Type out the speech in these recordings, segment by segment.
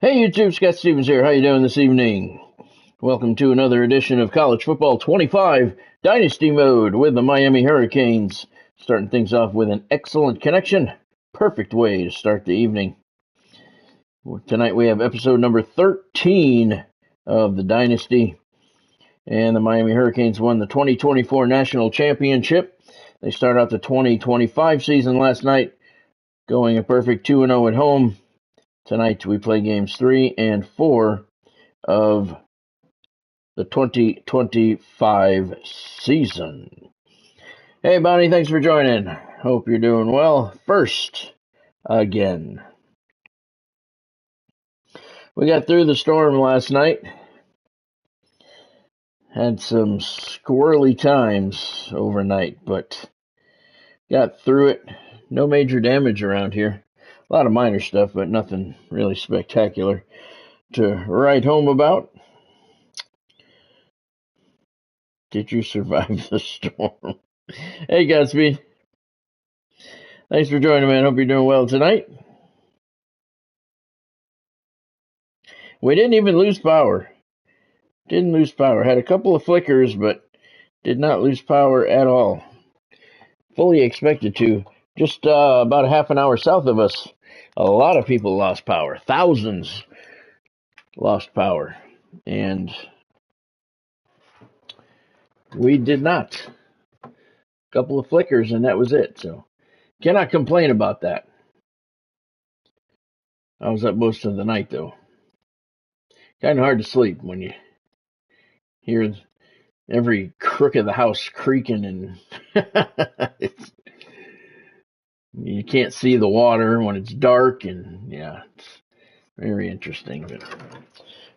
Hey YouTube, Scott Stevens here. How you doing this evening? Welcome to another edition of College Football 25 Dynasty Mode with the Miami Hurricanes. Starting things off with an excellent connection. Perfect way to start the evening. Tonight we have episode number 13 of the Dynasty. And the Miami Hurricanes won the 2024 National Championship. They started out the 2025 season last night, going a perfect 2-0 at home. Tonight we play games 3 and 4 of the 2025 season. Hey Bonnie, thanks for joining. Hope you're doing well. First, again. We got through the storm last night. Had some squirrely times overnight, but got through it. No major damage around here. A lot of minor stuff, but nothing really spectacular to write home about. Did you survive the storm? Hey, Godspeed. Thanks for joining, man. Hope you're doing well tonight. We didn't even lose power. Didn't lose power. Had a couple of flickers, but did not lose power at all. Fully expected to. Just about a half an hour south of us, a lot of people lost power. Thousands lost power. And we did not. A couple of flickers, and that was it. So, cannot complain about that. I was up most of the night, though. Kind of hard to sleep when you hear every crook of the house creaking, and you can't see the water when it's dark, and yeah, it's very interesting.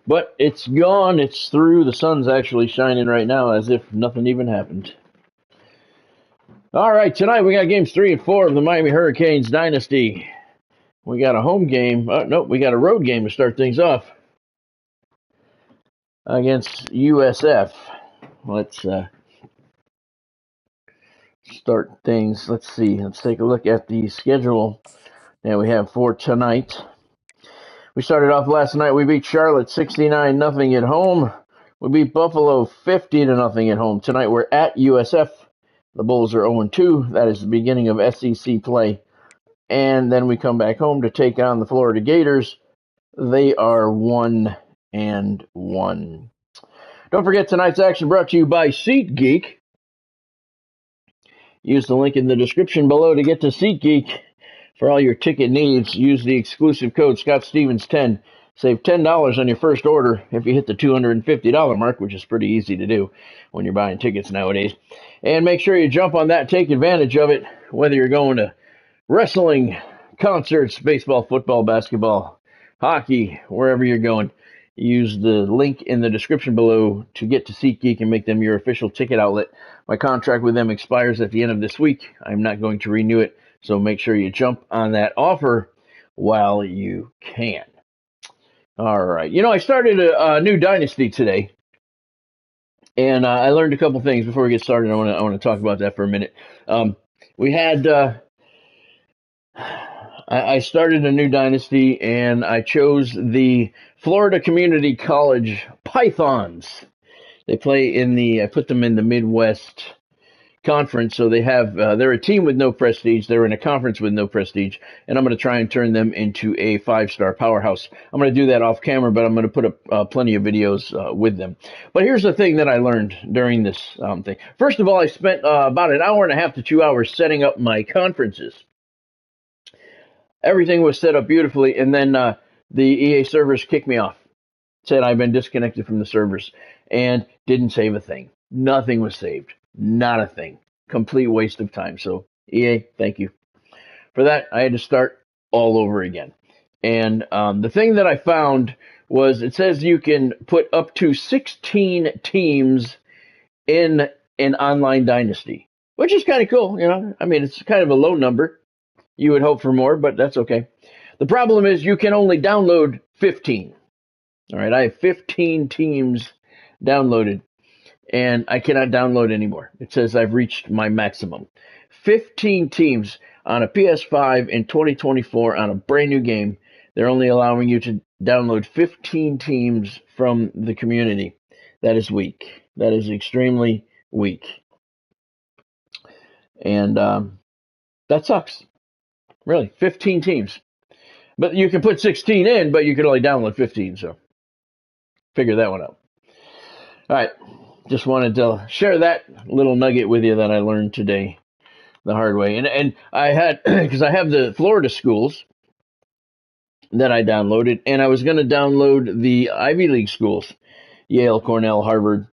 But it's gone. It's through. The sun's actually shining right now as if nothing even happened. All right, tonight we got games 3 and 4 of the Miami Hurricanes Dynasty. We got a home game. Nope, we got a road game to start things off against USF. Let's start things. Let's see. Let's take a look at the schedule that we have for tonight. We started off last night. We beat Charlotte 69-0 at home. We beat Buffalo 50-0 at home. Tonight we're at USF. The Bulls are 0-2. That is the beginning of SEC play. And then we come back home to take on the Florida Gators. They are 1-1. Don't forget tonight's action brought to you by SeatGeek. Use the link in the description below to get to SeatGeek for all your ticket needs. Use the exclusive code ScottStevens10. Save $10 on your first order if you hit the $250 mark, which is pretty easy to do when you're buying tickets nowadays. And make sure you jump on that, take advantage of it, whether you're going to wrestling, concerts, baseball, football, basketball, hockey, wherever you're going. Use the link in the description below to get to SeatGeek and make them your official ticket outlet. My contract with them expires at the end of this week. I'm not going to renew it, so make sure you jump on that offer while you can. All right. You know, I started a new dynasty today, and I learned a couple things before we get started. I want to talk about that for a minute. We had I started a new dynasty, and I chose the Florida Community College Pythons. They play I put them in the Midwest Conference, so they're a team with no prestige. They're in a conference with no prestige, and I'm going to try and turn them into a 5-star powerhouse. I'm going to do that off camera, but I'm going to put up plenty of videos with them. But here's the thing that I learned during this thing. First of all, I spent about an hour and a half to 2 hours setting up my conferences. Everything was set up beautifully, and then the EA servers kicked me off. Said I've been disconnected from the servers, and didn't save a thing. Nothing was saved. Not a thing. Complete waste of time. So, EA, thank you. For that, I had to start all over again. And the thing that I found was it says you can put up to 16 teams in an online dynasty, which is kind of cool. You know, I mean, it's kind of a low number. You would hope for more, but that's okay. The problem is you can only download 15. All right, I have 15 teams downloaded, and I cannot download anymore. It says I've reached my maximum. 15 teams on a PS5 in 2024 on a brand new game. They're only allowing you to download 15 teams from the community. That is weak. That is extremely weak. And that sucks. Really, 15 teams. But you can put 16 in, but you can only download 15, so figure that one out. All right, just wanted to share that little nugget with you that I learned today the hard way. And I had, because I have the Florida schools that I downloaded, and I was going to download the Ivy League schools, Yale, Cornell, Harvard,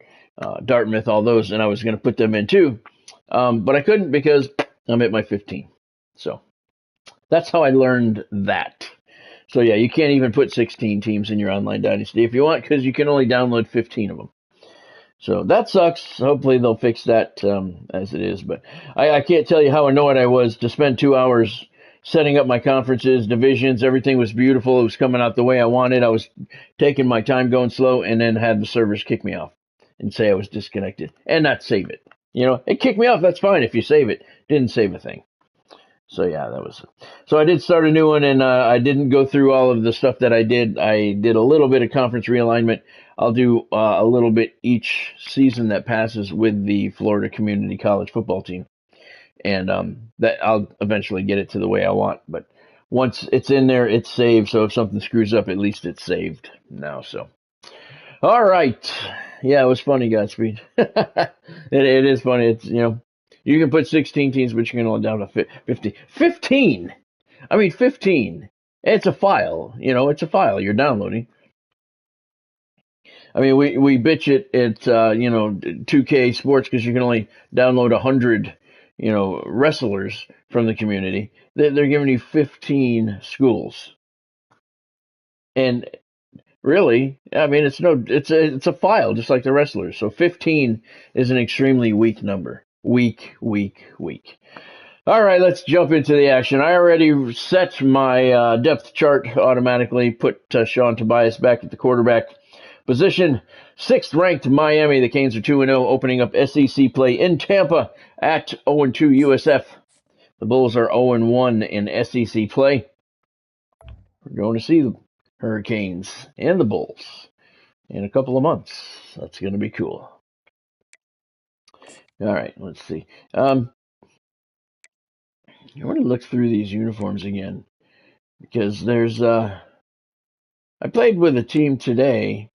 Dartmouth, all those, and I was going to put them in too. But I couldn't because I'm at my 15. So that's how I learned that. So yeah, you can't even put 16 teams in your online dynasty if you want, because you can only download 15 of them. So that sucks. Hopefully they'll fix that as it is. But I can't tell you how annoyed I was to spend 2 hours setting up my conferences, divisions. Everything was beautiful. It was coming out the way I wanted. I was taking my time going slow, and then had the servers kick me off and say I was disconnected and not save it. You know, it kicked me off. That's fine if you save it. Didn't save a thing. So yeah, that was. So I did start a new one, and I didn't go through all of the stuff that I did. I did a little bit of conference realignment. I'll do a little bit each season that passes with the Florida Community College football team, and that I'll eventually get it to the way I want. But once it's in there, it's saved. So if something screws up, at least it's saved now. So all right, yeah, it was funny, Godspeed. It is funny. It's, you know. You can put 16 teams, but you can only down to 50. 15! I mean, 15. It's a file. You know, it's a file you're downloading. I mean, we bitch it at, 2K Sports because you can only download 100, wrestlers from the community. They're giving you 15 schools. And really, I mean, it's a file, just like the wrestlers. So 15 is an extremely weak number. Weak. All right, let's jump into the action. I already set my depth chart automatically, put Sean Tobias back at the quarterback position. 6th-ranked Miami. The Canes are 2-0, opening up SEC play in Tampa at 0-2 USF. The Bulls are 0-1 in SEC play. We're going to see the Hurricanes and the Bulls in a couple of months. That's going to be cool. All right, let's see. I want to look through these uniforms again because there's I played with a team today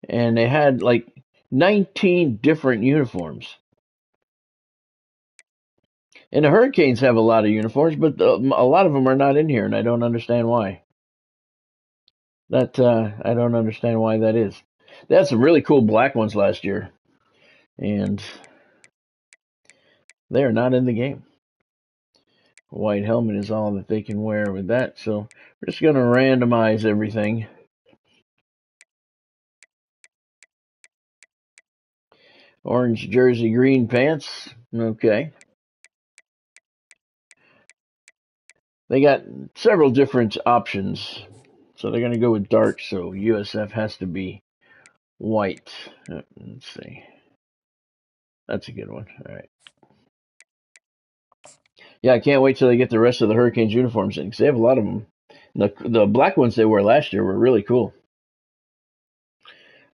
and they had like 19 different uniforms. And the Hurricanes have a lot of uniforms, but a lot of them are not in here, and I don't understand why. I don't understand why that is. They had some really cool black ones last year, and they are not in the game. White helmet is all that they can wear with that, so we're just going to randomize everything. Orange jersey, green pants. Okay. They got several different options, so they're going to go with dark, so USF has to be white. Let's see. That's a good one. All right. Yeah, I can't wait till they get the rest of the Hurricanes uniforms in because they have a lot of them. The black ones they wore last year were really cool.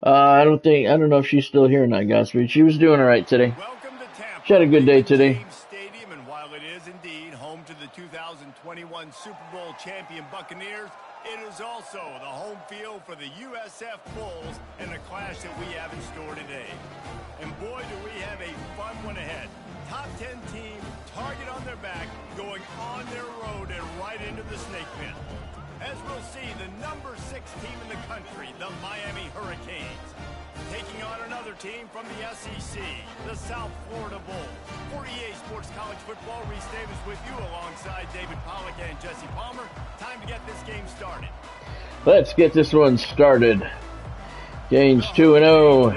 I don't know if she's still here or not, Godspeed. She was doing all right today. Welcome to Tampa. She had a good day today. Stadium, and while it is indeed home to the 2021 Super Bowl champion Buccaneers, it is also the home field for the USF Bulls and the clash that we have in store today. And boy, do we have a fun one ahead. Top 10 team, target on their back, going on their road and right into the snake pit. As we'll see, the number 6 team in the country, the Miami Hurricanes, taking on another team from the SEC, the South Florida Bulls. 48 Sports College Football, Reese Davis with you alongside David Pollack and Jesse Palmer. Time to get this game started. Let's get this one started. Canes 2-0.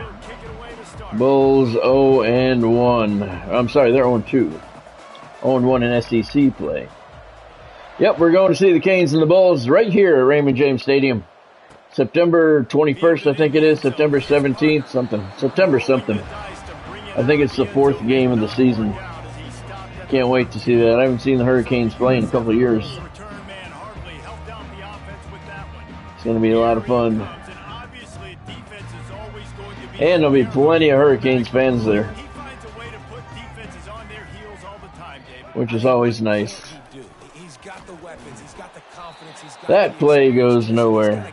Bulls 0-1. I'm sorry, they're 0-2. 0-1 in SEC play. Yep, we're going to see the Canes and the Bulls right here at Raymond James Stadium. September 21st, I think it is. September 17th, something. September something. I think it's the 4th game of the season. Can't wait to see that. I haven't seen the Hurricanes play in a couple of years. going to be a lot of fun. And there'll be plenty of Hurricanes fans there, which is always nice. That play goes nowhere.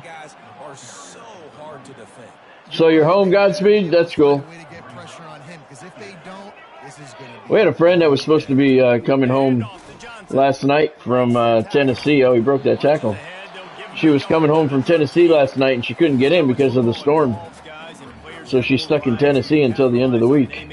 So you're home, Godspeed? That's cool. We had a friend that was supposed to be coming home last night from Tennessee. Oh, he broke that tackle. She was coming home from Tennessee last night, and she couldn't get in because of the storm. So she's stuck in Tennessee until the end of the week.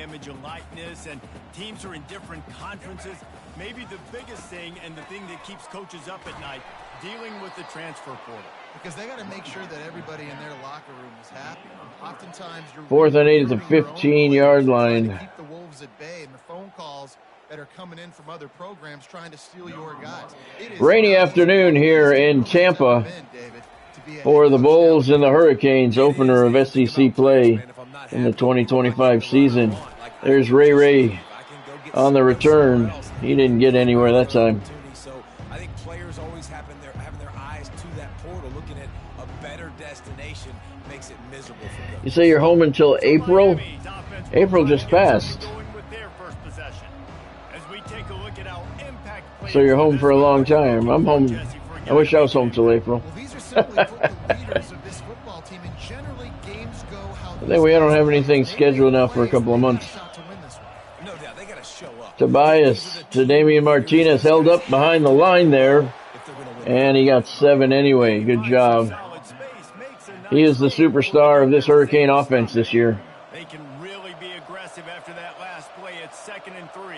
Teams are in different conferences. Maybe the biggest thing and the thing that keeps coaches up at night, dealing with the transfer portal. Because they got to make sure that everybody in their locker room is happy. Oftentimes, you're 4th and 8 at the 15-yard line. Keep the Wolves at bay, and the phone calls that are coming in from other programs trying to steal your guys. Rainy afternoon here in Tampa for the Bulls and the Hurricanes, opener of SEC play in the 2025 season. There's Ray on the return. He didn't get anywhere that time. So I think players always having their eyes to that portal, looking at a better destination makes it miserable for them. You say you're home until April? April just passed. So you're home for a long time. I'm home. I wish I was home till April. I think we don't have anything scheduled now for a couple of months. Tobias to Damian Martinez, held up behind the line there, and he got 7 anyway. Good job. He is the superstar of this Hurricane offense this year. They can really be aggressive after that last play. It's 2nd and 3.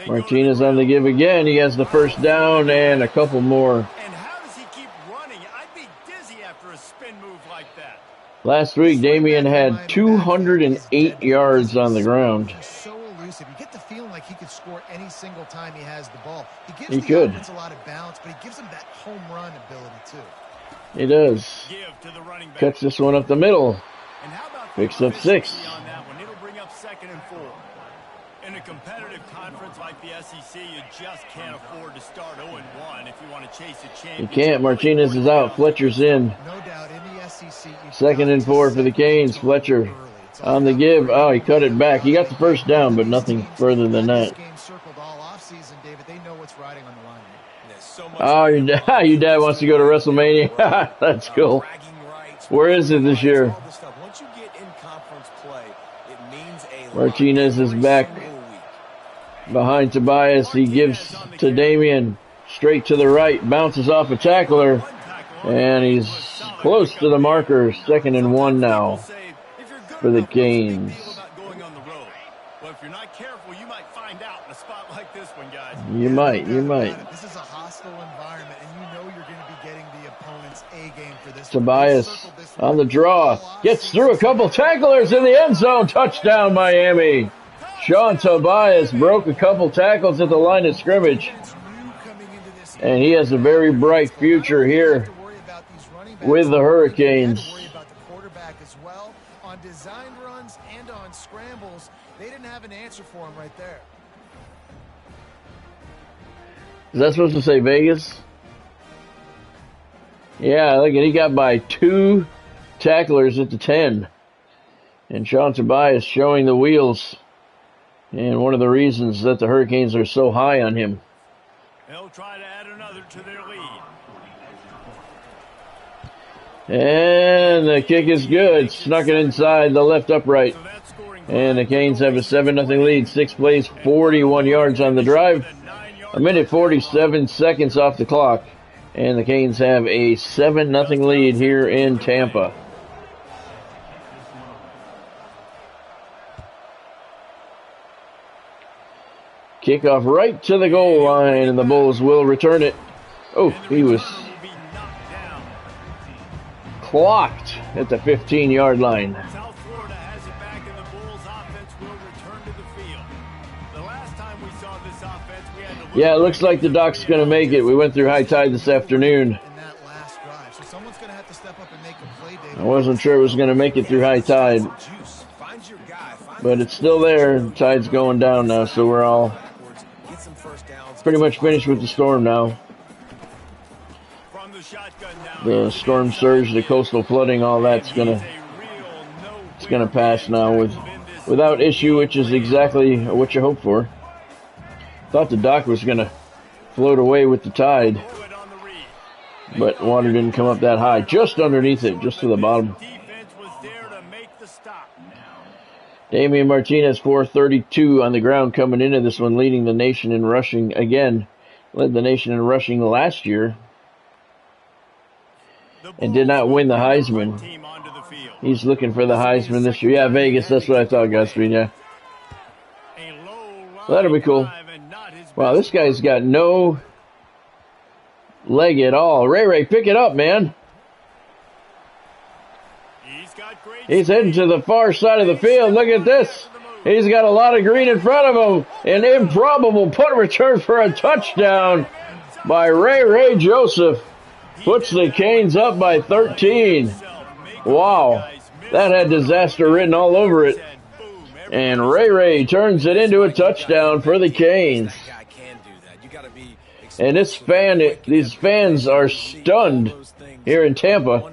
Martinez on the give again. He has the first down and a couple more. And how does he keep running? I'd be dizzy after a spin move like that. Last week, Damian had 208 yards on the ground. So elusive. You get the feeling like he could score any single time he has the ball. He gives He the could. offense a lot of balance, but he gives him that home run ability too. He does. Give to the running back. Cuts this one up the middle. And how about Picks up 6. on that one? It'll bring up 2nd and 4. In a competitive conference like the SEC, you just can't afford to start 0-1 if you want to chase a You championship. can't. Martinez is out. Fletcher's in. No doubt in the SEC. 2nd and 4 for the Canes. Fletcher on the give. Oh, he cut it back. He got the first down, but nothing further than that. Oh, your dad wants to go to WrestleMania. That's cool. Where is it this year? Martinez is back behind Tobias. He gives to Damian straight to the right. Bounces off a tackler. And he's close to the marker. 2nd and 1 now for the Canes. Well, if you're not careful, you might find out in a spot like this one, guys. You might. This is a hostile environment, and you know you're going to be getting the opponent's A game for this. Tobias on the draw. Gets through a couple tacklers in the end zone. Touchdown, Miami. Sean Tobias broke a couple tackles at the line of scrimmage. And he has a very bright future here with the Hurricanes. On designed runs and on scrambles, they didn't have an answer for him right there. Is that supposed to say Vegas? Yeah, look at he got by 2 tacklers at the 10. And Sean Tobias showing the wheels. And one of the reasons that the Hurricanes are so high on him. They'll try to add another to their lead. And the kick is good. Snuck it inside the left upright. And the Canes have a 7-0 lead. 6 plays, 41 yards on the drive. 1 minute 47 seconds off the clock. And the Canes have a 7-0 lead here in Tampa. Kickoff right to the goal line, and the Bulls will return it. Oh, he was clocked at the 15-yard line. South Florida has it back, and the Bulls offense will return to the field. The last time we saw this offense, we had to Yeah, it looks like the Doc's going to make it. We went through high tide this afternoon. I wasn't sure it was going to make it through high tide. But it's still there. Tide's going down now, so we're all pretty much finished with the storm now. The storm surge, the coastal flooding, all that's gonna pass now without issue, which is exactly what you hope for. Thought the dock was gonna float away with the tide, but water didn't come up that high. Just underneath it, just to the bottom. Damian Martinez, 432 on the ground coming into this one, leading the nation in rushing again. Led the nation in rushing last year and did not win the Heisman. He's looking for the Heisman this year. Yeah, Vegas, that's what I thought, Godspeed, yeah. Well, that'll be cool. Wow, this guy's got no leg at all. Ray, pick it up, man. He's heading to the far side of the field. Look at this. He's got a lot of green in front of him. An improbable punt return for a touchdown by Ray Joseph. Puts the Canes up by 13. Wow. That had disaster written all over it. And Ray turns it into a touchdown for the Canes. And these fans are stunned here in Tampa.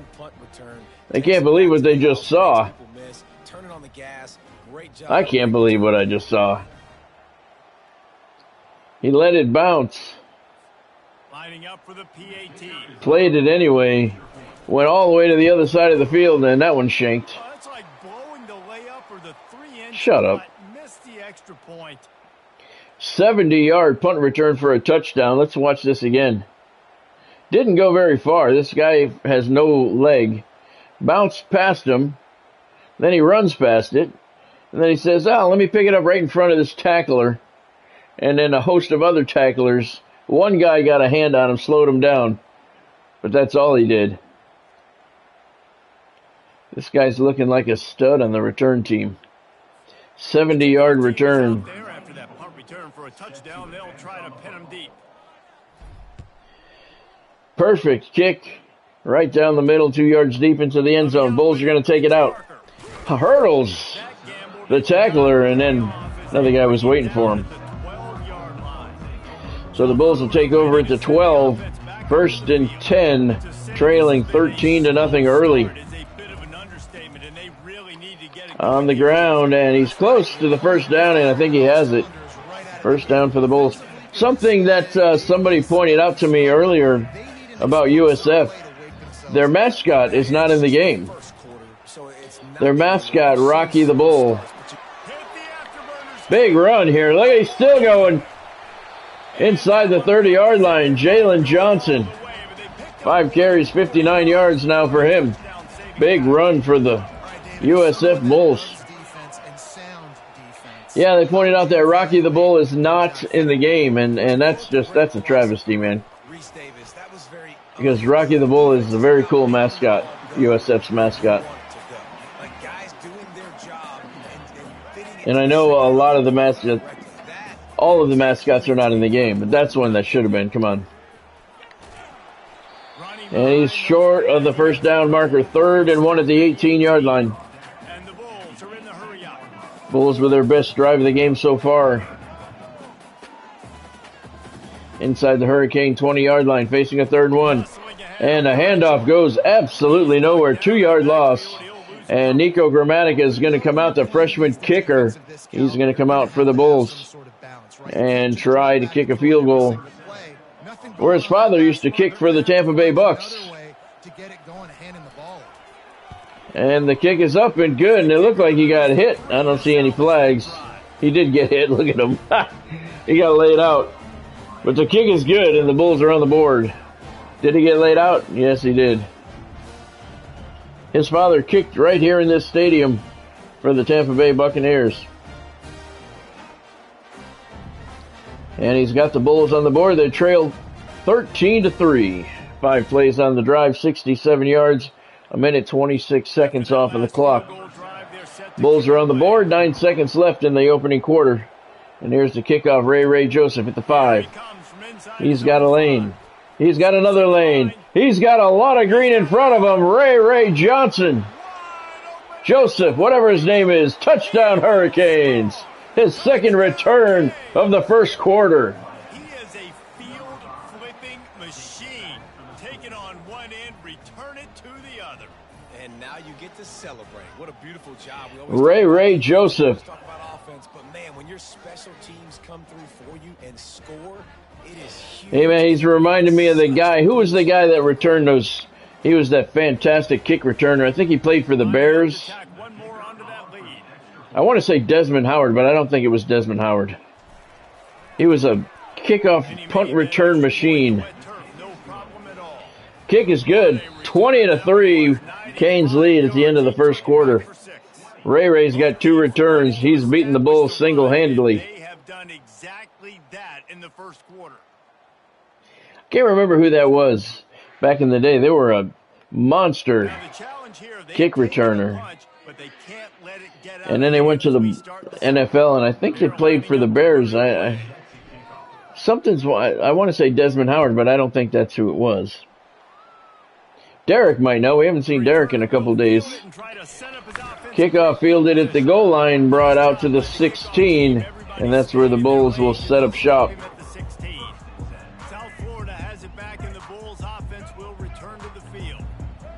They can't believe what they just saw. I can't believe what I just saw. He let it bounce. Played it anyway. Went all the way to the other side of the field, and that one shanked. Shut up. 70-yard punt return for a touchdown. Let's watch this again. Didn't go very far. This guy has no leg. Bounced past him. Then he runs past it. And then he says, let me pick it up right in front of this tackler. And then a host of other tacklers. One guy got a hand on him, slowed him down. But that's all he did. This guy's looking like a stud on the return team. 70-yard return. After that punt return for a touchdown, they'll try to pin him deep. Perfect kick. Right down the middle, 2 yards deep into the end zone. Bulls are going to take it out. Hurdles the tackler, and then another guy was waiting for him. So the Bulls will take over at the 12. 1st and 10, trailing 13-0 early. On the ground, and he's close to the first down, and I think he has it. First down for the Bulls. Something that somebody pointed out to me earlier about USF. Their mascot is not in the game. Their mascot, Rocky the Bull. Big run here. Look, he's still going inside the 30-yard line. Jalen Johnson. 5 carries, 59 yards now for him. Big run for the USF Bulls. Yeah, they pointed out that Rocky the Bull is not in the game, and that's a travesty, man. Because Rocky the Bull is a very cool mascot, USF's mascot. And I know a lot of the mascots, all of the mascots are not in the game, but that's one that should have been. Come on. And he's short of the first down marker, 3rd and 1 at the 18-yard line. Bulls with their best drive of the game so far. Inside the Hurricane 20-yard line, facing a 3rd and 1. And a handoff goes absolutely nowhere. 2-yard loss. And Nico Gramatica is going to come out, the freshman kicker. He's going to come out for the Bulls and try to kick a field goal. Where his father used to kick for the Tampa Bay Bucks. And the kick is up and good, and it looked like he got hit. I don't see any flags. He did get hit. Look at him. He got laid out. But the kick is good, and the Bulls are on the board. Did he get laid out? Yes, he did. His father kicked right here in this stadium for the Tampa Bay Buccaneers. And he's got the Bulls on the board. They trail 13-3. 5 plays on the drive, 67 yards, a minute 26 seconds off of the clock. Bulls are on the board, 9 seconds left in the opening quarter. And here's the kickoff, Ray Joseph at the 5. He's got a lane. He's got another lane. He's got a lot of green in front of him. Ray Johnson. Joseph, whatever his name is, touchdown Hurricanes. His 2nd return of the 1st quarter. He is a field-flipping machine. Taking on one end, celebrate. What a beautiful job. Ray Joseph. Talk about offense, but man, when your special teams come through for you and score, it is huge. Hey man, he's reminding me of the guy. Who was the guy that returned those? He was that fantastic kick returner. I think he played for the Bears. I want to say Desmond Howard, but I don't think it was Desmond Howard. He was a kickoff punt return machine. Kick is good. 20-3. Canes lead at the end of the first quarter. Ray's got 2 returns. He's beaten the Bulls single-handedly. They have done exactly that in the first quarter. Can't remember who that was back in the day. They were a monster kick returner. And then they went to the NFL, and I think they played for the Bears. I want to say Desmond Howard, but I don't think that's who it was. Derek might know. We haven't seen Derek in a couple days. Kickoff fielded at the goal line, brought out to the 16, and that's where the Bulls will set up shop. South Florida has it back, and the Bulls offense will return to the field.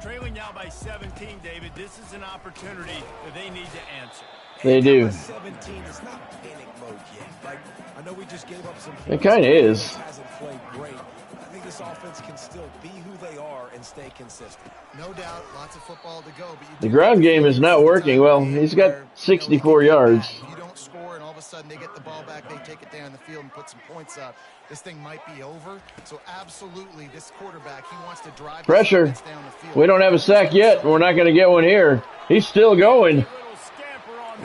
Trailing now by 17, David. This is an opportunity that they need to answer. They do. 17 is not panic mode yet. Like, I know we just gave up some. It kind of is. Hasn't played great. I think this offense can still be who they are and stay consistent. No doubt, lots of football to go. But The ground game is not working. Well, he's got 64 yards. You don't score, and all of a sudden they get the ball back, they take it down the field and put some points up. This thing might be over. So absolutely, this quarterback, he wants to drive Pressure. down the field. We don't have a sack yet. We're not going to get one here. He's still going.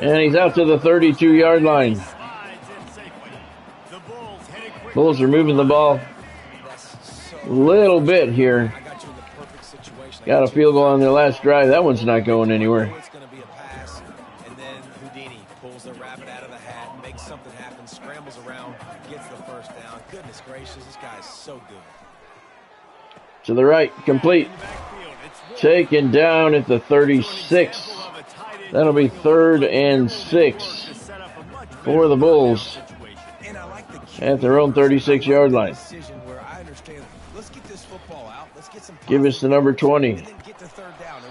And he's out to the 32-yard line. Bulls are moving the ball a little bit here. Got a field goal on their last drive. That one's not going anywhere. It's going to be a pass, and then Houdini pulls the rabbit out of the hat, makes something happen, scrambles around, gets the first down. Goodness gracious, this guy is so good. To the right, complete. Taken down at the 36. That'll be 3rd and 6 for the Bulls at their own 36-yard line. Give us the number 20.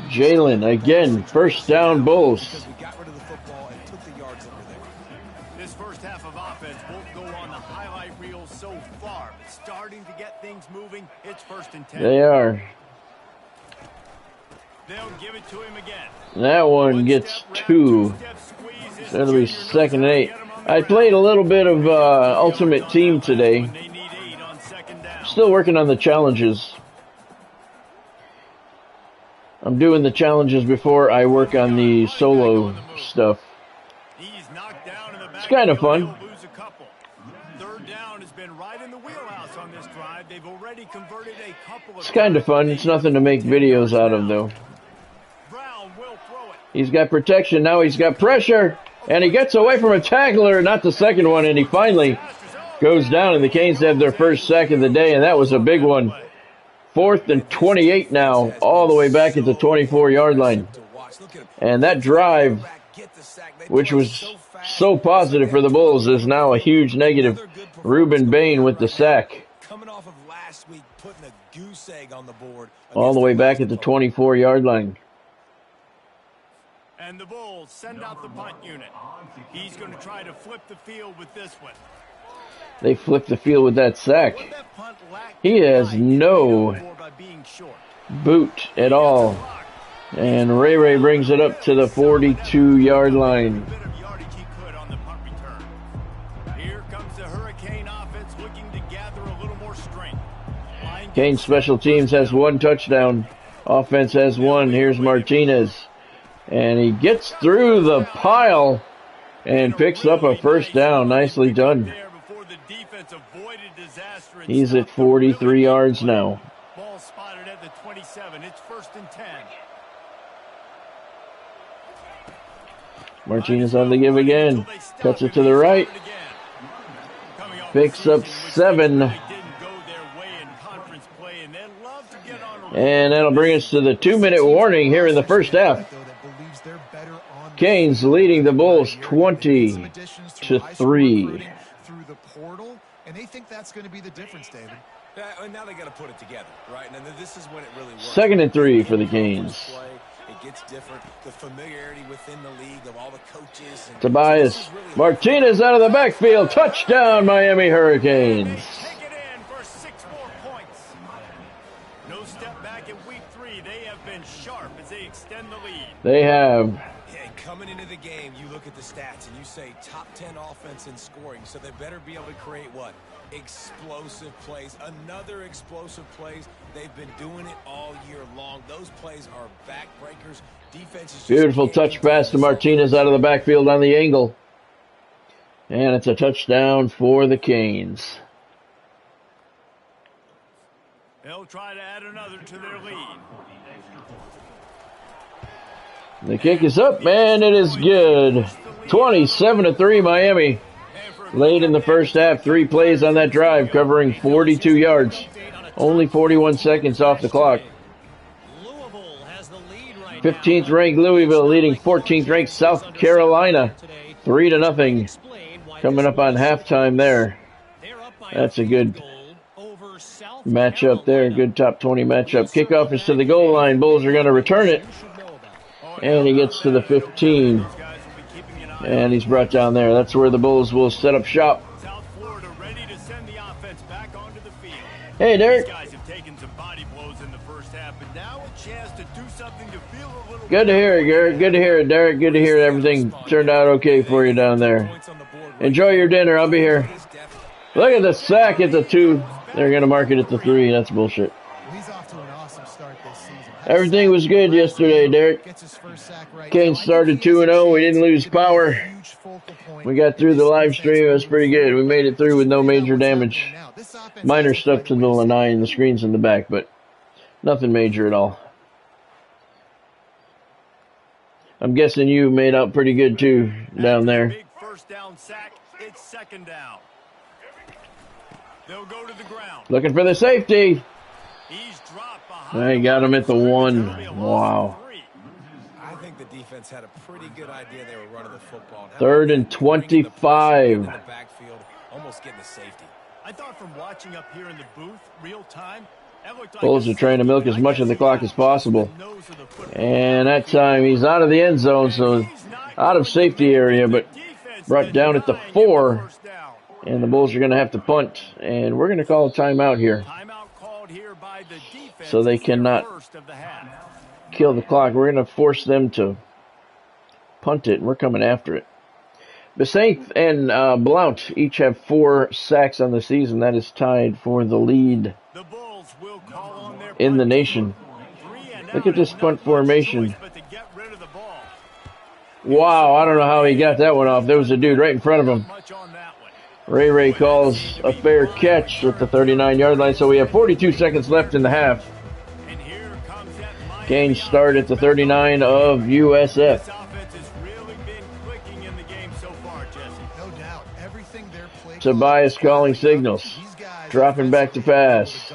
Jalen, again, first down Bulls. This first half of offense won't go on the highlight reel so far, but starting to get things moving, it's 1st and 10. They are. They'll give it to him again. That one gets 2. That'll be 2nd and 8. I played a little bit of Ultimate Team today. Still working on the challenges. I'm doing the challenges before I work on the solo stuff. It's kind of fun. It's kind of fun. It's nothing to make videos out of, though. He's got protection. Now he's got pressure. And he gets away from a tackler, not the second one, and he finally goes down, and the Canes have their first sack of the day, and that was a big one. 4th and 28 now, all the way back at the 24-yard line. And that drive, which was so positive for the Bulls, is now a huge negative. Ruben Bain with the sack. All the way back at the 24-yard line. And the Bulls send out the punt unit. He's going to try to flip the field with this one. They flip the field with that sack. He has no boot at all. And Ray brings it up to the 42-yard line. Here comes the Hurricane offense looking to gather a little more strength. Canes special teams has 1 touchdown. Offense has 1. Here's Martinez. And he gets through the pile and picks up a first down. Nicely done. He's at 43 yards now. Ball spotted at the 27. It's 1st and 10. Martinez on the give again. Cuts it to the right. Picks up 7. And that'll bring us to the 2-minute warning here in the first half. Canes leading the Bulls 20-3. portal, and they think that's going to be the difference, David. And now they got to put it together, right? And then this is when it really works. 2nd and 3 for the Canes. It gets different. The familiarity within the league of all the coaches. And Tobias Martinez out of the backfield. Touchdown, Miami Hurricanes. Take it in for 6 more points. No step back in week 3. They have been sharp as they extend the lead. They have. Coming into the game, you look at the stats and you say top 10 offense in scoring, so they better be able to create what? Explosive plays. Another explosive plays. They've been doing it all year long. Those plays are backbreakers. Defenses. Beautiful touch pass to Martinez out of the backfield on the angle. And it's a touchdown for the Canes. They'll try to add another to their lead. The kick is up, and it is good. 27-3 Miami. Late in the first half, 3 plays on that drive, covering 42 yards. Only 41 seconds off the clock. 15th ranked Louisville leading 14th ranked South Carolina. 3-0. Coming up on halftime there. That's a good matchup there. Good top 20 matchup. Kickoff is to the goal line. Bulls are going to return it. And he gets to the 15. And he's brought down there. That's where the Bulls will set up shop. Hey, Derek. Good to hear it, Garrett. Good to hear it, Derek. Good to hear everything turned out okay for you down there. Enjoy your dinner. I'll be here. Look at the sack at the 2. They're going to mark it at the 3. That's bullshit. Everything was good yesterday, Derek. Canes started 2-0. We didn't lose power. We got through the live stream. It was pretty good. We made it through with no major damage. Minor stuff to the lanai and the screens in the back, but nothing major at all. I'm guessing you made out pretty good too down there. Big first down sack. It's 2nd down. They'll go to the ground. Looking for the safety. He's dropped behind. I got him at the 1. Wow. I think the defense had a pretty good idea they were running the football. 3rd and 25. Almost getting the safety. I thought from watching up here in the booth, real time, that looked like Bulls are trying to milk as much of the clock as possible. And that time he's out of the end zone, so out of safety area, but brought down at the 4. And the Bulls are going to have to punt. And we're going to call a timeout here. So they cannot kill the clock. We're going to force them to punt it, and we're coming after it. Bethune and Blount each have 4 sacks on the season. That is tied for the lead in the nation. Look at this punt formation. Wow, I don't know how he got that one off. There was a dude right in front of him. Ray calls a fair catch at the 39-yard line, so we have 42 seconds left in the half. Canes start at the 39 of USF. Tobias calling signals. Dropping back to pass.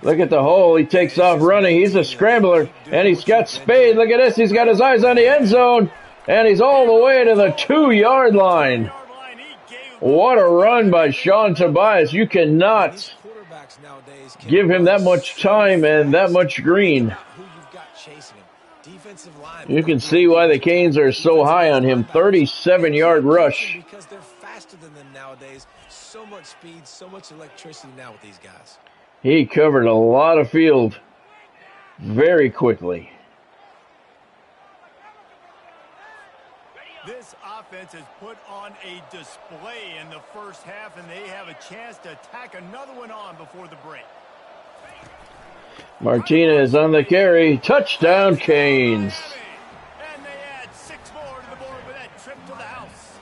Look at the hole. He takes off running. He's a scrambler. And he's got Spade. Look at this. He's got his eyes on the end zone. And he's all the way to the 2-yard line. What a run by Sean Tobias. You cannot give him that much time and that much green. You can see why the Canes are so high on him. 37-yard rush. Because they're faster than them nowadays. So much speed, so much electricity now with these guys. He covered a lot of field very quickly. This offense has put on a display in the first half, and they have a chance to tack another one on before the break. Martinez on the carry. Touchdown, Canes. And they add 6 more to the board with that trip to the house.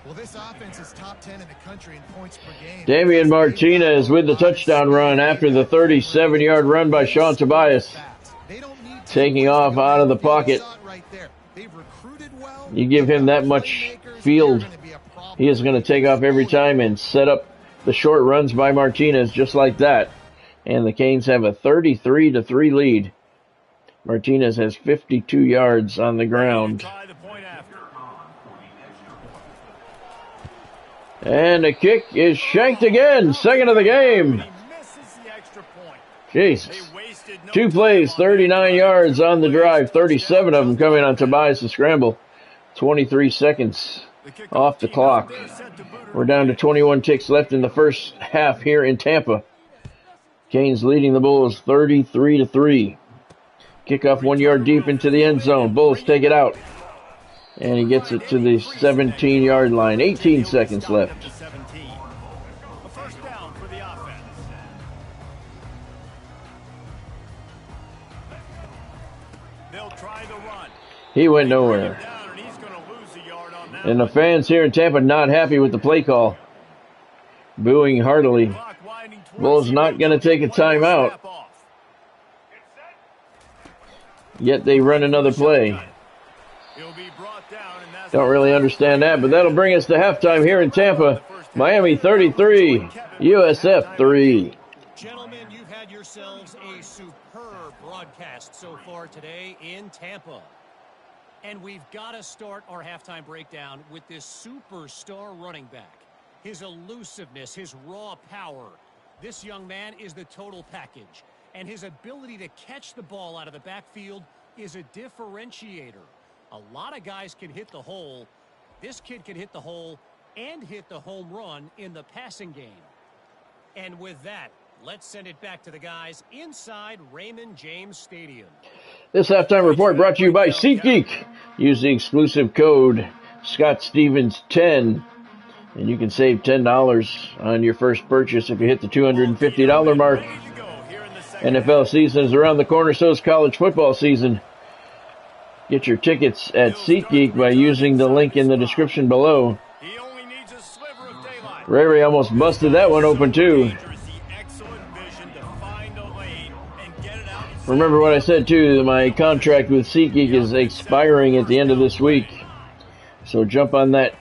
Well, this offense is top 10 in the country in points per game. Damian Martinez with the touchdown run after the 37-yard run by Sean Tobias. Taking off out of the pocket. You give him that much field, he is going to take off every time and set up the short runs by Martinez just like that. And the Canes have a 33-3 lead. Martinez has 52 yards on the ground. And the kick is shanked again. Second of the game. He misses the extra point. Jesus. They wasted no 2 time plays, on 39 that. yards on the drive. 37 of them coming on Tobias' scramble. 23 seconds off the clock. We're down to 21 ticks left in the first half here in Tampa. Canes leading the Bulls 33-3. Kickoff 1 yard deep into the end zone. Bulls take it out. And he gets it to the 17-yard line. 18 seconds left. A first down for the offense. They'll try the run. He went nowhere. Down, and he's going to lose a yard on that. And the fans here in Tampa not happy with the play call. Booing heartily. Clock winding towards Bulls the not end. going to take a timeout. Snap off. Yet they run another play. He'll be brought down, and that's Don't really understand that, but that'll bring us to halftime here in Tampa. Miami 33, USF 3. Gentlemen, you've had yourselves a superb broadcast so far today in Tampa. And we've got to start our halftime breakdown with this superstar running back. His elusiveness, his raw power. This young man is the total package. And his ability to catch the ball out of the backfield is a differentiator. A lot of guys can hit the hole. This kid can hit the hole and hit the home run in the passing game. And with that, let's send it back to the guys inside Raymond James Stadium. This halftime report brought to you by SeatGeek. Use the exclusive code ScottStevens10, and you can save $10 on your first purchase if you hit the $250 mark. NFL season is around the corner, so is college football season. Get your tickets at SeatGeek by using the link in the description below. He only needs a sliver of daylight. Ray almost busted that one open too. Remember what I said too, my contract with SeatGeek is expiring at the end of this week. So jump on that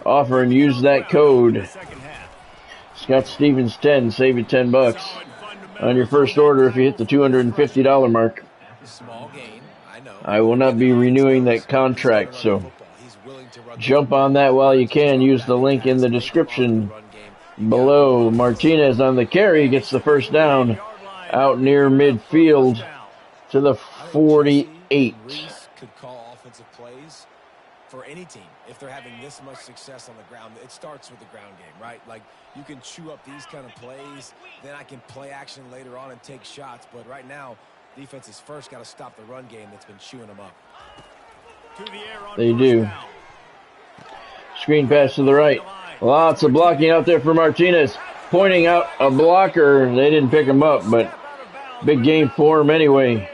offer and use that code. ScottStevens10, save you $10 on your first order if you hit the $250 mark. Small gain, I know. I will not be renewing that contract, so jump on that while you can. Use the link in the description below. Martinez on the carry gets the first down out near midfield to the 48. Reese could call offensive plays for any team if they're having this much success on the ground. It starts with the ground game, right? Like, you can chew up these kind of plays, then I can play action later on and take shots. But right now, defense has first got to stop the run game that's been chewing them up. They do. Screen pass to the right. Lots of blocking out there for Martinez. Pointing out a blocker. They didn't pick him up, but big game for him anyway.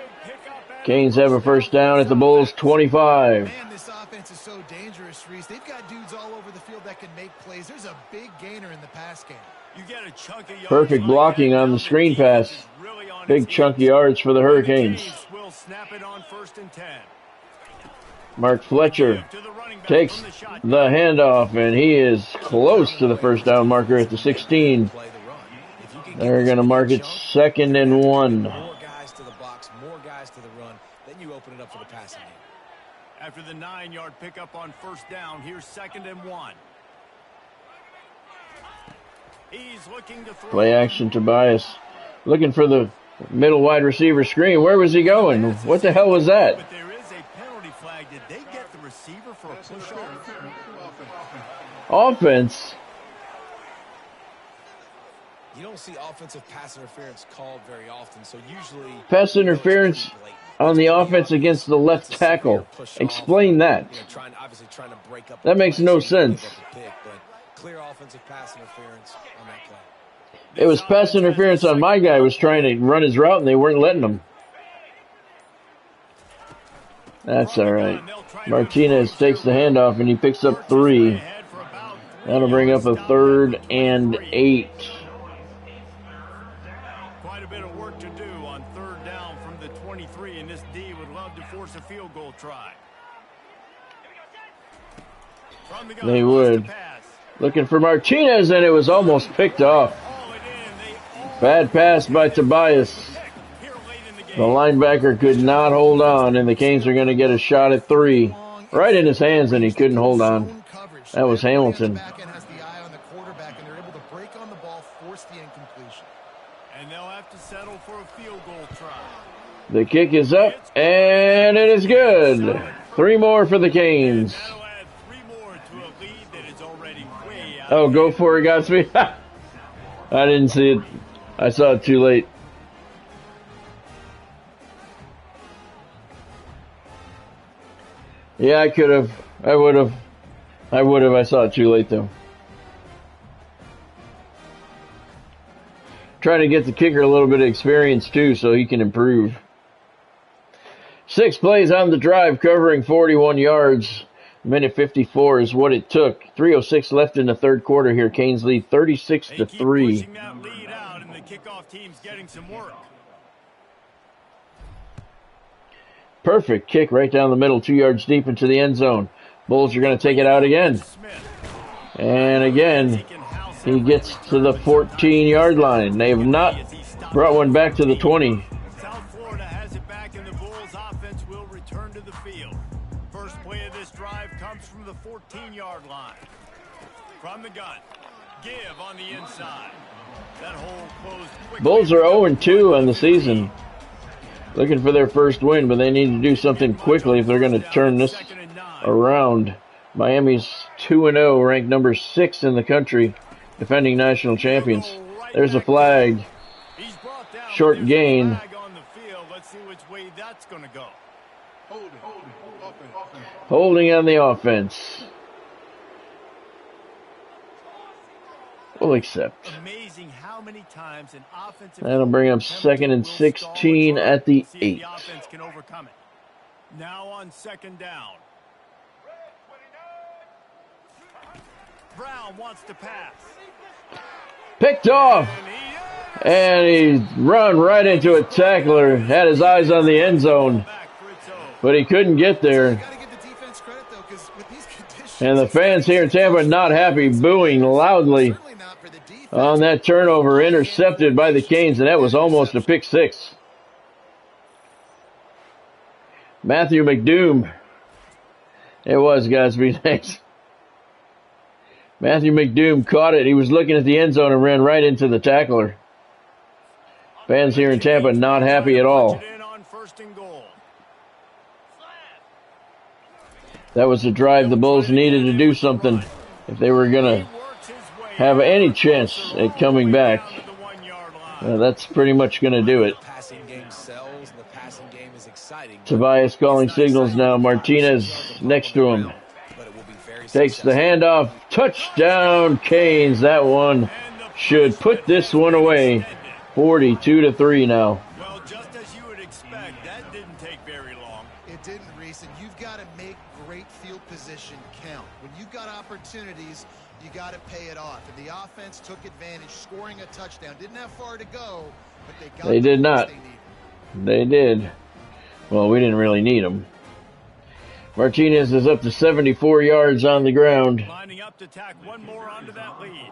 Canes have a first down at the Bulls 25. Man, this offense is so dangerous, Reese. They've got dudes all over the field that can make plays. There's a big gainer in the pass game. You get a chunk of yards. Perfect blocking on the screen pass. Big chunk of yards for the Hurricanes. Will snap it on 1st and 10. Mark Fletcher takes the handoff, and he is close to the first down marker at the 16. They're going to mark it 2nd and 1. More guys to the box, more guys to the run. Then you open it up for the passing game. After the 9-yard pickup on 1st down, here's 2nd and 1. He's looking to throw. Play action, Tobias. Looking for the middle wide receiver screen. Where was he going? What the hell was that? But there is a penalty flag. Did they get the receiver for a push-off? Offense. You don't see offensive pass interference called very often, so usually Pass interference on the offense against the left tackle. Explain that. trying to break up. That makes no sense. Clear offensive pass interference on that play. It was pass interference on my guy who was trying to run his route, and they weren't letting him. That's all right. Martinez takes the handoff, and he picks up 3. That'll bring up a 3rd and 8. Quite a bit of work to do on 3rd down from the 23, and this D would love to force a field goal try. They would. Looking for Martinez, and it was almost picked off. Bad pass by Tobias. The linebacker could not hold on, and the Canes are going to get a shot at 3. Right in his hands, and he couldn't hold on. That was Hamilton. quarterback, and they're able to break on the ball, force the incompletion. And they'll have to settle for a field goal try. The kick is up, and it is good. 3 more for the Canes. That'll add 3 more to a lead that is already way out. Oh, go for it, Godspeed. I didn't see it. I saw it too late. Yeah, I could have. I would have. I saw it too late, though. Trying to get the kicker a little bit of experience, too, so he can improve. 6 plays on the drive, covering 41 yards. Minute 54 is what it took. 3:06 left in the third quarter here. Canes lead 36-3. They keep pushing that lead out, and the kickoff team's getting some work. Perfect kick right down the middle, 2 yards deep into the end zone. Bulls are going to take it out again. And again, he gets to the 14-yard line. They have not brought one back to the 20. South Florida has it back, and the Bulls offense will return to the field. First play of this drive comes from the 14-yard line. From the gun, give on the inside. That hole closed quickly. Bulls are 0-2 on the season. Looking for their first win, but they need to do something quickly if they're going to turn this around. Miami's 2-0, ranked number 6 in the country, defending national champions. There's a flag. Short gain. Let's see which way that's going to go. Holding on the offense. We'll accept. Amazing how many times an offensive That'll bring up 2nd and 16 at the 8. The offense can overcome it. Now on 2nd down. Brown wants to pass. Picked off. And he run right into a tackler. Had his eyes on the end zone. But he couldn't get there. And the fans here in Tampa not happy, booing loudly on that turnover, intercepted by the Canes, and that was almost a pick 6. Matthew McDoom. It was, Godspeed. Thanks. Matthew McDoom caught it. He was looking at the end zone and ran right into the tackler. Fans here in Tampa not happy at all. That was the drive the Bulls needed to do something if they were going to have any chance at coming back. That's pretty much going to do it. Tobias calling signals now. Martinez next to him. Takes the handoff. Touchdown, Canes. That one should put this one away. 42-3 now. Well, just as you would expect, that didn't take very long. It didn't, Reese, and you've got to make great field position count. When you've got opportunities, you got to pay it off. And the offense took advantage, scoring a touchdown. Didn't have far to go, but they got They did not. They did. Well, we didn't really need them. Martinez is up to 74 yards on the ground. Lining up to tack one more onto that lead.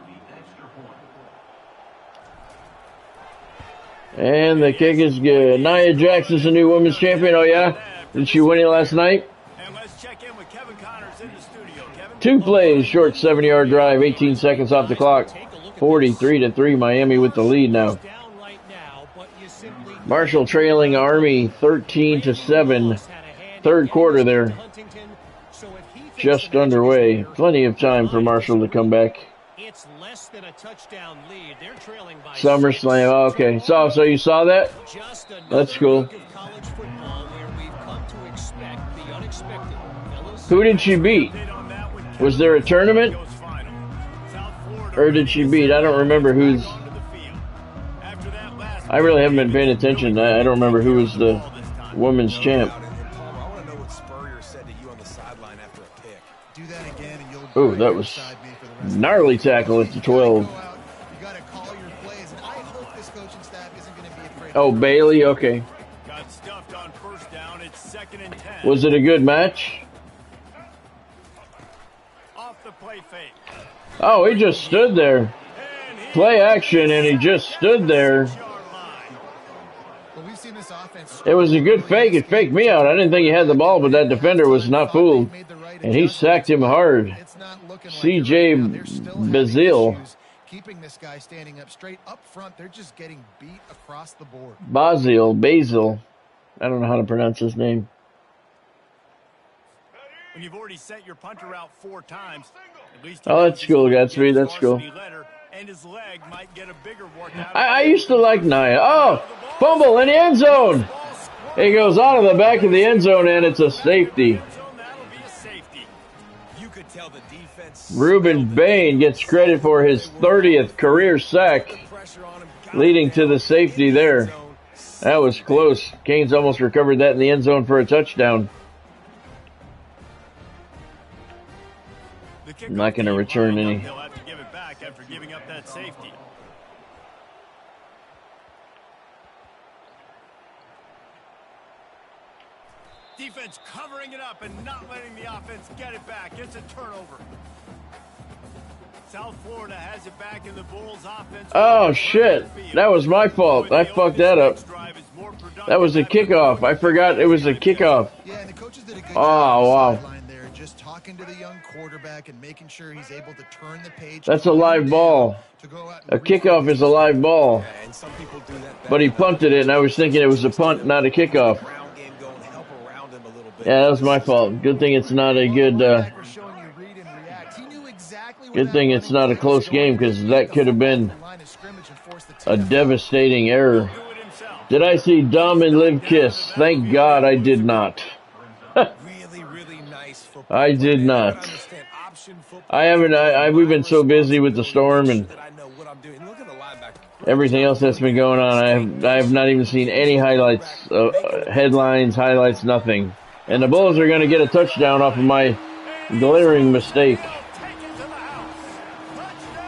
And the kick is good. Nia Jackson's the new women's champion. Oh, yeah? Did she win it last night? And let's check in with Kevin Connors in the studio. Kevin? 2 plays, short 7-yard drive, 18 seconds off the clock. 43-3, Miami with the lead now. Marshall trailing Army 13-7. Third quarter there. Just underway. Plenty of time for Marshall to come back. It's less than a touchdown lead. They're trailing by SummerSlam. Oh, okay. So you saw that? That's cool. Who did she beat? Was there a tournament? Or did she beat? I don't remember who's. I really haven't been paying attention. I don't remember who was the women's champ. Oh, that was gnarly tackle at the 12. Oh, Bailey, okay. Got stuffed on first down. It's 2nd and 10. Was it a good match? Off the play fake. Oh, he just stood there. Play action, and he just stood there. It was a good fake. It faked me out. I didn't think he had the ball, but that defender was not fooled. And he sacked him hard. C.J. Bazile. Keeping this guy standing up straight up front, they're just getting beat across the board. Basil. I don't know how to pronounce his name. When you've already sent your punter out 4 times, at least that's cool, Gatsby. That's cool. And his leg might get a bigger workout. I used to like Nia. Oh, fumble in the end zone. He goes out of the back of the end zone, and it's a safety. Reuben Bain gets credit for his 30th career sack, leading to the safety there. That was close. Canes almost recovered that in the end zone for a touchdown. I'm not going to return any. He'll have to give it back after giving up that safety. Defense covering it up and not letting the offense get it back. It's a turnover. South Florida has it back in the Bulls offense. Oh, shit. That was my fault. I fucked that up. That was a kickoff. I forgot it was a kickoff. Oh, wow. Just talking to the young quarterback and making sure he's able to turn the page. That's a live ball. A kickoff is a live ball. But he punted it, and I was thinking it was a punt, not a kickoff. Yeah, that was my fault. Good thing it's not a good thing it's not a close game, because that could have been a devastating error. Did I see Dom and Liv kiss? Thank God I did not. I did not. I haven't. We've been so busy with the storm and everything else that's been going on. I have not even seen any highlights, headlines, highlights, nothing. And the Bulls are going to get a touchdown off of my glaring mistake.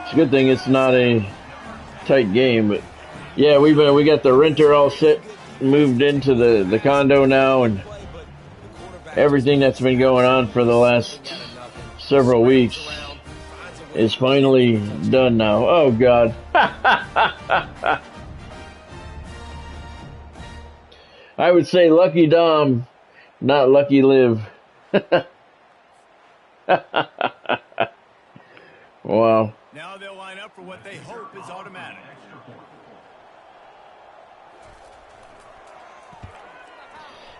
It's a good thing it's not a tight game, but yeah, we got the renter all set, moved into the condo now, and everything that's been going on for the last several weeks is finally done now. Oh, God. I would say lucky Dom, not lucky Liv. Wow. Now they'll line up for what they hope is automatic.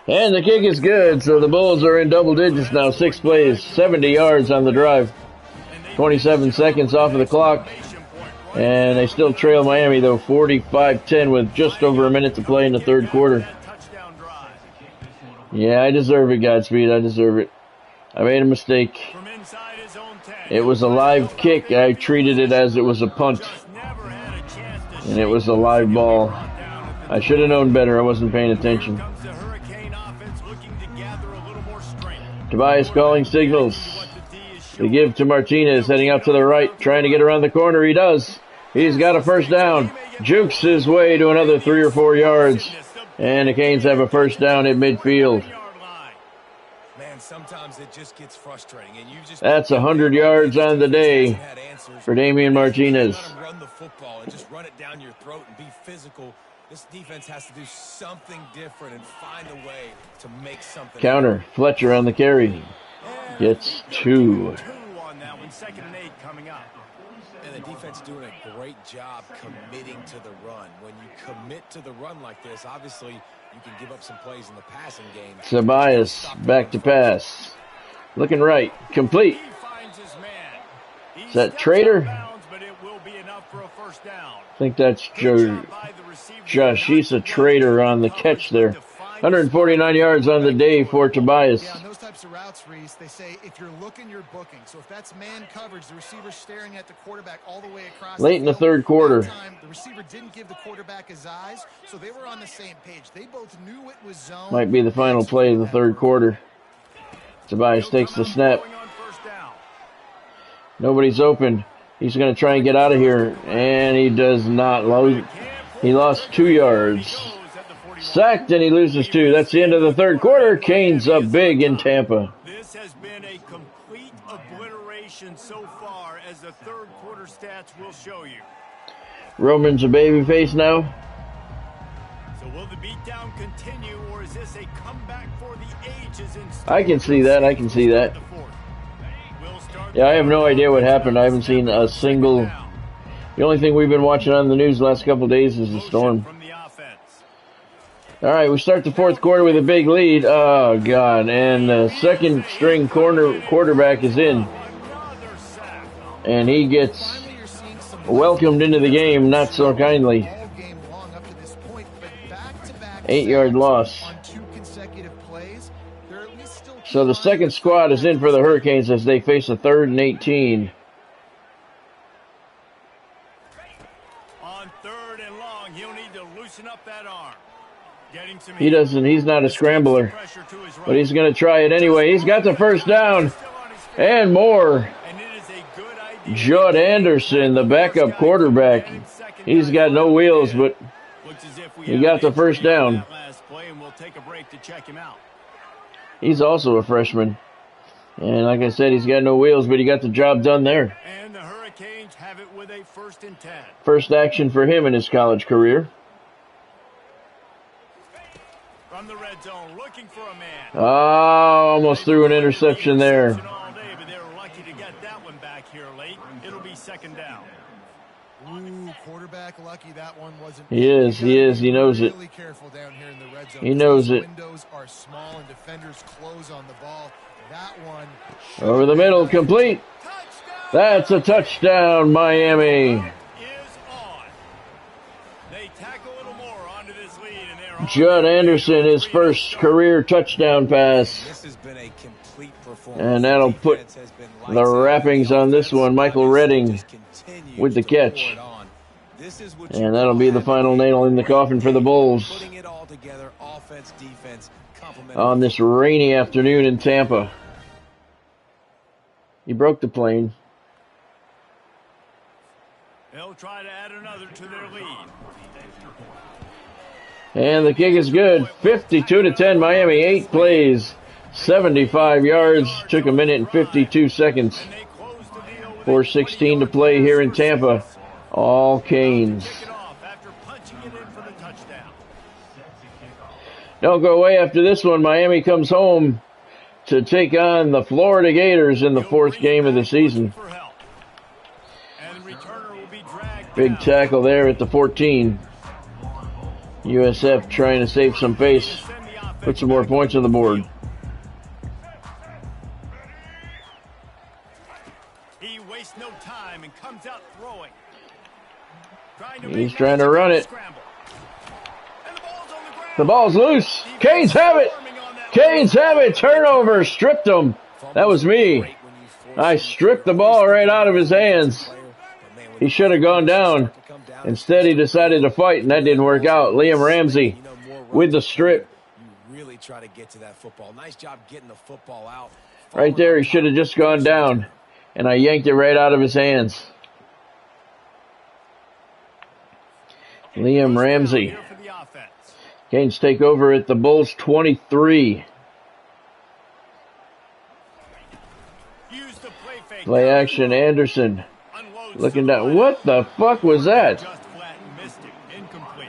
And the kick is good, so the Bulls are in double digits now. 6 plays, 70 yards on the drive. 27 seconds off of the clock. And they still trail Miami, though, 45-10 with just over a minute to play in the third quarter. Yeah, I deserve it, Godspeed. I deserve it. I made a mistake. It was a live kick. I treated it as it was a punt. And it was a live ball. I should have known better. I wasn't paying attention. Tobias calling signals. They give to Martinez, heading out to the right, trying to get around the corner. He does. He's got a first down. Jukes his way to another 3 or 4 yards. And the Canes have a first down at midfield. Man, sometimes it just gets frustrating. And that's 100 yards on the day for Damian Martinez. Run the football and just run it down your throat and be physical. This defense has to do something different and find a way to make something. Counter. Fletcher on the carry. Gets 2. On that one, 2nd and 8 coming up. And the defense doing a great job committing to the run. When you commit to the run like this, obviously you can give up some plays in the passing game. Tobias back to pass. Looking right. Complete. Is that Trader? I think that's Josh. Trader on the catch there. 149 yards on the day for Tobias. Yeah, on those types of routes, Reese, they say if you're looking, you're booking. So if that's man coverage, the receiver's staring at the quarterback all the way across. Late in the third quarter. The receiver didn't give the quarterback his eyes, so they were on the same page. They both knew it was zone. Might be the final play of the third quarter. Tobias takes the snap. Nobody's open. He's going to try and get out of here, and he does not. He lost 2 yards. Sacked, and he loses 2. That's the end of the third quarter. Canes up big in Tampa. This has been a complete obliteration so far, as the third quarter stats will show you. Roman's a babyface now. So will the beatdown continue, or is this a comeback for the ages? I can see that. Yeah, I have no idea what happened. I haven't seen a single. The only thing we've been watching on the news the last couple of days is the storm. All right, we start the fourth quarter with a big lead. Oh, God. And the second string quarterback is in. And he gets welcomed into the game not so kindly. 8-yard loss. So the second squad is in for the Hurricanes as they face a 3rd and 18. On 3rd and long, he'll need to loosen up that arm. He's not a scrambler, but he's going to try it anyway. He's got the first down and more. Judd Anderson, the backup quarterback. He's got no wheels, but he got the first down. He's also a freshman. And like I said, he's got no wheels, but he got the job done there. And the Hurricanes have it with a 1st and 10. First action for him in his college career. From the red zone, looking for a man. Oh, almost threw an interception there. All day, but they were lucky to get that one back here late. It'll be 2nd down. Ooh, quarterback lucky that one wasn't. He is. He knows it. Really careful down here in the red zone. He knows it. Windows are small and defenders close on the ball. That one over the middle, complete. That's a touchdown, Miami. Judd Anderson, his first career touchdown pass. This has been a complete performance. And that'll put the wrappings on this one. Michael Redding with the catch. And that'll be the final nail in the coffin for the Bulls on this rainy afternoon in Tampa. He broke the plane. They'll try to add another to their lead. And the kick is good. 52-10 Miami. 8 plays, 75 yards. Took a minute and 52 seconds. 4:16 to play here in Tampa. All Canes. Don't go away after this one. Miami comes home to take on the Florida Gators in the 4th game of the season. Big tackle there at the 14. USF trying to save some face, put some more points on the board. He wastes no time and comes out throwing. He's trying to run it. The ball's loose. Canes have it. Canes have it. Turnover. Stripped him. That was me. I stripped the ball right out of his hands. He should have gone down. Instead, he decided to fight, and that didn't work out. Liam Ramsey with the strip. You really try to get to that football. Nice job getting the football out. Right there, he should have just gone down, and I yanked it right out of his hands. Liam Ramsey. Canes take over at the Bulls 23. Play action, Anderson. Looking down. What the fuck was that?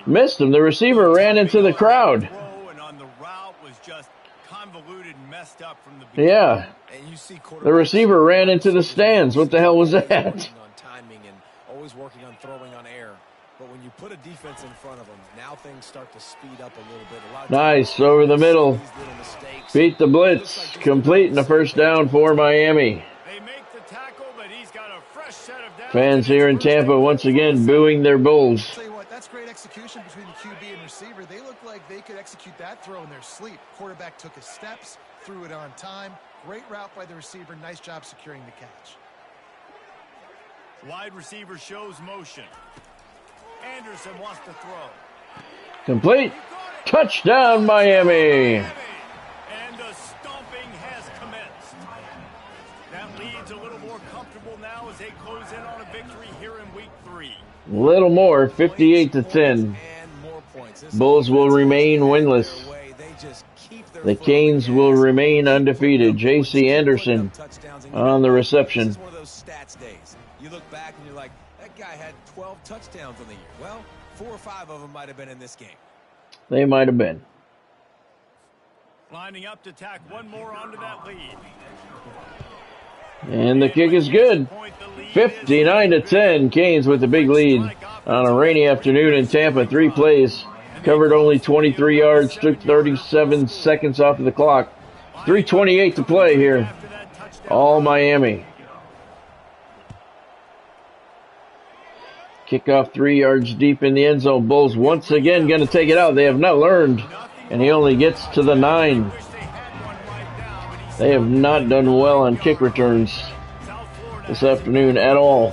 Missed him. The receiver ran into the crowd. Yeah. The receiver ran into the stands. What the hell was that? Always working on throwing on air. But when you put a defense in front of them, now things start to speed up a little bit. Nice. Over the middle. Beat the blitz. Completing the first down for Miami. Fans here in Tampa once again booing their Bulls. I'll tell you what, that's great execution between the QB and receiver. They look like they could execute that throw in their sleep. Quarterback took his steps, threw it on time. Great route by the receiver. Nice job securing the catch. Wide receiver shows motion. Anderson wants to throw. Complete. Touchdown, Miami. And the stomping has commenced. That lead's a little more comfortable now as they close in on a victory here in week 3. Little more, 58-10. Bulls will remain winless. The Canes will remain undefeated. J.C. Anderson on the reception. It's one of those stats days. You look back and you're like, that guy had 12 touchdowns on the year. Well, 4 or 5 of them might have been in this game. They might have been. Lining up to tack one more onto that lead. And the kick is good. 59-10. Canes with the big lead on a rainy afternoon in Tampa. 3 plays. Covered only 23 yards. Took 37 seconds off of the clock. 3:28 to play here. All Miami. Kickoff 3 yards deep in the end zone. Bulls once again going to take it out. They have not learned. And he only gets to the 9. They have not done well on kick returns this afternoon at all.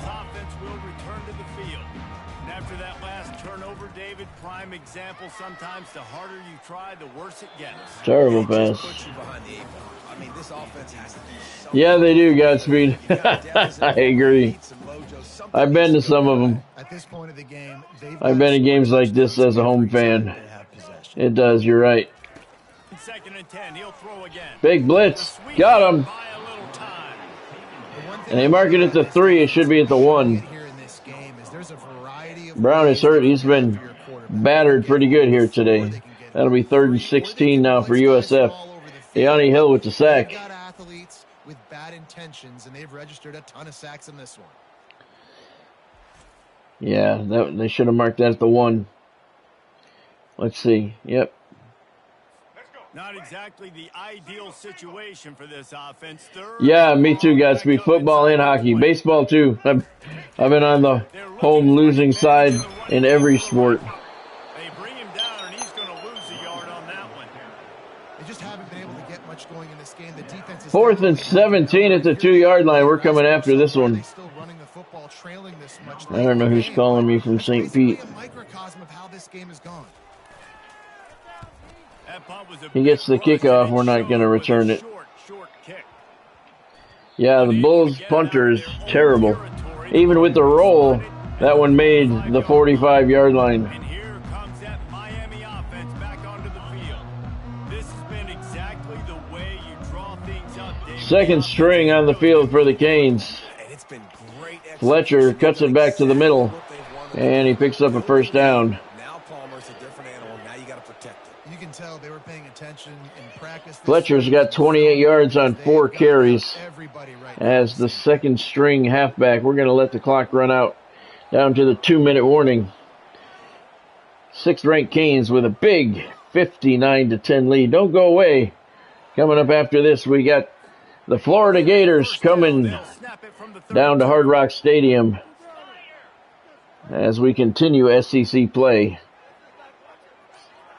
After that last turnover, David, prime example, sometimes the harder you try, the worse it gets. Terrible pass. Yeah, they do, Godspeed. I agree. I've been to some of them. At this point of the game, I've been in games like this as a home fan. It does, you're right. 2nd and 10, he'll throw again. Big blitz. Got him. And they mark it at the 3. It should be at the 1. Brown is hurt. He's been battered pretty good here today. That'll be 3rd and 16 now for USF. Deani Hill with the sack. They've got athletes with bad intentions, and they've registered a ton of sacks in this one. Yeah, they should have marked that at the 1. Let's see. Yep. Not exactly the ideal situation for this offense. Yeah, me too, Godspeed. Football and hockey. Baseball, too. I've been on the home losing side in every sport. They bring him down, and he's going to lose a yard on that one. They just haven't been able to get much going in this game. The defense is 4th and 17 at the 2-yard line. We're coming after this one. still running the football, trailing this much. I don't know who's calling me from St. Pete. A microcosm of how this game has gone. He gets the kickoff. We're not going to return it. Yeah, the Bulls punter is terrible. Even with the roll, that one made the 45-yard line. And here comes that Miami offense back onto the field. This has been exactly the way you draw things up, David. 2nd string on the field for the Canes. Fletcher cuts it back to the middle, and he picks up a 1st down. Now Palmer's a different animal. Now you got to protect it. You can tell they were paying attention in practice. Fletcher's got 28 yards on 4 carries as the 2nd string halfback. We're going to let the clock run out down to the 2-minute warning. 6th-ranked Canes with a big 59-10 lead. Don't go away. Coming up after this, we got the Florida Gators coming down to Hard Rock Stadium as we continue SEC play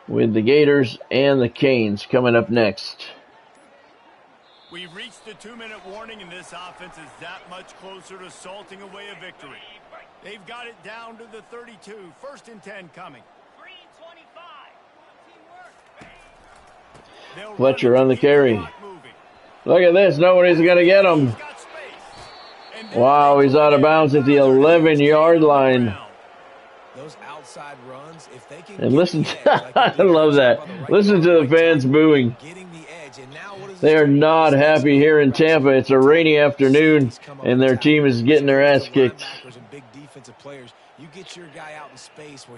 with the Gators and the Canes coming up next. We've reached the 2-minute warning, and this offense is that much closer to salting away a victory. They've got it down to the 32. 1st and 10 coming. Fletcher on the carry. Look at this. Nobody's going to get him. Wow, he's out of bounds at the 11-yard line. Those outside runs, if they can and listen, I love that. Listen to the fans booing. They are not happy here in Tampa. It's a rainy afternoon, and their team is getting their ass kicked.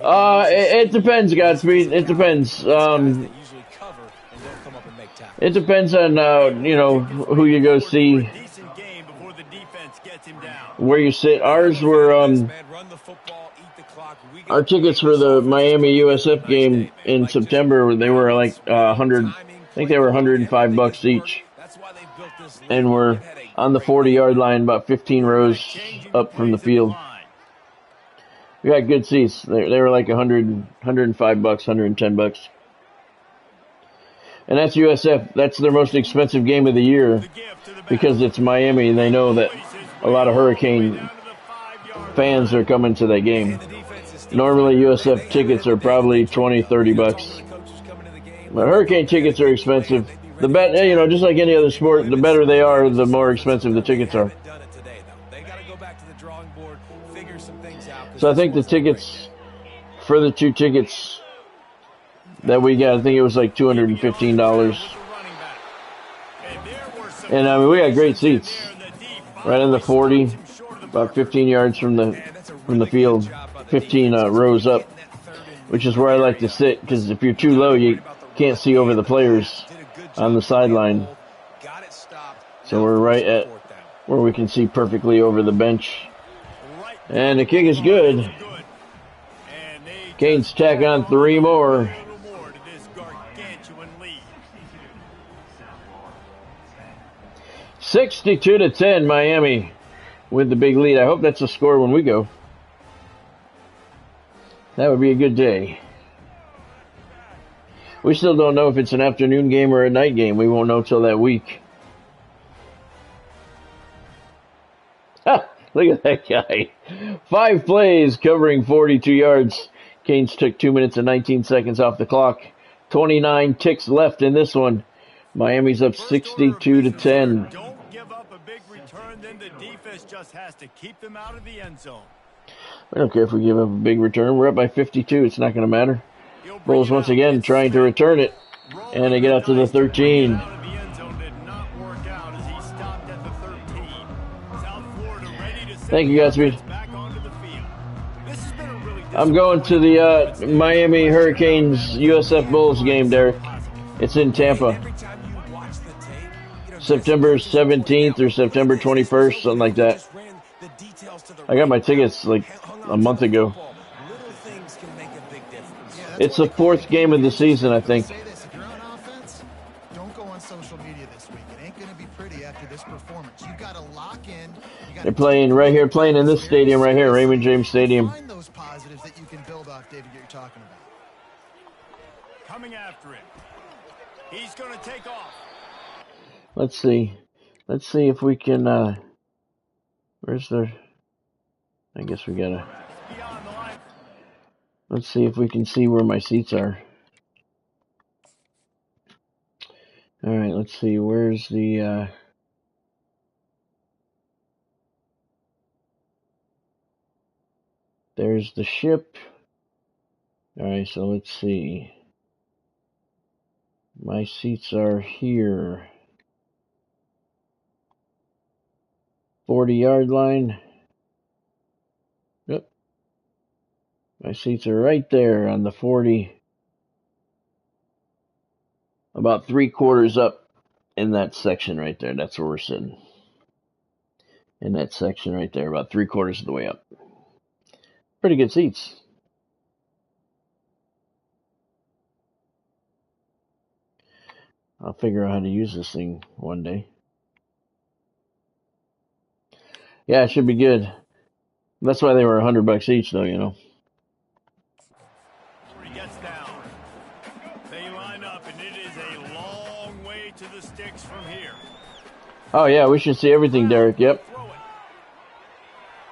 It depends, Godspeed. It depends. It depends on who you go see, where you sit. Ours were our tickets for the Miami USF game in September. They were like 100. I think they were $105 each, and we're on the 40-yard line, about 15 rows up from the field. We got good seats. They were like $105, $110. And that's USF. That's their most expensive game of the year because it's Miami, and they know that a lot of Hurricane fans are coming to that game. Normally, USF tickets are probably $20, $30. But Hurricane tickets are expensive. The just like any other sport, the better they are, the more expensive the tickets are. So I think the tickets, for the 2 tickets that we got, I think it was like $215. And I mean, we got great seats, right in the 40, about 15 yards from the field, 15 rows up, which is where I like to sit, because if you're too low, you can't see over the players on the sideline. So we're right at where we can see perfectly over the bench. And the kick is good. Canes tack on 3 more. 62-10, Miami with the big lead. I hope that's a score when we go. That would be a good day. We still don't know if it's an afternoon game or a night game. We won't know till that week. Ah, look at that guy. 5 plays covering 42 yards. Canes took 2 minutes and 19 seconds off the clock. 29 ticks left in this one. Miami's up 62-10. Don't give up a big return, then the defense just has to keep them out of the end zone. I don't care if we give up a big return. We're up by 52. It's not going to matter. Bulls once again trying to return it. And they get out to the 13. Thank you, Godspeed. I'm going to the Miami Hurricanes USF Bulls game, Derek. It's in Tampa. September 17th or September 21st, something like that. I got my tickets like a month ago. It's the 4th game of the season, I think. Don't go on social media this week. It ain't going to be pretty after this performance. You got to lock in. They're playing right here, playing in this stadium right here, Raymond James Stadium. Find those positives that you can build off, David, you're talking about. Coming after it. He's going to take off. Let's see. Let's see if we can, where's the, I guess we gotta, let's see if we can see where my seats are. Alright, let's see, where's the, there's the ship. Alright, so let's see. My seats are here. 40-yard line. Yep. My seats are right there on the 40. About 3/4 up in that section right there. That's where we're sitting. In that section right there, about 3/4 of the way up. Pretty good seats. I'll figure out how to use this thing one day. Yeah, it should be good. That's why they were $100 each, though, you know. He gets down. They line up, and it is a long way to the sticks from here. Oh, yeah, we should see everything, Derek. Yep.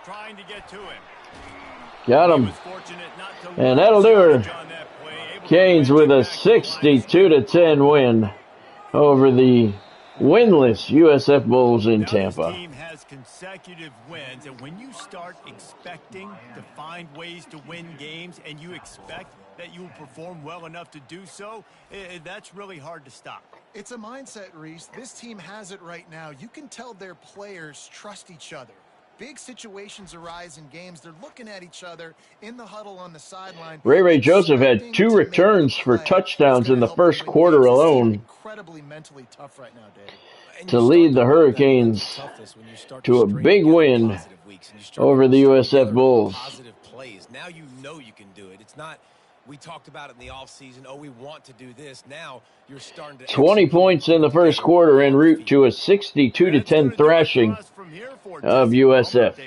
Trying to get to him. Got him. And that'll do her. Canes with a 62-10 win over the winless USF Bulls in Tampa. This team has consecutive wins, and when you start expecting to find ways to win games and you expect that you will perform well enough to do so, that's really hard to stop. It's a mindset, Reese. This team has it right now. You can tell their players trust each other. Big situations arise in games. They're looking at each other in the huddle on the sideline. Ray Joseph had 2 returns for touchdowns in the first quarter alone. Incredibly mentally tough right now, Dave. To lead the Hurricanes to a big win over the USF Bulls. Positive plays. Now you know you can do it. It's not, we talked about it in the offseason, oh, we want to do this. Now you're starting to 20 points in the first quarter en route to a 62-10 thrashing of USF.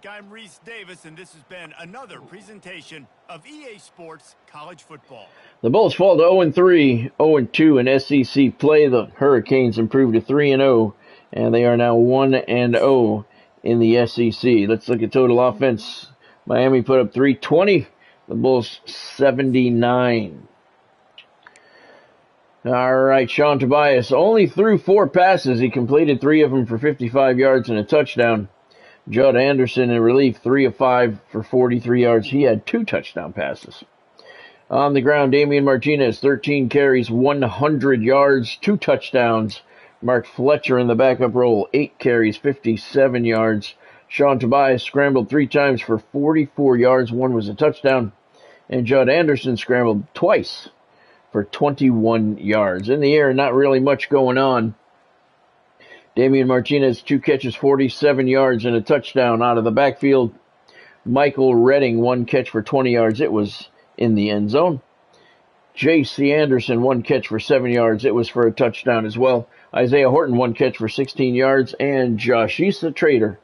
I'm Reese Davis, and this has been another presentation of EA Sports College Football. The Bulls fall to 0-3, 0-2 in SEC play. The Hurricanes improved to 3-0, and they are now 1-0 in the SEC. Let's look at total offense. Miami put up 320, the Bulls 79. All right, Sean Tobias only threw 4 passes. He completed 3 of them for 55 yards and a touchdown. Judd Anderson in relief, 3 of 5 for 43 yards. He had 2 touchdown passes. On the ground, Damian Martinez, 13 carries, 100 yards, 2 touchdowns. Mark Fletcher in the backup role, 8 carries, 57 yards. Sean Tobias scrambled 3 times for 44 yards. 1 was a touchdown. And Judd Anderson scrambled twice for 21 yards. In the air, not really much going on. Damian Martinez, 2 catches, 47 yards, and a touchdown out of the backfield. Michael Redding, 1 catch for 20 yards. It was in the end zone. J.C. Anderson, 1 catch for 7 yards. It was for a touchdown as well. Isaiah Horton, 1 catch for 16 yards. And Joshisa Trader,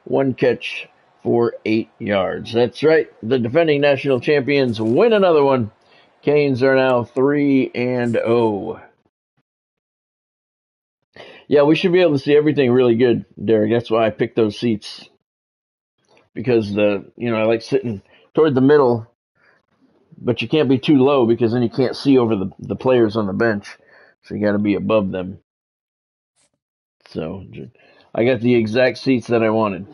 1 catch for 8 yards. That's right. The defending national champions win another one. Canes are now 3-0. Yeah, we should be able to see everything really good, Derek. That's why I picked those seats. Because I like sitting toward the middle, but you can't be too low because then you can't see over the players on the bench. So you got to be above them. So I got the exact seats that I wanted.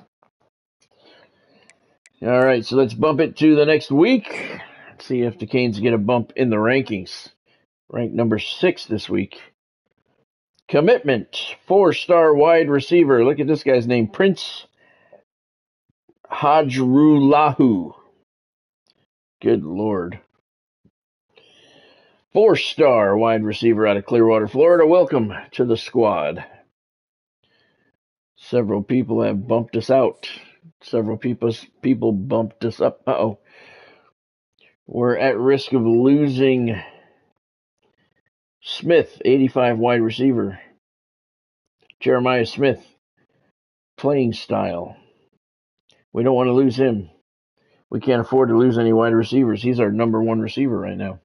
All right, so let's bump it to the next week. Let's see if the Canes get a bump in the rankings. Ranked number 6 this week. Commitment, 4-star wide receiver. Look at this guy's name, Prince Hajrulahu. Good Lord. 4-star wide receiver out of Clearwater, Florida. Welcome to the squad. Several people have bumped us out. Several people bumped us up. Uh-oh. We're at risk of losing Smith, 85 wide receiver. Jeremiah Smith, playing style. We don't want to lose him. We can't afford to lose any wide receivers. He's our number 1 receiver right now.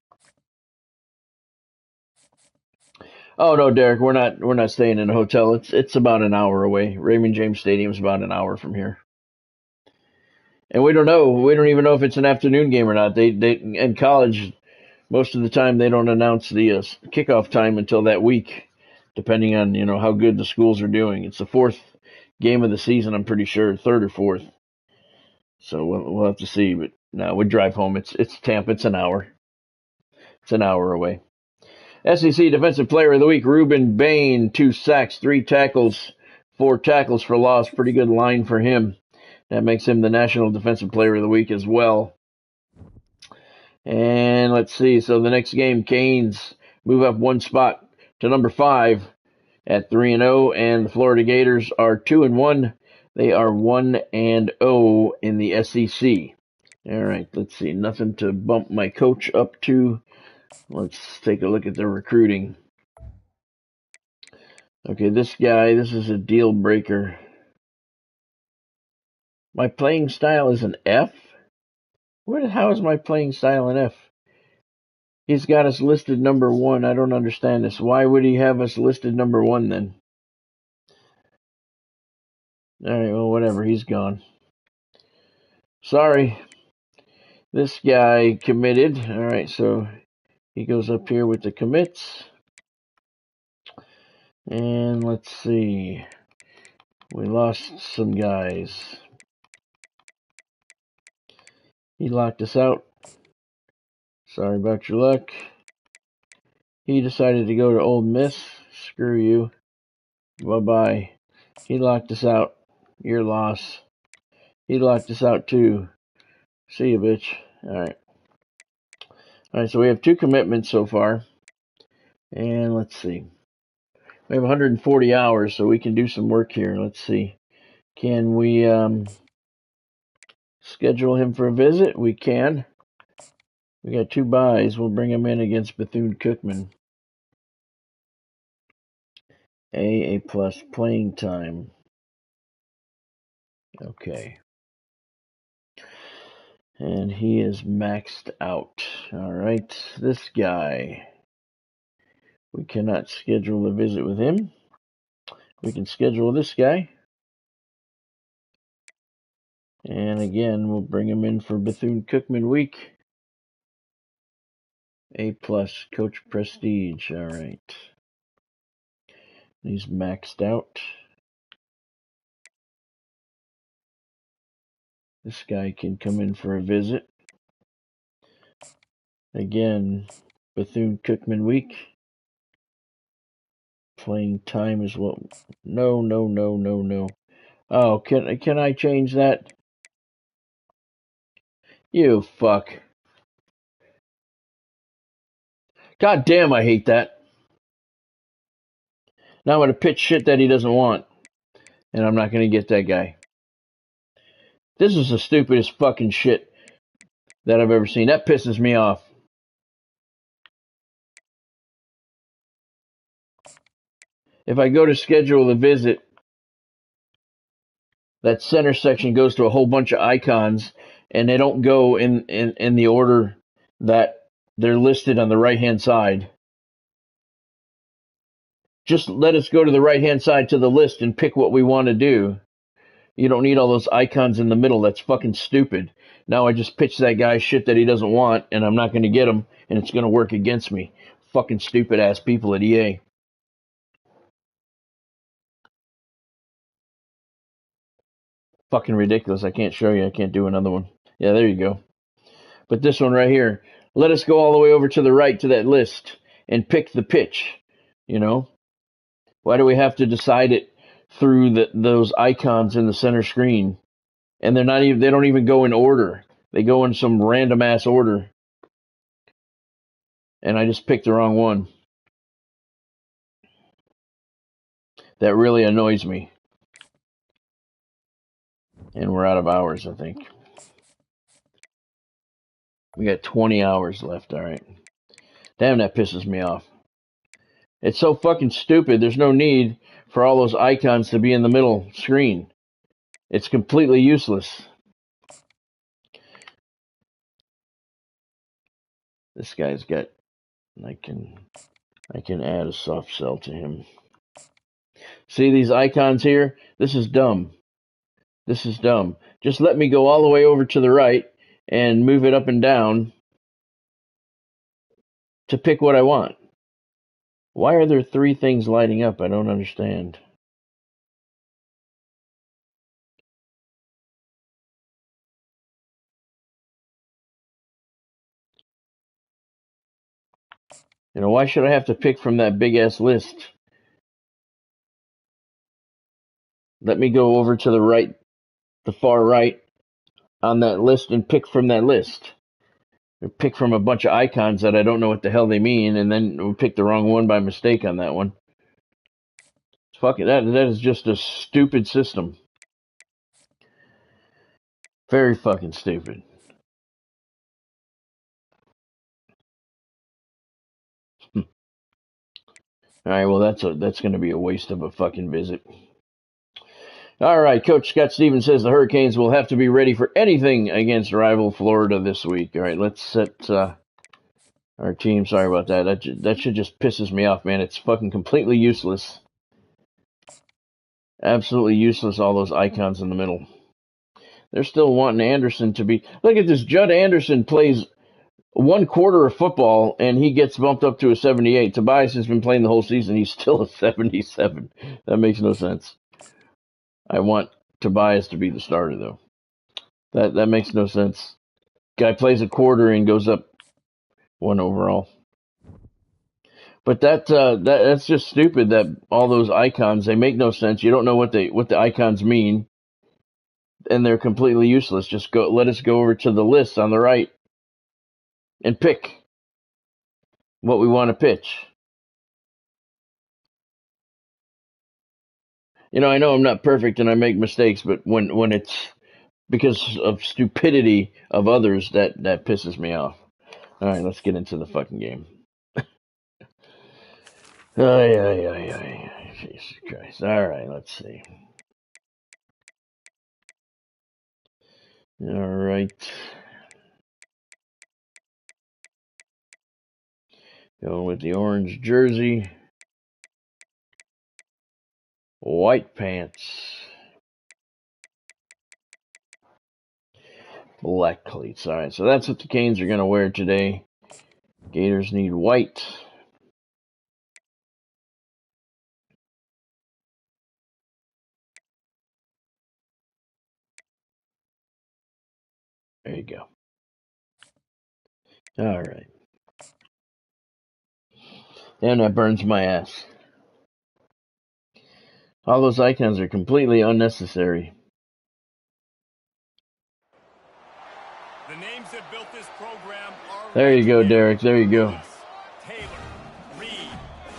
Oh no, Derek, we're not staying in a hotel. It's about an hour away. Raymond James Stadium's about an hour from here. And we don't know. We don't even know if it's an afternoon game or not. They in college, most of the time they don't announce the kickoff time until that week, depending on how good the schools are doing. It's the 4th game of the season, I'm pretty sure, 3rd or 4th. So we'll have to see. But no, we drive home. It's Tampa. It's an hour. It's an hour away. SEC Defensive Player of the Week, Ruben Bain, 2 sacks, 3 tackles, 4 tackles for loss. Pretty good line for him. That makes him the National Defensive Player of the Week as well. And let's see. So the next game, Canes move up 1 spot to number 5 at 3-0, and the Florida Gators are 2-1. They are 1-0 in the SEC. All right, let's see. Nothing to bump my coach up to. Let's take a look at the recruiting. Okay, this is a deal breaker. My playing style is an F? How is my playing style an F? He's got us listed number 1. I don't understand this. Why would he have us listed number 1 then? All right, well, whatever. He's gone. Sorry. This guy committed. All right, so he goes up here with the commits. And let's see. We lost some guys. He locked us out. Sorry about your luck. He decided to go to Ole Miss. Screw you. Bye-bye. He locked us out. Your loss. He locked us out too. See you, bitch. Alright. Alright, so we have 2 commitments so far. And let's see. We have 140 hours, so we can do some work here. Let's see. Can we schedule him for a visit? We can. We got 2 buys. We'll bring him in against Bethune-Cookman. A plus playing time. Okay. And he is maxed out. Alright, this guy. We cannot schedule a visit with him. We can schedule this guy. And again, we'll bring him in for Bethune-Cookman week. A plus, Coach Prestige. Alright. He's maxed out. This guy can come in for a visit. Again, Bethune-Cookman week. Playing time is what? No. Oh, can I change that? You fuck. God damn, I hate that. Now I'm going to pitch shit that he doesn't want. And I'm not going to get that guy. This is the stupidest fucking shit that I've ever seen. That pisses me off. If I go to schedule a visit, that center section goes to a whole bunch of icons, and they don't go in the order that they're listed on the right-hand side. Just let us go to the right-hand side to the list and pick what we want to do. You don't need all those icons in the middle. That's fucking stupid. Now I just pitch that guy shit that he doesn't want, and I'm not going to get him, and it's going to work against me. Fucking stupid-ass people at EA. Fucking ridiculous. I can't show you. I can't do another one. Yeah, there you go. But this one right here, let us go all the way over to the right to that list and pick the pitch. You know? Why do we have to decide it through those icons in the center screen? And they don't even go in order. They go in some random ass order. And I just picked the wrong one. That really annoys me. And we're out of hours, I think. We got 20 hours left, alright. Damn, that pisses me off. It's so fucking stupid. There's no need for all those icons to be in the middle screen. It's completely useless. This guy's got... I can add a soft sell to him. See these icons here? This is dumb. This is dumb. Just let me go all the way over to the right and move it up and down to pick what I want. Why are there 3 things lighting up? I don't understand. You know, why should I have to pick from that big-ass list? Let me go over to the right, the far right, on that list and pick from that list. Or pick from a bunch of icons that I don't know what the hell they mean, and then we pick the wrong one by mistake on that one. Fuck it, that is just a stupid system. Very fucking stupid. Alright, well that's going to be a waste of a fucking visit. Alright, Coach Scott Stevens says the Hurricanes will have to be ready for anything against rival Florida this week. Alright, let's set our team. Sorry about that. That shit just pisses me off, man. It's fucking completely useless. Absolutely useless, all those icons in the middle. They're still wanting Anderson to be... Look at this. Judd Anderson plays 1 quarter of football, and he gets bumped up to a 78. Tobias has been playing the whole season. He's still a 77. That makes no sense. I want Tobias to be the starter, though. That makes no sense. Guy plays a quarter and goes up 1 overall. But that's just stupid. That all those icons, they make no sense. You don't know what the icons mean, and they're completely useless. Just let us go over to the list on the right and pick what we want to pitch. You know, I know I'm not perfect and I make mistakes, but when it's because of stupidity of others, that pisses me off. All right, let's get into the fucking game. Jesus Christ. All right, let's see. All right. Going with the orange jersey. White pants. Black cleats. All right, so that's what the Canes are going to wear today. Gators need white. There you go. All right. And that burns my ass. All those icons are completely unnecessary. The names that built this program are... There you go, Derek. There you go. Taylor, Reed,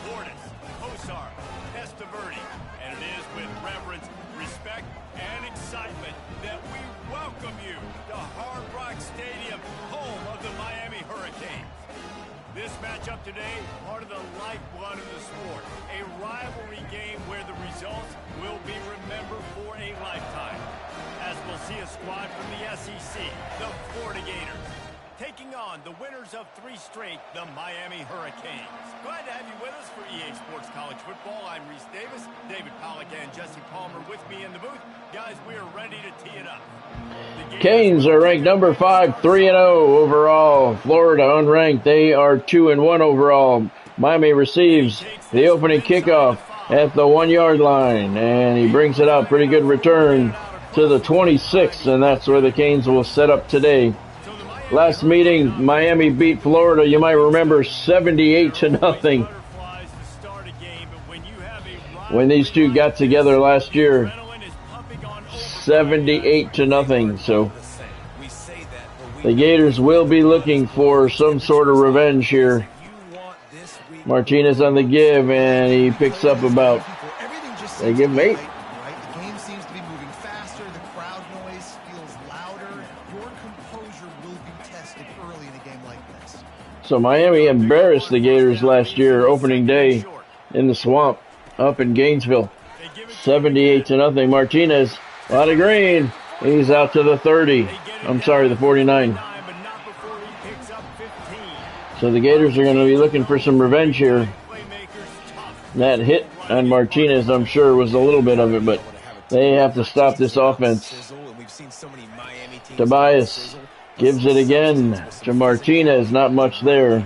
Portis, Kosar, Estevez, matchup today, part of the lifeblood of the sport. A rivalry game where the results will be remembered for a lifetime. As we'll see a squad from the SEC, the Florida Gators, taking on the winners of 3 straight, the Miami Hurricanes. Glad to have you with us for EA Sports College Football. I'm Reese Davis, David Pollack, and Jesse Palmer with me in the booth. Guys, we are ready to tee it up. Canes are ranked number 5, 3-0 overall. Florida unranked. They are 2-1 overall. Miami receives the opening kickoff at the 1-yard line, and he brings it out. Pretty good return to the 26, and that's where the Canes will set up today. Last meeting, Miami beat Florida, you might remember, 78-0. When these two got together last year, 78-0. So the Gators will be looking for some sort of revenge here. Martinez on the give, and he picks up about, they give him 8. The game seems to be moving faster. The crowd noise feels louder. Your composure will be tested early in a game like this. So Miami embarrassed the Gators last year, opening day in the swamp up in Gainesville. 78-0. Martinez, a lot of green. He's out to the 30. I'm sorry, the 49. So the Gators are going to be looking for some revenge here. That hit on Martinez, I'm sure, was a little bit of it, but they have to stop this offense. Tobias gives it again to Martinez. Not much there.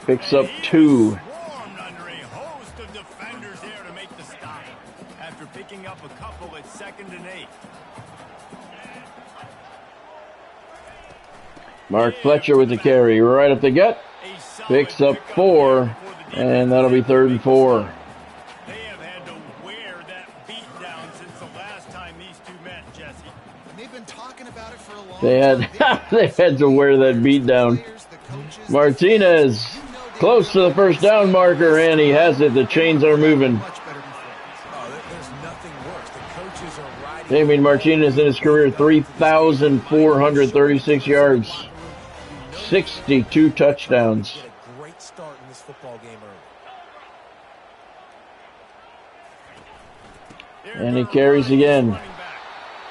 Picks up 2. Mark Fletcher with the carry right up the gut. Picks up 4, and that'll be 3rd and 4. They have had to wear that beat down since the last time these two met, Jesse. They've been talking about it for a long time. They had to wear that beat down. Martinez close to the first down marker, and he has it. The chains are moving. Damien Martinez in his career, 3,436 yards, 62 touchdowns. Great start in this football game early. And he carries again.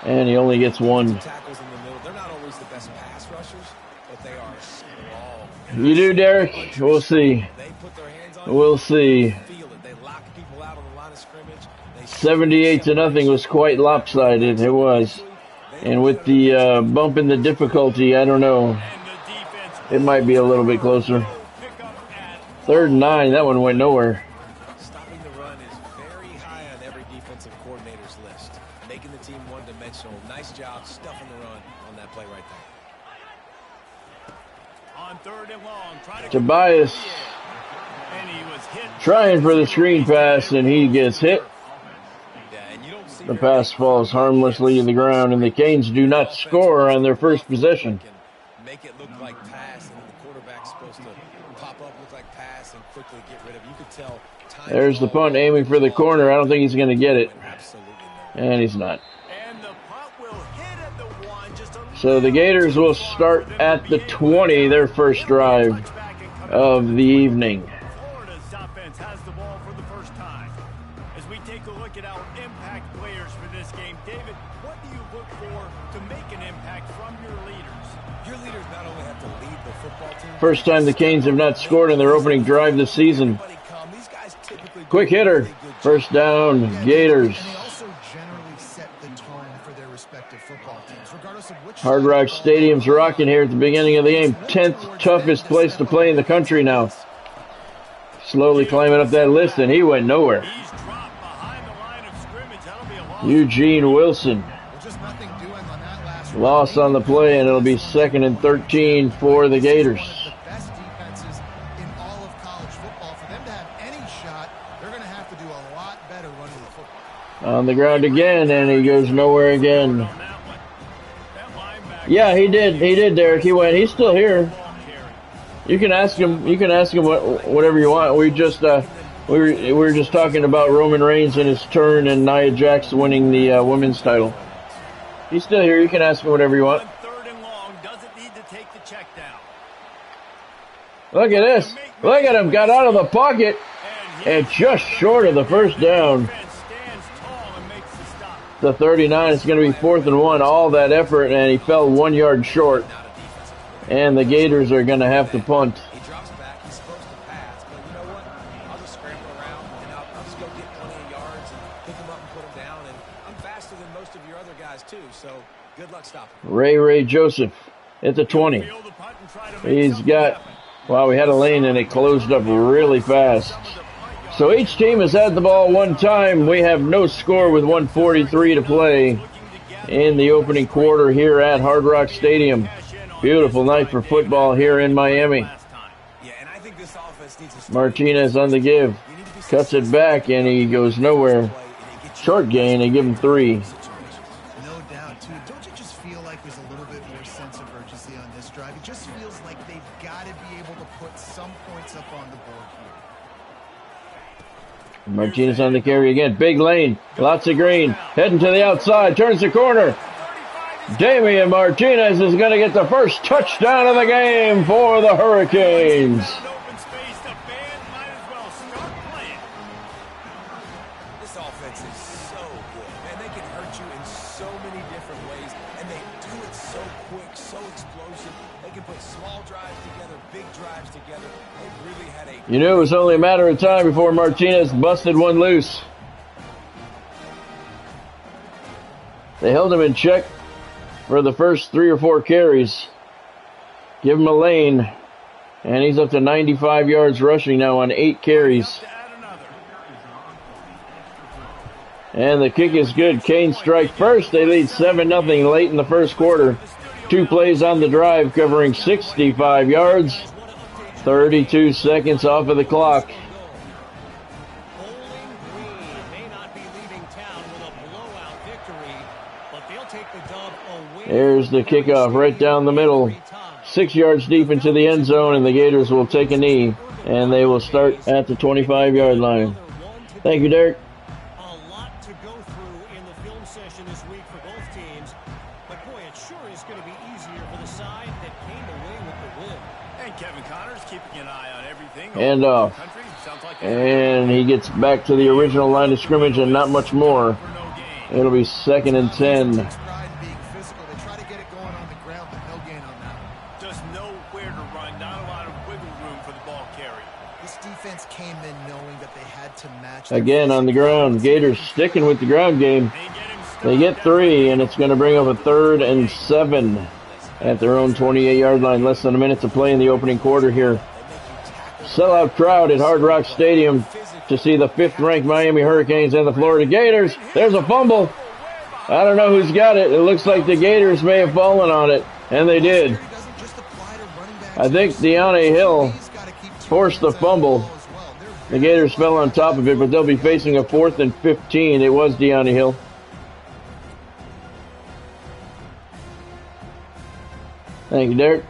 And he only gets 1. Tackles in the middle. They're not always the best pass rushers, but they are strong. You do, Derek? We'll see. They put their hands on We'll see. feel it. They lock people out on the line of scrimmage. 78-0 was quite lopsided. It was. And with the bump in the difficulty, I don't know. It might be a little bit closer. 3rd and 9. That one went nowhere. Stopping the run is very high on every defensive coordinator's list. Making the team one-dimensional. Nice job stuffing the run on that play right there. On 3rd and long, Tobias trying for the screen pass, and he gets hit. The pass falls harmlessly to the ground, and the Canes do not score on their first possession. Make it look like pass, and the quarterback's supposed to pop up, look like pass, and quickly get rid of it. You could tell. There's the punt aiming for the corner. I don't think he's going to get it. And he's not. So the Gators will start at the 20, their first drive of the evening. Florida's offense has the ball for the first time. As we take a look at our impact players for this game, David, what do you look for to make an impact from your leaders? Your leaders not only have to lead the football team. First time the Canes have not scored in their opening drive this season. Quick hitter. First down, Gators. Hard Rock Stadium's rocking here at the beginning of the game. 10th toughest place to play in the country now. Slowly climbing up that list, and he went nowhere. Eugene Wilson. Loss on the play, and it'll be 2nd and 13 for the Gators. Best defenses in all of college football. For them to have any shot, they're going to have to do a lot better running the football. On the ground again, and he goes nowhere again. Yeah, he did. He did, Derek. He went. He's still here. You can ask him. You can ask him whatever you want. We were just talking about Roman Reigns and his turn, and Nia Jax winning the women's title. He's still here. You can ask him whatever you want. On 3rd and long, doesn't need to take the check down. Look at this. Look at him. Got out of the pocket and just short of the first down. The 39 is going to be 4th and 1. All that effort, and he fell 1 yard short. And the Gators are going to have to punt. He drops back. He's supposed to pass, but you know what? I'll just scramble around, and I'll just go get plenty of yards and pick him up and put him down. And I'm faster than most of your other guys, too, so good luck stopping. Ray Joseph at the 20. He's got, wow, we had a lane, and it closed up really fast. So each team has had the ball one time. We have no score with 1:43 to play in the opening quarter here at Hard Rock Stadium. Beautiful night for football here in Miami. Martinez on the give. Cuts it back, and he goes nowhere. Short gain, they give him 3. No doubt, too. Don't you just feel like there's a little bit more sense of urgency on this drive? It just feels like they've got to be able to put some points up on the board here. Martinez on the carry again. Big lane. Lots of green. Heading to the outside. Turns the corner. Damian Martinez is going to get the first touchdown of the game for the Hurricanes. This offense is so good, man. They can hurt you in so many different ways, and they do it so quick, so explosive. They can put small drives together, big drives together. They really had a... You knew it was only a matter of time before Martinez busted one loose. They held him in check for the first 3 or 4 carries. Give him a lane. And he's up to 95 yards rushing now on 8 carries. And the kick is good. Canes strike first. They lead 7-0 late in the first quarter. 2 plays on the drive covering 65 yards. 32 seconds off of the clock. There's the kickoff right down the middle. 6 yards deep into the end zone, and the Gators will take a knee, and they will start at the 25-yard line. Thank you, Derek. A lot to go through in the film session this week for both teams, but boy, it sure is going to be easier for the side that came away with the win. And Kevin Connors keeping an eye on everything. Hand off. And he gets back to the original line of scrimmage and not much more. It'll be 2nd and 10. Again on the ground. Gators sticking with the ground game. They get 3, and it's going to bring up a 3rd and 7 at their own 28-yard line. Less than a minute to play in the opening quarter here. Sellout crowd at Hard Rock Stadium to see the 5th-ranked Miami Hurricanes and the Florida Gators. There's a fumble. I don't know who's got it. It looks like the Gators may have fallen on it, and they did. I think Deonte Hill forced the fumble. The Gators fell on top of it, but they'll be facing a 4th and 15. It was Deonte Hill. Thank you, Derek.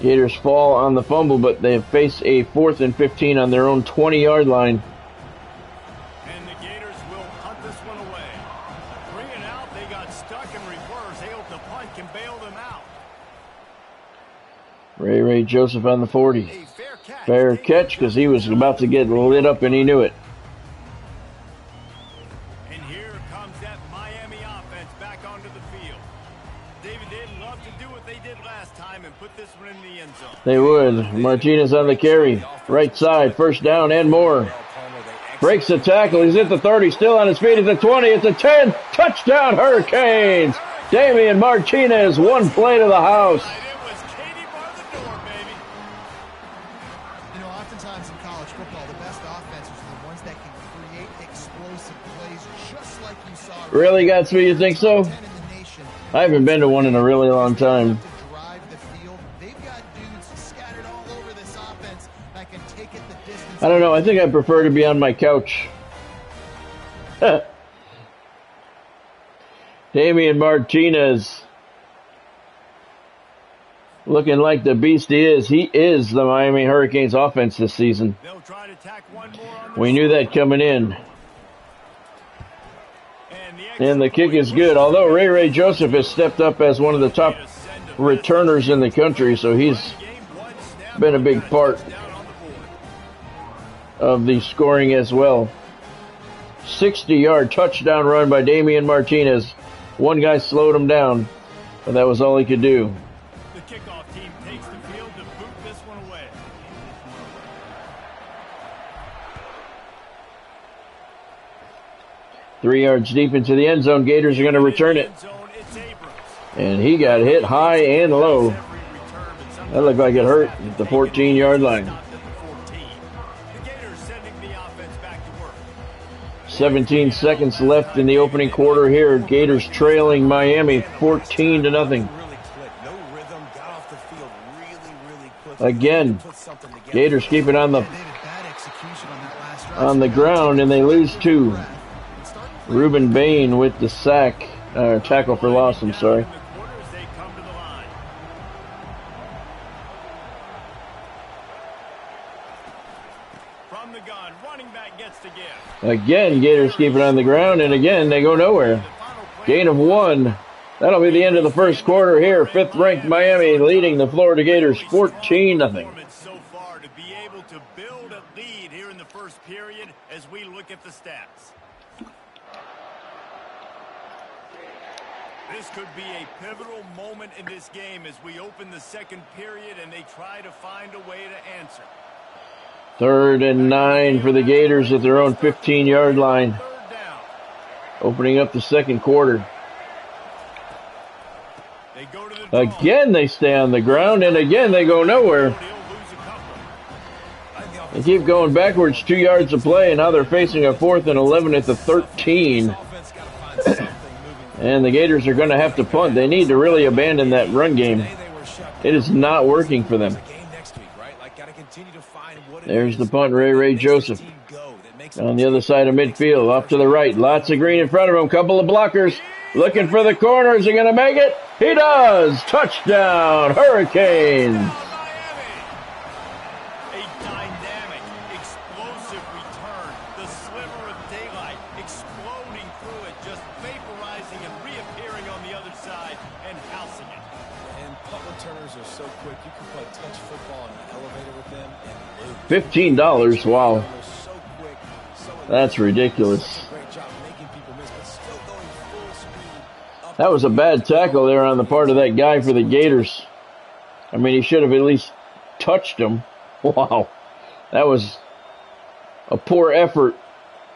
Gators fall on the fumble, but they face a 4th and 15 on their own 20-yard line. And the Gators will punt this one away. Bring it out. They got stuck in reverse. They hope the punt can bail them out. Ray Joseph on the 40. Fair catch because he was about to get lit up and he knew it. And here comes that Miami offense back onto the field. David, they'd love to do what they did last time and put this one in the end zone. They would. Martinez on the carry. Right side. First down and more. Breaks the tackle. He's at the 30. Still on his feet at the 20. It's a 10. Touchdown Hurricanes. Damian Martinez. One play to the house. Really, Gatsby, you think so? I haven't been to one in a really long time. I don't know. I think I prefer to be on my couch. Damian Martinez. Looking like the beast he is. He is the Miami Hurricanes offense this season. We knew that coming in. And the kick is good. Although Ray Joseph has stepped up as one of the top returners in the country, so he's been a big part of the scoring as well. 60-yard touchdown run by Damian Martinez. One guy slowed him down, but that was all he could do. The kickoff team takes the field to boot this one away. Three yards deep into the end zone. Gators are going to return it. And he got hit high and low. That looked like it hurt at the 14-yard line. 17 seconds left in the opening quarter here. Gators trailing Miami 14-0. Again, Gators keep it on the ground, and they lose two. Ruben Bain with the tackle for loss, I'm sorry. Again, Gators keep it on the ground, and again, they go nowhere. Gain of one. That'll be the end of the first quarter here. Fifth-ranked Miami leading the Florida Gators 14-0. So far to be able to build a lead here in the first period as we look at the stats. This could be a pivotal moment in this game as we open the second period and they try to find a way to answer. 3rd and 9 for the Gators at their own 15-yard line. Opening up the second quarter. Again, they stay on the ground, and again, they go nowhere. They keep going backwards 2 yards of play, and now they're facing a 4th and 11 at the 13. And the Gators are going to have to punt. They need to really abandon that run game. It is not working for them. There's the punt, Ray Joseph. On the other side of midfield, off to the right. Lots of green in front of him. Couple of blockers. Looking for the corner. Is he going to make it? He does! Touchdown, Hurricanes! A dynamic, explosive return. The sliver of daylight exploding through it, just vaporizing and reappearing on the other side and housing it. And punt returners are so quick. You can play touch football in an elevator with them and lose. $15, wow. That's ridiculous. That was a bad tackle there on the part of that guy for the Gators. I mean, he should have at least touched him. Wow. That was a poor effort,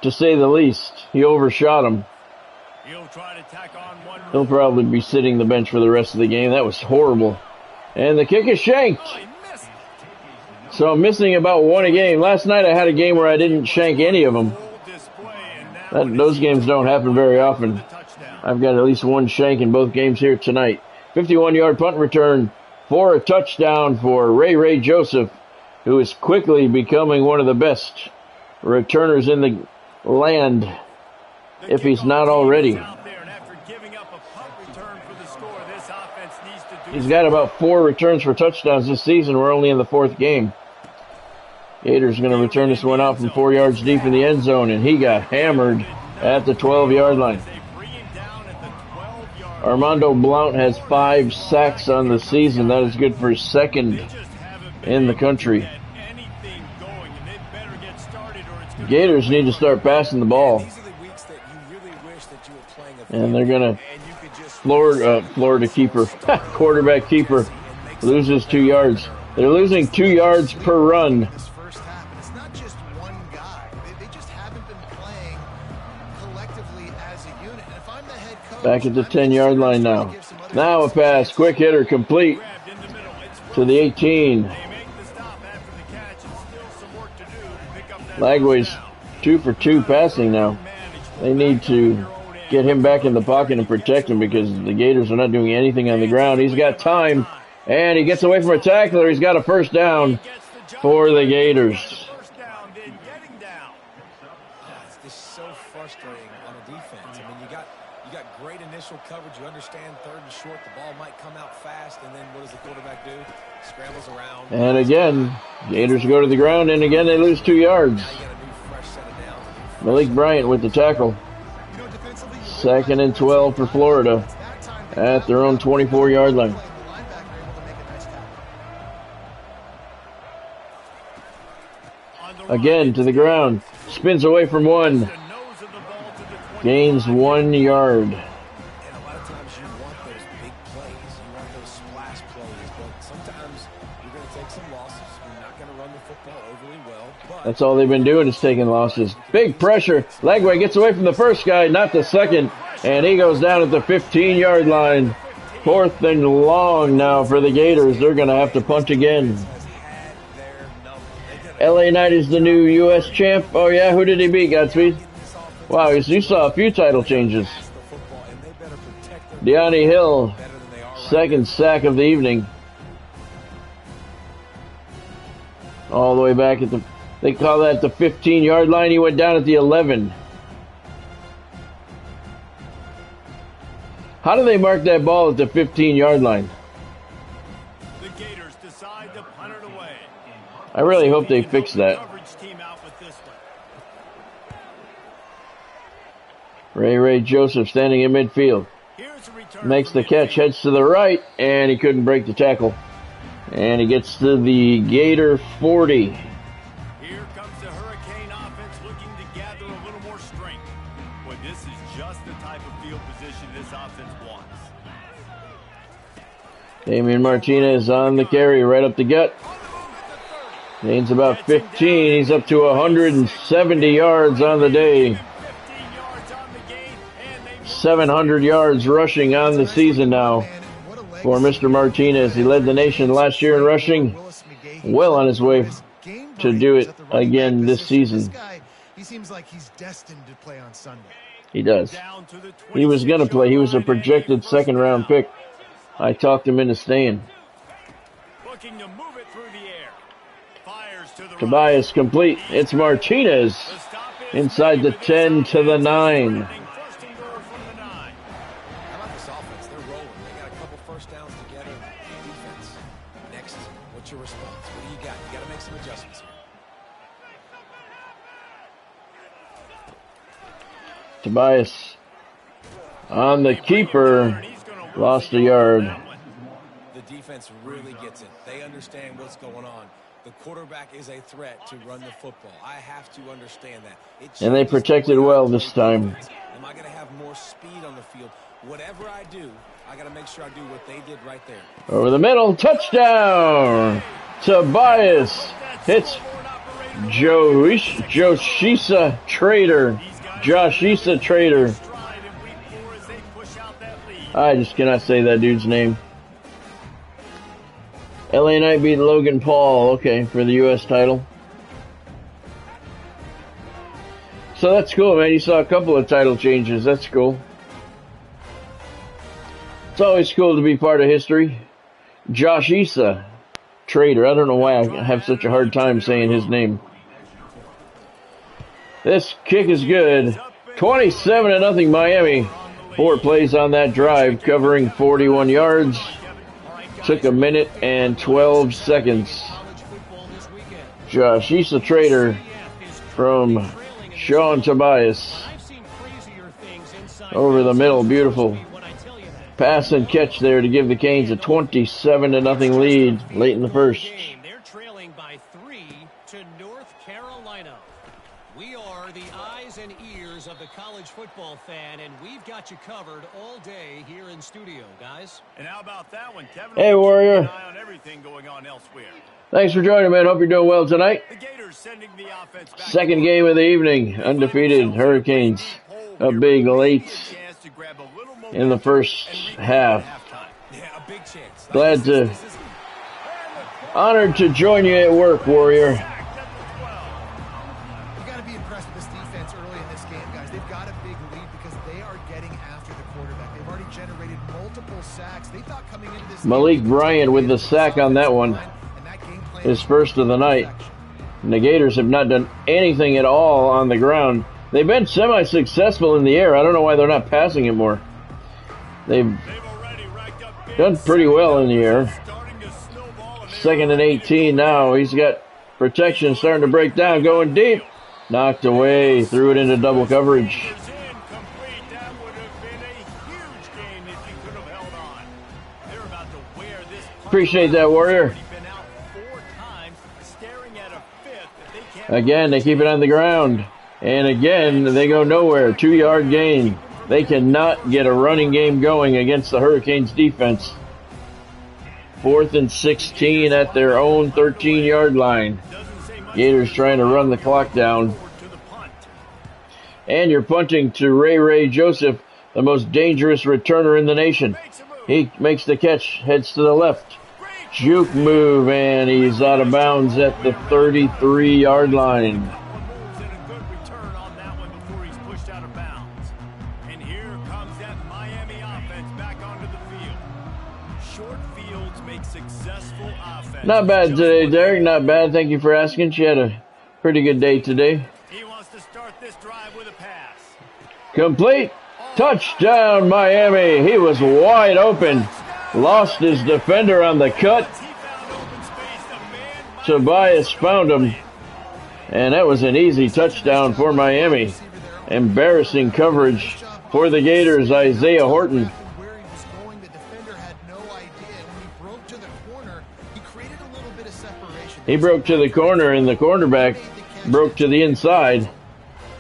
to say the least. He overshot him. He'll probably be sitting the bench for the rest of the game. That was horrible. And the kick is shanked. So I'm missing about one a game. Last night I had a game where I didn't shank any of them. Those games don't happen very often. I've got at least one shank in both games here tonight. 51-yard punt return for a touchdown for Ray Joseph, who is quickly becoming one of the best returners in the land, if he's not already. He's got about 4 returns for touchdowns this season. We're only in the 4th game. Gators going to return this one out from 4 yards deep in the end zone, and he got hammered at the 12-yard line. Armando Blount has 5 sacks on the season. That is good for his 2nd in the country. Gators need to start passing the ball. And they're going to Florida keeper, quarterback keeper, loses 2 yards. They're losing 2 yards per run. Back at the 10-yard line now. Now a pass, quick hitter, complete to the 18. Lagway's 2 for 2 passing now. They need to get him back in the pocket and protect him because the Gators are not doing anything on the ground. He's got time, and he gets away from a tackler. He's got a first down for the Gators. It's just so frustrating on the defense. I mean, you got great initial coverage. You understand 3rd and short. The ball might come out fast, and then what does the quarterback do? Scrambles around. And again, Gators go to the ground, and again they lose 2 yards. Malik Bryant with the tackle. 2nd and 12 for Florida at their own 24-yard line. Again to the ground. Spins away from one. Gains 1 yard. And a lot of times you want those big plays. You want those splash plays. But sometimes you're going to take some losses. You're not going to run the football overly well. But That's all they've been doing is taking losses. Big pressure. Lagway gets away from the first guy, not the second. And he goes down at the 15-yard line. 4th and long now for the Gators. They're going to have to punt again. LA Knight is the new U.S. champ. Oh, yeah? Who did he beat, Godspeed? Wow, you saw a few title changes. Deani Hill, 2nd sack of the evening. All the way back at the, they call that the 15-yard line. He went down at the 11. How do they mark that ball at the 15-yard line? The Gators decide to punt it away. I really hope they fix that. Ray Joseph standing in midfield. Makes the catch, heads to the right, and he couldn't break the tackle. And he gets to the Gator 40. Here comes the Hurricane offense looking to gather a little more strength. But this is just the type of field position this offense wants. Damian Martinez on the carry, right up the gut. Gains about 15. He's up to 170 yards on the day. 700 yards rushing on the season now for Mr. Martinez. He led the nation last year in rushing. Well on his way to do it again this season. He seems like he's destined to play on Sunday. He does. He was going to play. He was a projected 2nd-round pick. I talked him into staying. Looking to move it through the air. Fires to the Tobias complete. It's Martinez inside the 10 to the 9. Your response? What do you got? You got to make some adjustments here. Tobias on the keeper, lost a yard. The defense really gets it. They understand what's going on. The quarterback is a threat to run the football. I have to understand that. And they protected well this time. Am I going to have more speed on the field? Whatever I do, I got to make sure I do what they did right there. Over the middle, touchdown! Tobias hits Joshisa Trader. Joshisa Trader. I just cannot say that dude's name. LA Knight beat Logan Paul, okay, for the U.S. title. So that's cool, man. You saw a couple of title changes. That's cool. It's always cool to be part of history. Joshisa Trader. I don't know why I have such a hard time saying his name. This kick is good. 27-0 Miami. 4 plays on that drive, covering 41 yards. Took a minute and 12 seconds. Joshisa Trader from Sean Tobias. Over the middle, beautiful pass and catch there to give the Canes a 27-0 lead late in the first. They're trailing by 3 to North Carolina. We are the eyes and ears of the college football fan, and we've got you covered all day here in studio, guys. And how about that one, Kevin? Hey, Warrior. An eye on everything going on elsewhere. Thanks for joining, man. Hope you're doing well tonight. The Gators sending the offense back. Second game of the evening. Undefeated Hurricanes. A big late in the first half. Glad to, honored to join you at work, Warrior. You got to be impressed with this defense early in this game, guys. They've got a big lead because they are getting after the quarterback. They've already generated multiple sacks. They thought coming into this Malik Bryant with the sack on that one. His first of the night. And the Gators have not done anything at all on the ground. They've been semi-successful in the air. I don't know why they're not passing it more. They've done pretty well in the air. 2nd and 18 now. He's got protection starting to break down, going deep. Knocked away, threw it into double coverage. Appreciate that, Warrior. Again, they keep it on the ground. And again, they go nowhere. 2-yard gain. They cannot get a running game going against the Hurricanes defense. 4th and 16 at their own 13-yard line. Gators trying to run the clock down. And you're punting to Ray Joseph, the most dangerous returner in the nation. He makes the catch, heads to the left. Juke move, and he's out of bounds at the 33-yard line. Not bad today, Derek. Not bad. Thank you for asking. She had a pretty good day today. He wants to start this drive with a pass. Complete. Touchdown, Miami. He was wide open. Lost his defender on the cut. Tobias found him. And that was an easy touchdown for Miami. Embarrassing coverage for the Gators, Isaiah Horton. He broke to the corner, and the cornerback broke to the inside,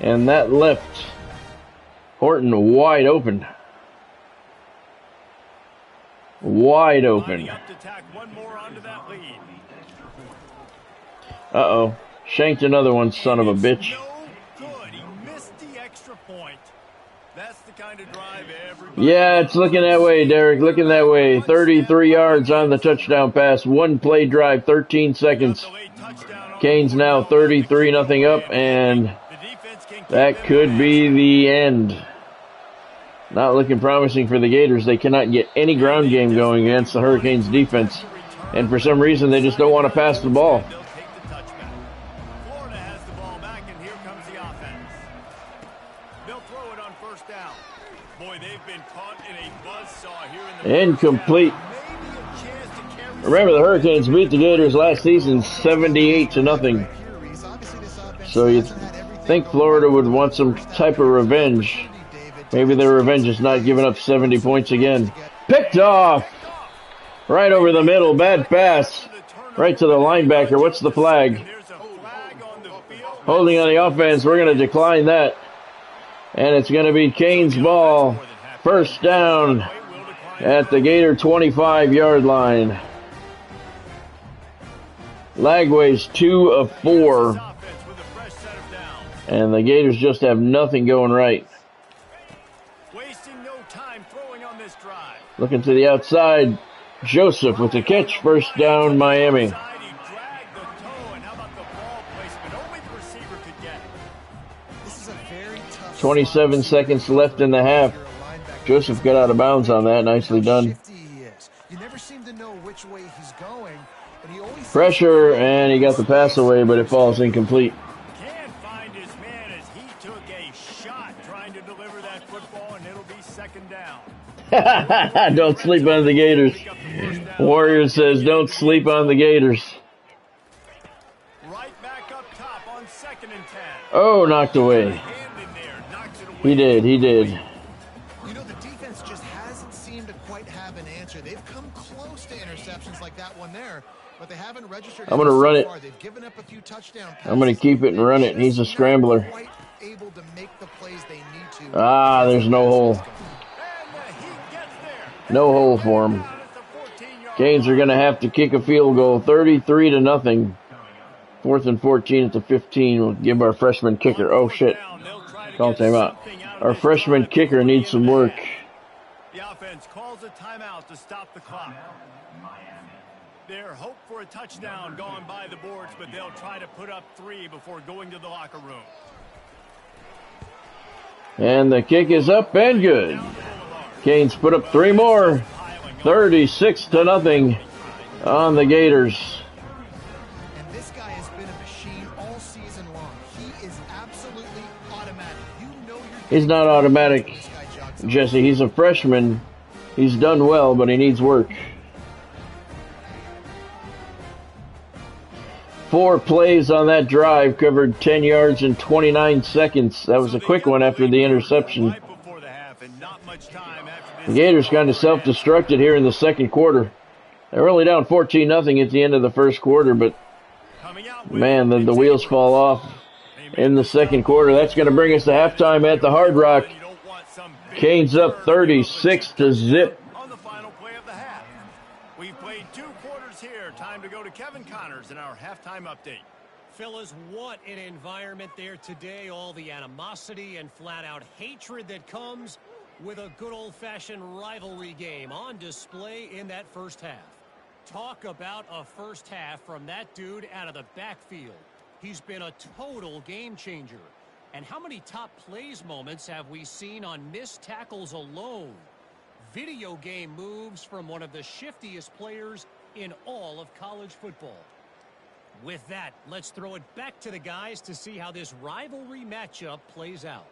and that left Horton wide open. Wide open. Uh-oh. Shanked another one, son of a bitch. Yeah, it's looking that way, Derek. Looking that way. 33 yards on the touchdown pass. One play drive, 13 seconds. Canes now 33-0 up, and that could be the end. Not looking promising for the Gators. They cannot get any ground game going against the Hurricanes defense. And for some reason, they just don't want to pass the ball. Florida has the ball back, and here comes the offense. They'll throw it on first down. Boy, they've been caught in a buzzsaw here in the incomplete. Remember, the Hurricanes beat the Gators last season 78-0. So you think Florida would want some type of revenge. Maybe their revenge is not giving up 70 points again. Picked off! Right over the middle. Bad pass. Right to the linebacker. What's the flag? Holding on the offense. We're going to decline that. And it's going to be Canes' ball. First down at the Gator 25-yard line. Lagway's 2 of 4. And the Gators just have nothing going right. Looking to the outside. Joseph with the catch. First down, Miami. 27 seconds left in the half. Joseph got out of bounds on that. Nicely done. Pressure, and he got the pass away, but it falls incomplete. Can't find his man as he took a shot trying to deliver that football, and it'll be second down. Don't sleep on the Gators. Warriors says don't sleep on the Gators. Right back up top on 2nd and 10. Oh, knocked away. He did. You know, the defense just hasn't seemed to quite have an answer. They've come close to interceptions like that one there, but they haven't registered. I'm going to run it. They've given up a few touchdown passes. I'm going to keep it and run it. He's a scrambler. Able to make the plays they need to. Ah, there's no hole. No hole for him. Canes are going to have to kick a field goal. 33-0. 4th and 14 at the 15. We'll give our freshman kicker. Oh, shit. Call timeout. Our freshman kicker needs some work. The offense calls a timeout to stop the clock. Their hope for a touchdown gone by the boards, but they'll try to put up 3 before going to the locker room. And the kick is up and good. Canes put up 3 more. 36-0 on the Gators. And this guy has been a machine all season long. He is absolutely automatic. You know he's not automatic, Jesse. He's a freshman. He's done well, but he needs work. 4 plays on that drive, covered 10 yards in 29 seconds. That was a quick one after the interception. The Gators kind of self-destructed here in the second quarter. They're only down 14-0 at the end of the first quarter, but Man, the wheels fall off in the second quarter. That's going to bring us to halftime at the Hard Rock. Canes up 36-0. On the final play of the half. We've played 2 quarters here. Time to go to Kevin Connors in our halftime update. Fellas, what an environment there today. All the animosity and flat-out hatred that comes with a good old-fashioned rivalry game on display in that first half. Talk about a first half from that dude out of the backfield. He's been a total game changer. And how many top plays moments have we seen on missed tackles alone? Video game moves from one of the shiftiest players in all of college football. With that, let's throw it back to the guys to see how this rivalry matchup plays out.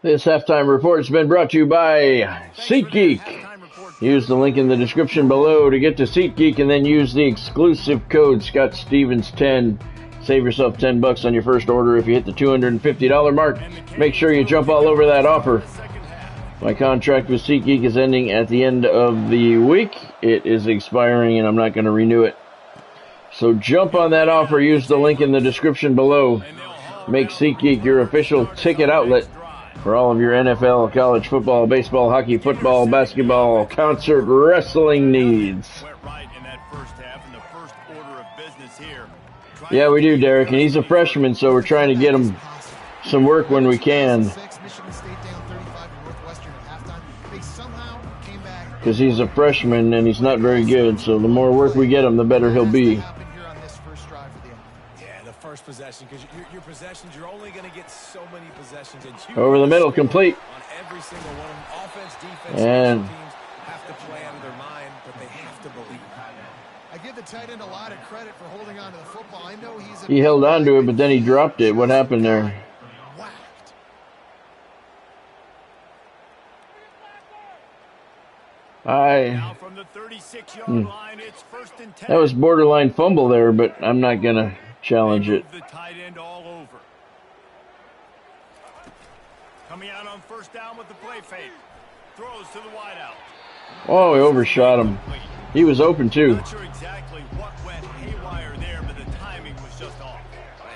This halftime report has been brought to you by SeatGeek. Use the link in the description below to get to SeatGeek, and then use the exclusive code ScottStevens10. Save yourself $10 on your first order if you hit the $250 mark. Make sure you jump all over that offer. My contract with SeatGeek is ending at the end of the week. It is expiring, and I'm not going to renew it. So jump on that offer. Use the link in the description below. Make SeatGeek your official ticket outlet for all of your NFL, college football, baseball, hockey, football, basketball, concert, wrestling needs. Yeah, we do, Derek, and he's a freshman, so we're trying to get him some work when we can. Because he's a freshman and he's not very good, so the more work we get him, the better he'll be. Yeah, the first possession, because your possessions, you're only going to get so many possessions. And over the middle, complete. On every single one of them, offense, defense, and teams have to play out of their mind, but they have to believe. I give the tight end a lot of credit for holding on to the football. I know he held on to it, but then he dropped it. What happened there? Whacked. Now from the 36-yard line, it's 1st and 10. That was borderline fumble there, but I'm not going to challenge it. The tight end all over. Coming out on 1st down with the play fake. Throws to the wideout. Oh, he overshot him. He was open too. Not sure exactly what went haywire there, but the timing was just off.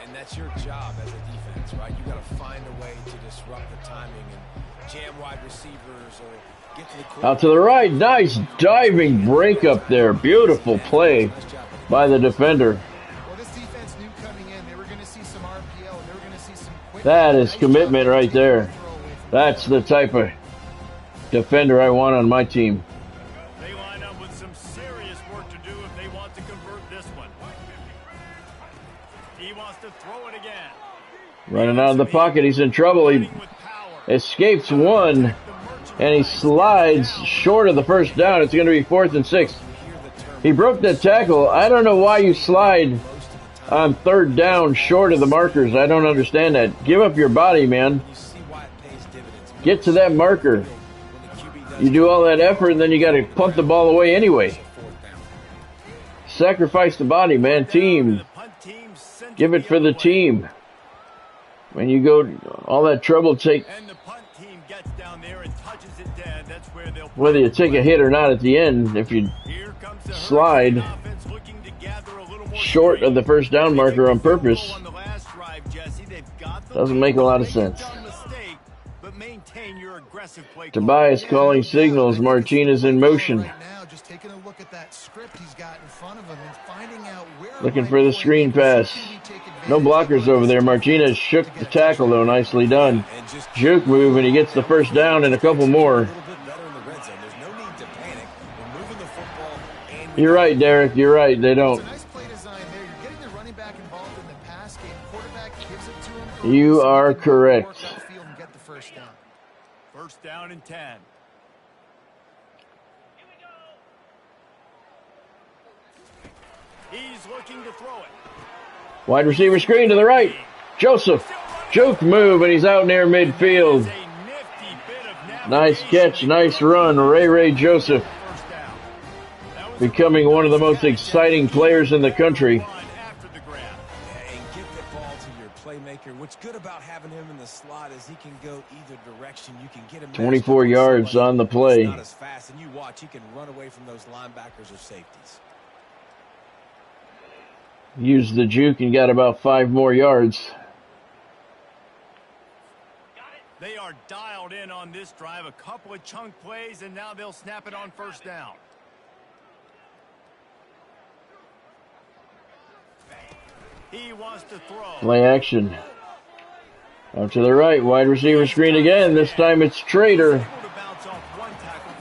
And that's your job as a defense, right? You got to find a way to disrupt the timing and jam wide receivers or get to the out to the right. Nice diving break up there. Beautiful play by the defender. Well, this defense knew coming in they were going to see some RPO. They were going to see some quick. That is commitment right there. That's the type of defender I want on my team. They line up with some serious work to do if they want to convert this one. He wants to throw it again. Running out of the pocket, he's in trouble. He escapes one, and he slides short of the 1st down. It's going to be 4th and 6. He broke that tackle. I don't know why you slide on 3rd down short of the markers. I don't understand that. Give up your body, man. Get to that marker. You do all that effort, and then you got to punt the ball away anyway. Sacrifice the body, man. Team. Give it for the team. When you go all that trouble, take whether you take a hit or not at the end, if you slide short of the 1st down marker on purpose, doesn't make a lot of sense. Tobias calling signals. Martinez in motion. Looking for the screen pass. No blockers over there. Martinez shook the tackle, though. Nicely done. Juke move, and he gets the 1st down and a couple more. You're right, Derek. You're right. They don't. You are correct. 1st down and 10. He's looking to throw it. Wide receiver screen to the right. Joseph. Juke move, and he's out near midfield. Nice catch, nice run. Ray Joseph becoming one of the most exciting players in the country. What's good about having him in the slot is he can go either direction. You can get him 24 yards on the play. Not as fast, and you watch, he can run away from those linebackers or safeties. Used the juke and got about 5 more yards. They are dialed in on this drive. A couple of chunk plays, and now they'll snap it on first down. He wants to throw. Play action. Out to the right. Wide receiver screen again. This time it's Trader.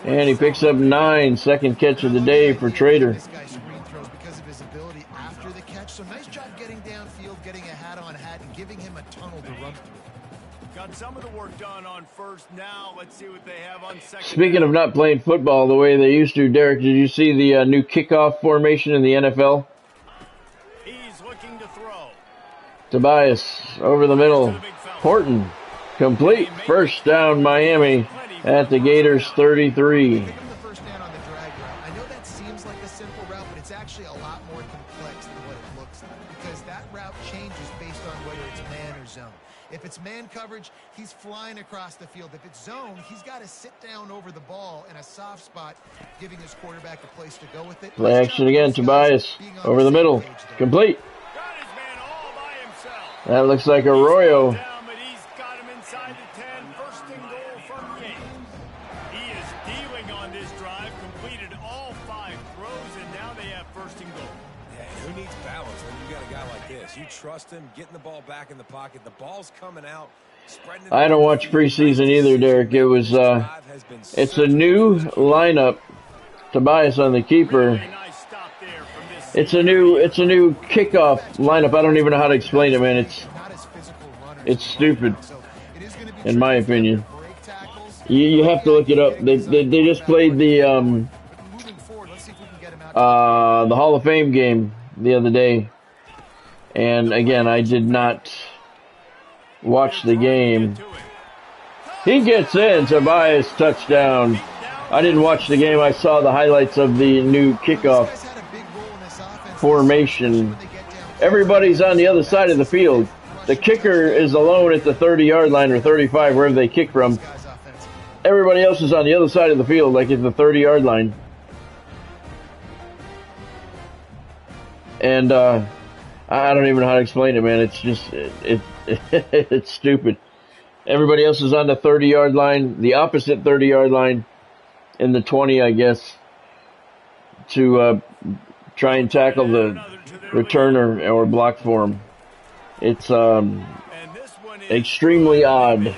And he picks up 9. Second catch of the day for Trader. This guy screen throws because of his ability after the catch. So nice job getting downfield, getting a hat-on-hat, and giving him a tunnel to run through. Got some of the work done on first. Now let's see what they have on second. Speaking of not playing football the way they used to, Derek, did you see the new kickoff formation in the NFL? He's looking to throw. Tobias over the middle. Horton complete. First down Miami at the Gators 33. Pick up the first down on the drag route. I know that seems like a simple route, but it's actually a lot more complex than what it looks like, because that route changes based on whether it's man or zone. If it's man coverage, he's flying across the field. If it's zone, he's got to sit down over the ball in a soft spot, giving his quarterback a place to go with it. Play action again. Tobias over the middle. Complete. Got his man all by himself. That looks like Arroyo. Down, but he's got him inside the 10. First and goal from Yates. He is dealing on this drive. Completed all 5 throws, and now they have first and goal. Yeah, who needs balance when you got a guy like this? You trust him, getting the ball back in the pocket. The ball's coming out. I don't watch preseason either, Derek. It was it's a new lineup. Tobias on the keeper. Really nice stop there from this. It's a new kickoff lineup. I don't even know how to explain it, man. It's stupid, in my opinion. You have to look it up. They just played the Hall of Fame game the other day, and again, I did not watch the game. He gets in. Tobias touchdown. I didn't watch the game. I saw the highlights of the new kickoff formation. Everybody's on the other side of the field. The kicker is alone at the 30-yard line or 35, wherever they kick from. Everybody else is on the other side of the field, like at the 30-yard line. And I don't even know how to explain it, man. It's just it's stupid. Everybody else is on the 30-yard line, the opposite 30-yard line, in the 20, I guess, to try and tackle the returner or block for him. It's extremely odd.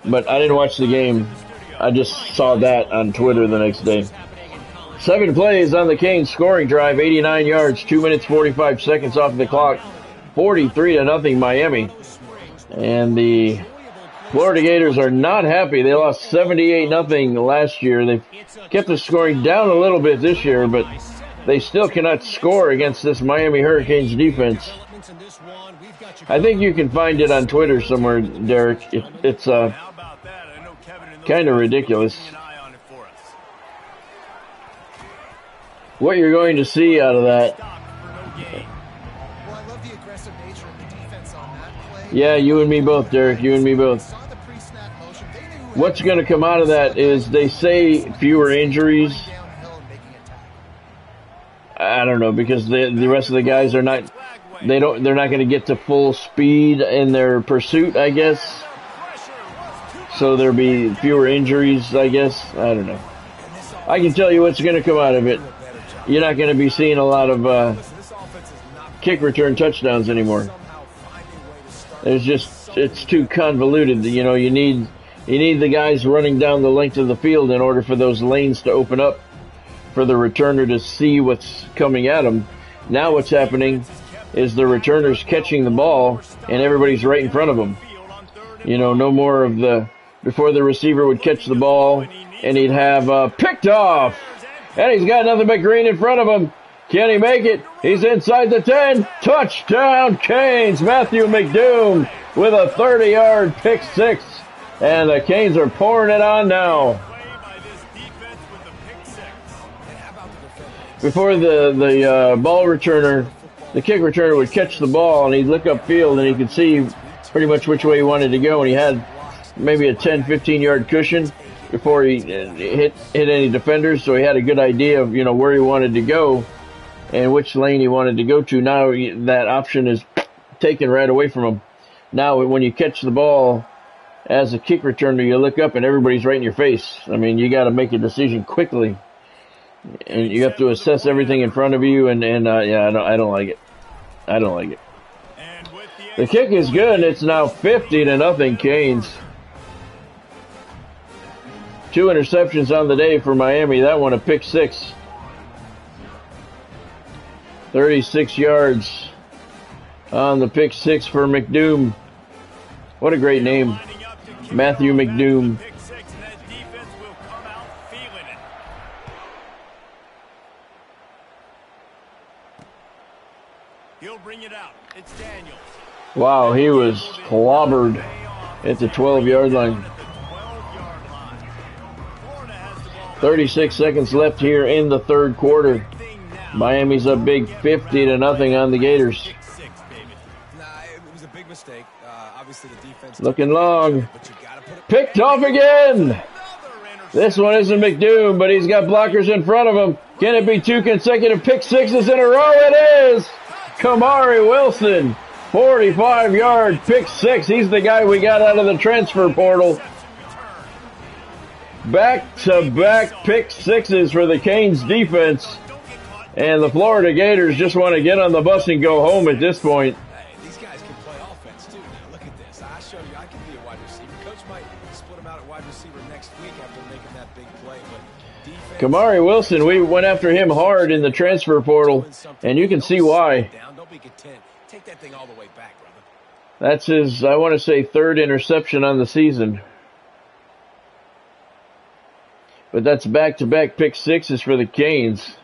But I didn't watch the game. I just saw that on Twitter the next day. 7 plays on the Canes scoring drive, 89 yards, 2 minutes 45 seconds off the clock, 43-0 Miami. And the Florida Gators are not happy. They lost 78-0 last year. They've kept the scoring down a little bit this year, but they still cannot score against this Miami Hurricanes defense. I think you can find it on Twitter somewhere, Derek. It's kind of ridiculous what you're going to see out of that. Yeah, you and me both, Derek. You and me both. What's going to come out of that is they say fewer injuries. I don't know, because the rest of the guys are not. They're not going to get to full speed in their pursuit, I guess. So there'll be fewer injuries, I guess. I don't know. I can tell you what's going to come out of it. You're not going to be seeing a lot of kick return touchdowns anymore. It's too convoluted. You know, you need the guys running down the length of the field in order for those lanes to open up for the returner to see what's coming at them. Now what's happening is the returner's catching the ball and everybody's right in front of them. You know, no more of before the receiver would catch the ball and he'd have picked off. And he's got nothing but green in front of him. Can he make it? He's inside the 10. Touchdown, Canes. Matthew McDoom with a 30-yard pick six. And the Canes are pouring it on now. Before the ball returner, the kick returner would catch the ball and he'd look upfield and he could see pretty much which way he wanted to go. And he had maybe a 10, 15-yard cushion before he hit any defenders. So he had a good idea of, where he wanted to go. and which lane he wanted to go to. Now that option is taken right away from him. Now when you catch the ball as a kick returner, you look up and everybody's right in your face. I mean, you got to make a decision quickly, and you have to assess everything in front of you. And yeah, I don't like it. I don't like it. The kick is good. It's now 50-0 Canes. 2 interceptions on the day for Miami. That one a pick 6. 36 yards on the pick 6 for McDoom. What a great name, Matthew McDoom. He'll bring it out. It's Daniels. Wow, he was clobbered at the 12-yard line. 36 seconds left here in the third quarter. Miami's up big 50-0 on the Gators. It was a big mistake. Obviously the defense looking long. Picked off again. This one isn't McDoom, but he's got blockers in front of him. Can it be 2 consecutive pick 6s in a row? It is. Kamari Wilson, 45-yard pick 6. He's the guy we got out of the transfer portal. Back-to-back pick 6s for the Canes defense. And the Florida Gators just want to get on the bus and go home at this point. Hey, these guys can play offense too. Now look at this. I showed you I can be a wide receiver. Coach might split him out at wide receiver next week after making that big play. But defense, Kamari Wilson, we went after him hard in the transfer portal, and you can see why. Don't be content. Take that thing all the way back, brother. That's his, I want to say, 3rd interception on the season. But that's back-to-back pick 6s for the Canes.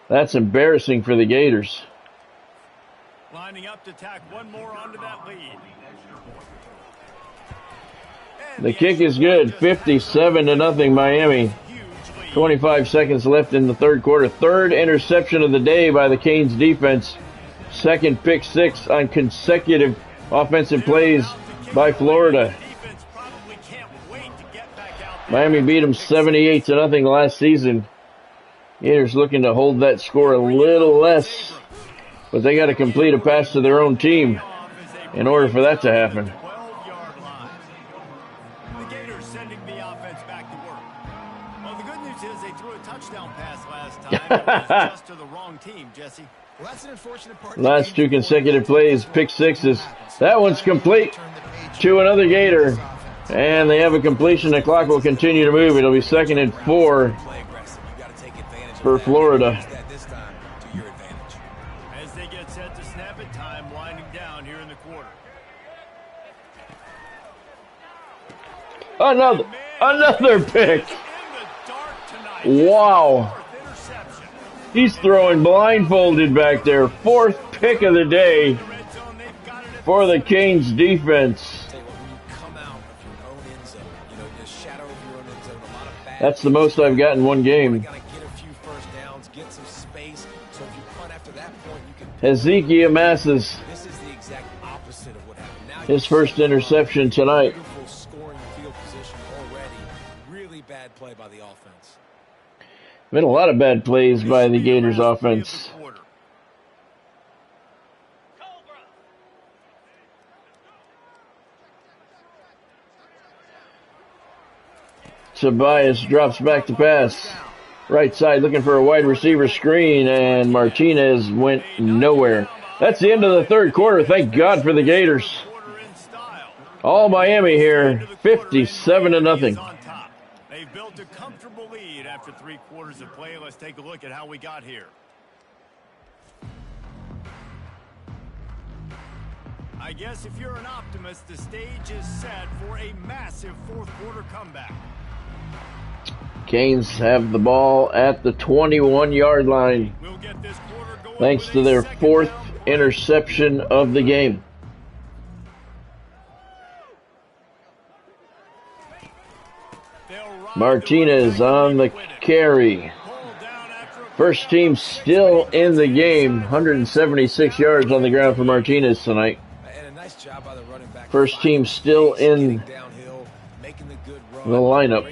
That's embarrassing for the Gators. Lining up to tack one more onto that lead. The kick is good. 57-0 Miami. 25 seconds left in the third quarter. 3rd interception of the day by the Canes defense. 2nd pick 6 on consecutive offensive plays by Florida. Miami beat them 78-0 last season. Gators looking to hold that score a little less, but they got to complete a pass to their own team in order for that to happen. The Gators sending the offense back to work. Well, the good news is they threw a touchdown pass last time. It was just to the wrong team, Jesse. Well, that's an unfortunate part. Last 2 consecutive plays, pick 6s. That one's complete to another Gator. And they have a completion. The clock will continue to move. It'll be 2nd and 4 for Florida. As they get set to snap it, time winding down here in the quarter. Another pick. Wow. He's throwing blindfolded back there. 4th pick of the day for the Canes defense. That's the most I've got in one game. Ezekiel Masses, his first interception tonight. Been a lot of bad plays by the Gators offense. Tobias drops back to pass. Right side looking for a wide receiver screen, and Martinez went nowhere. That's the end of the third quarter. Thank God for the Gators. All Miami here, 57-0. They've built a comfortable lead after 3 quarters of play. Let's take a look at how we got here. I guess if you're an optimist, the stage is set for a massive fourth quarter comeback. Canes have the ball at the 21-yard line. We'll get this quarter going thanks to their 4th interception of the game. Martinez on the carry. First team still in the game. 176 yards on the ground for Martinez tonight. First team still in the lineup.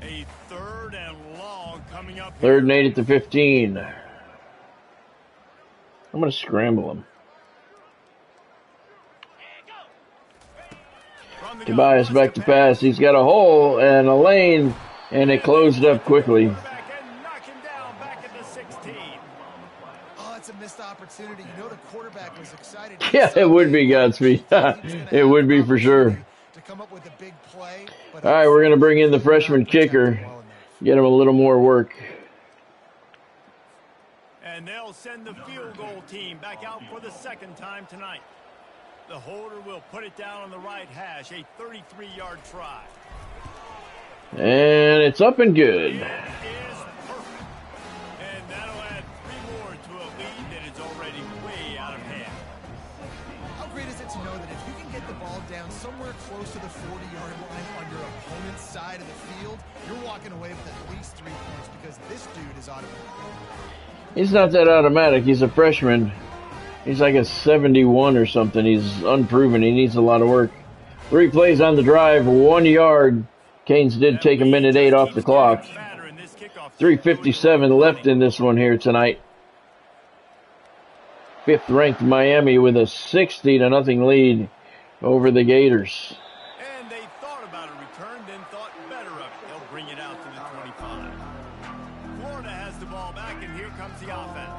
A A 3rd and long coming up. 3rd and 8 at the 15. I'm going to scramble him. Tobias back to pass. He's got a hole and a lane, and it closed up quickly. Oh, it's a missed opportunity. You know the quarterback was excited. Yeah, it would be, Godspeed. It would be for sure. To come up with a big play. All right, we're going to bring in the freshman kicker. Get him a little more work. And they'll send the field goal team back out for the 2nd time tonight. The holder will put it down on the right hash, a 33-yard try. And it's up and good. It is perfect. And that'll add 3 more to a lead that is already way out of hand. How great is it to know that if you can get the ball down somewhere close to the 40-yard line on your opponent's side of the field, you're walking away with at least 3 points because this dude is automatic. He's not that automatic. He's a freshman. He's like a 71 or something. He's unproven. He needs a lot of work. 3 plays on the drive, 1 yard. Canes did take a minute 8 off the clock. 3:57 left in this one here tonight. 5th-ranked Miami with a 60-0 lead over the Gators. And they thought about a return, then thought better of it. They'll bring it out to the 25. Florida has the ball back, and here comes the offense.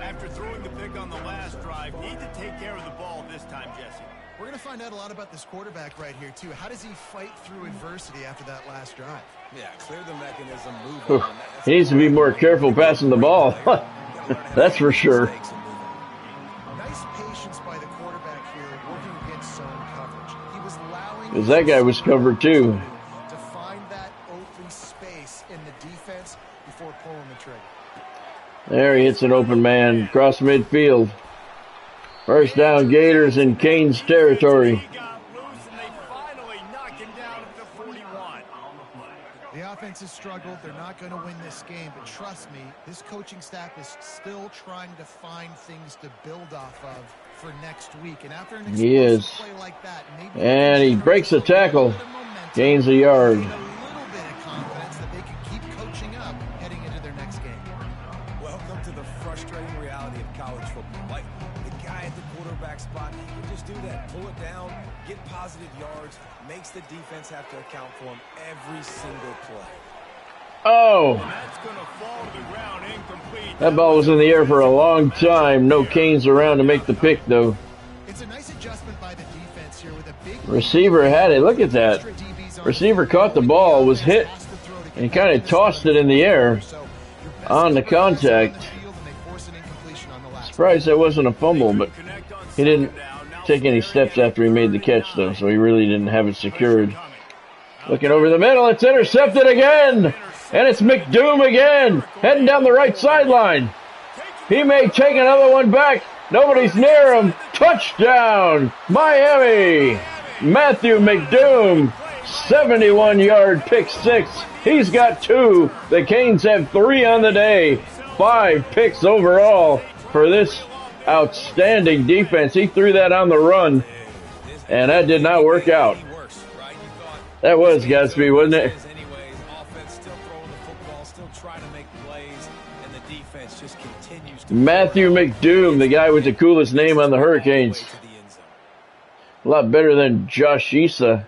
After throwing the pick on the last drive, need to take care of the ball this time, Jesse. We're going to find out a lot about this quarterback right here, too. How does he fight through adversity after that last drive? Yeah, clear the mechanism, move on. He needs to be more careful passing the ball. That's for sure. Nice patience by the quarterback here, working against zone coverage. He was allowing... Because that guy was covered too. ...to find that open space in the defense before pulling the trigger. There he hits an open man across midfield. 1st down, Gators in Canes territory. He got loose, and they finally knock him down at the 41. The offense has struggled. They're not going to win this game, but trust me, this coaching staff is still trying to find things to build off of for next week. And after an explosive play like that, maybe and he breaks a tackle, gains a yard. a little bit of confidence that they can keep coaching up heading into their next game. Welcome to the frustrating reality of college football. Like, the guy at the quarterback spot, he can just do that. Pull it down, get positive yards, makes the defense have to account for him every single play. Oh, That's going to fall to the ground incomplete. that ball was in the air for a long time. No Canes around to make the pick, though. It's a nice adjustment by the defense here with a big Receiver had it. Look at that. Receiver caught the ball, was hit, and kind of tossed it in the air on the contact. Surprised that wasn't a fumble, but he didn't take any steps after he made the catch, though, so he really didn't have it secured. Looking over the middle, it's intercepted again, and it's McDoom again, heading down the right sideline. He may take another one back. Nobody's near him. Touchdown, Miami. Matthew McDoom, 71-yard pick 6. He's got 2. The Canes have 3 on the day. 5 picks overall for this outstanding defense. He threw that on the run, and that did not work out. That was Godspeed, wasn't it? Matthew McDoom, the guy with the coolest name on the Hurricanes. A lot better than Josh Issa.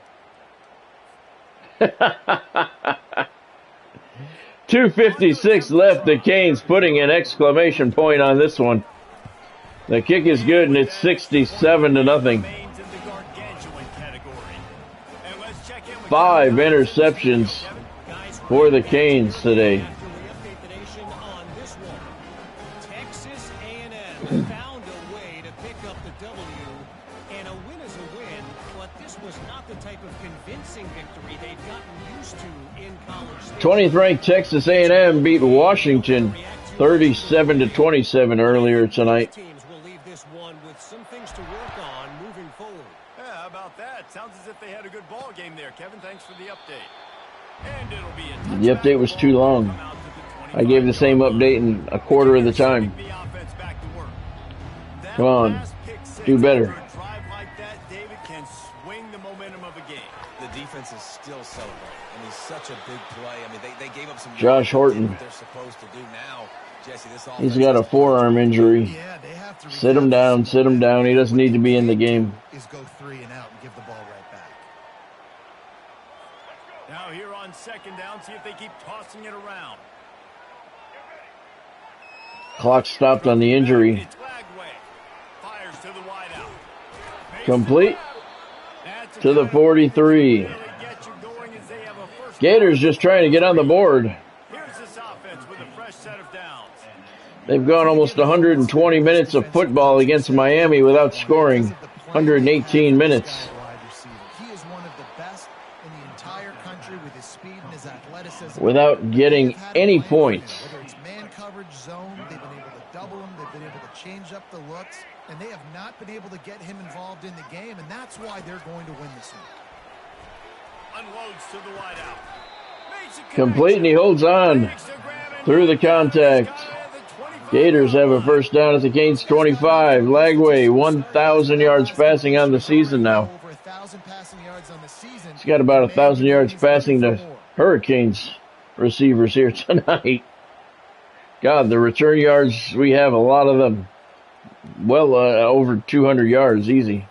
2:56 left. The Canes putting an exclamation point on this one. The kick is good, and it's 67-0. 5 interceptions for the Canes today. Texas A&M found a way to pick up the W, and a win is a win, but this was not the type of convincing victory they'd gotten used to in college. 20th ranked Texas A&M beat Washington 37-27 earlier tonight. Teams will leave this one with some things to work on moving forward. Yeah, how about that? Sounds as if they had a good ball game there, Kevin. Thanks for the update. And it'll be a The update was too long. I gave the same update in a quarter of the time. Come on, do better. The defense is still celebrating, and mean, such a big play. I mean, they gave up some. Josh Horton. What they're supposed to do now, Jesse. This offense He's got a forearm injury. Yeah, they have to Sit him down, sit him down. He doesn't need to be in the game. Is go 3 and out and give the ball right back. Now here on second down, see if they keep tossing it around. Clock stopped on the injury. It's Lagway. Fires to the wideout. Complete to the 43. Gators just trying to get on the board. Here's this offense with a fresh set of downs. They've gone almost 120 minutes of football against Miami without scoring. 118 minutes. He is one of the best in the entire country with his speed and his athleticism. Without getting any points. Whether it's man coverage zone, they've been able to double him, they've been able to change up the looks, and they have not been able to get him involved in the game, and that's why they're going to win this one. Unloads to the wideout. Complete, and he holds on through the contact. Gators have a first down at the Canes 25. Lagway, 1,000 yards passing on the season now. He's got about 1,000 yards passing to Hurricanes receivers here tonight. God, the return yards, we have a lot of them. Well, over 200 yards, easy.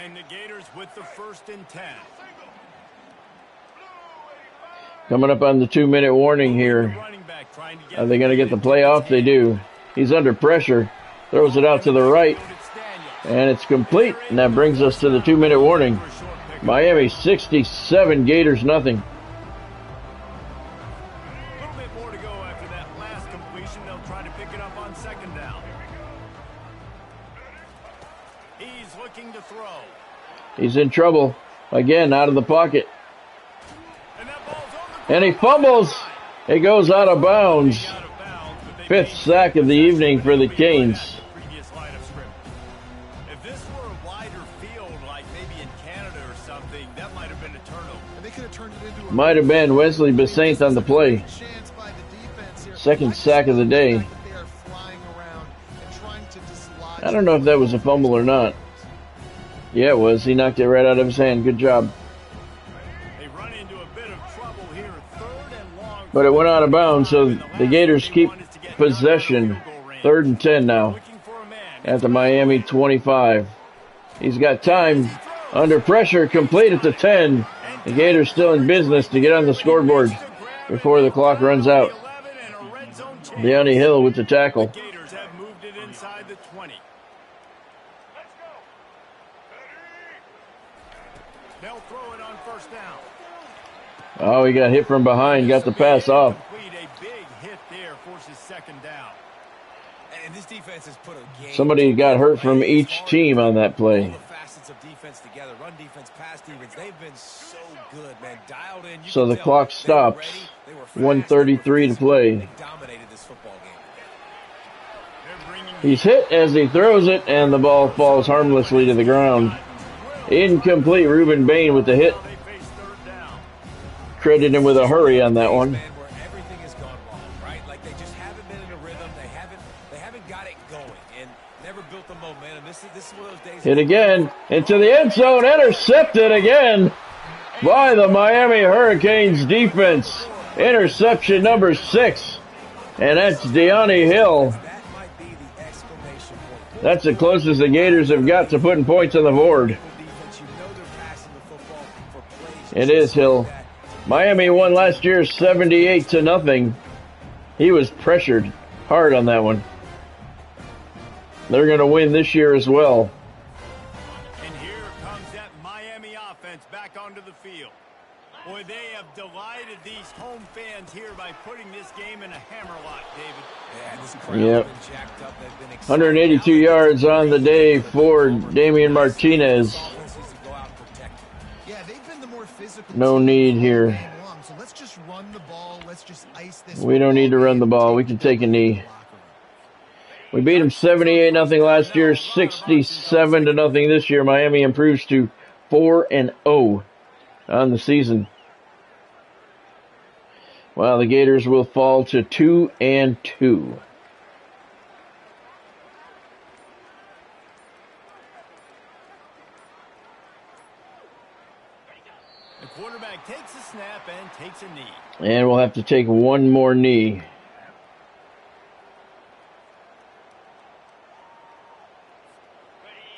And the Gators with the 1st and 10. Coming up on the 2-minute warning here. Are they going to get the play off? They do. He's under pressure. Throws it out to the right. And it's complete. And that brings us to the 2-minute warning. Miami 67, Gators nothing. A little bit more to go after that last completion. They'll try to pick it up on second down. He's looking to throw. He's in trouble. Again, out of the pocket. And he fumbles. It goes out of bounds. 5th sack of the evening for the Canes. If this were a wider field, like maybe in Canada or something, that might have been a turnover. And they could have turned it into a Might have been Wesley Besant on the play. chance by the defense here. 2nd sack of the day. They are flying around and trying to dislodge. I don't know if that was a fumble or not. Yeah, it was. He knocked it right out of his hand. Good job. They run into a bit of trouble here. 3rd and long. But it went out of bounds, so the Gators keep possession. 3rd and 10 now at the Miami 25. He's got time. Under pressure, complete at the 10. The Gators still in business to get on the scoreboard before the clock runs out. Deonnie Hill with the tackle. Gators have moved it inside the 20. They'll throw it on 1st down. Oh, he got hit from behind, got the pass off. A big hit there forces 2nd down. And this defense has put a game. Somebody got hurt from each team on that All play. the facets of defense together, run defense, pass defense, they've been so good, man. Dialed in. You So can the tell clock they were stops. ready, they were fast, 1:33 to play. They dominated this football game. They're bringing He's hit as he throws it, and the ball falls harmlessly to the ground. Incomplete. Reuben Bain with the hit. they face 3rd down. Credited him with a hurry on that one. Man, where everything has gone wrong, right? Like they just haven't been in a rhythm. They haven't got it going and never built the momentum. This is one of those days. Hit again into the end zone. Intercepted again by the Miami Hurricanes defense. Interception number 6. And that's Deonnie Hill. That might be the exclamation point. That's the closest the Gators have got to putting points on the board. Defense, you know they're passing the football for It plays. is Hill. Miami won last year 78-0. He was pressured hard on that one. They're going to win this year as well. And here comes that Miami offense back onto the field. Boy, they have delighted these home fans here by putting this game in a hammerlock, David. Yeah, this crowd Yep. has been jacked up. They've been excited. 182 yards on the day for Damian Martinez. Offense needs to go out and protect it. Yeah, they've been the more physical. No team need all here. game long, so let's just run the ball. Let's just ice this. We don't need to run the ball. We can take a knee. We beat them 78-0 last year, 67-0 this year. Miami improves to 4-0 on the season. While the Gators will fall to 2-2. The quarterback takes a snap and takes a knee. And we'll have to take one more knee.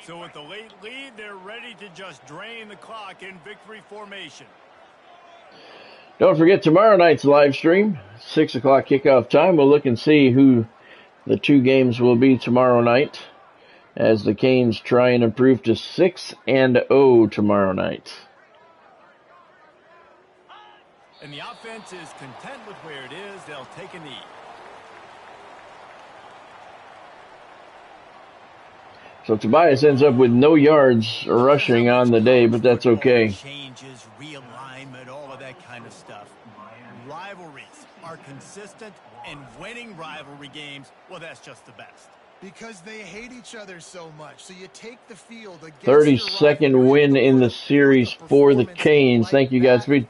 So with the late lead, they're ready to just drain the clock in victory formation. Don't forget tomorrow night's live stream, 6 o'clock kickoff time. We'll look and see who the two games will be tomorrow night as the Canes try and improve to 6-0 tomorrow night. And the offense is content with where it is. They'll take a knee. So Tobias ends up with no yards rushing on the day, but that's okay. Changes, realignment, all of that kind of stuff. Rivalries are consistent, and winning rivalry games, well, that's just the best. Because they hate each other so much. So you take the field against 32nd win in the series for the Canes. Thank you, Godspeed.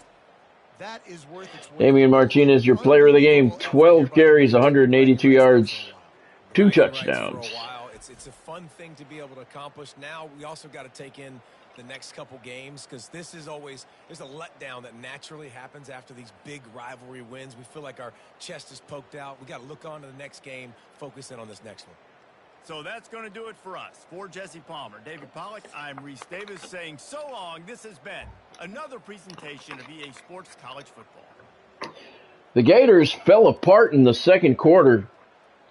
That is worth its weight. Damian Martinez, your player of the game. 12 carries, 182 yards, 2 touchdowns. It's a fun thing to be able to accomplish. Now we also got to take in the next couple games because this is always, there's a letdown that naturally happens after these big rivalry wins. We feel like our chest is poked out. We got to look on to the next game, focus in on this next one. So that's going to do it for us. For Jesse Palmer, David Pollack, I'm Reese Davis saying so long. This has been another presentation of EA Sports College Football. The Gators fell apart in the second quarter.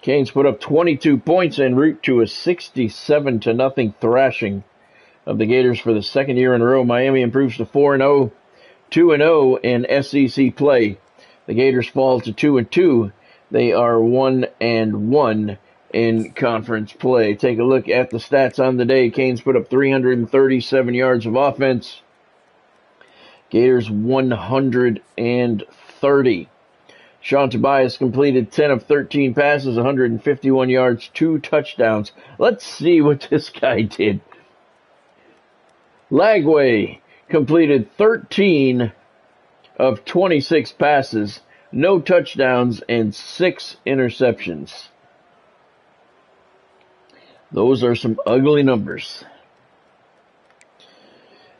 Canes put up 22 points en route to a 67-0 thrashing of the Gators for the second year in a row. Miami improves to 4-0, 2-0 in SEC play. The Gators fall to 2-2. They are 1-1 in conference play. Take a look at the stats on the day. Canes put up 337 yards of offense. Gators 130. Sean Tobias completed 10 of 13 passes, 151 yards, 2 touchdowns. Let's see what this guy did. Lagway completed 13 of 26 passes, no touchdowns, and 6 interceptions. Those are some ugly numbers.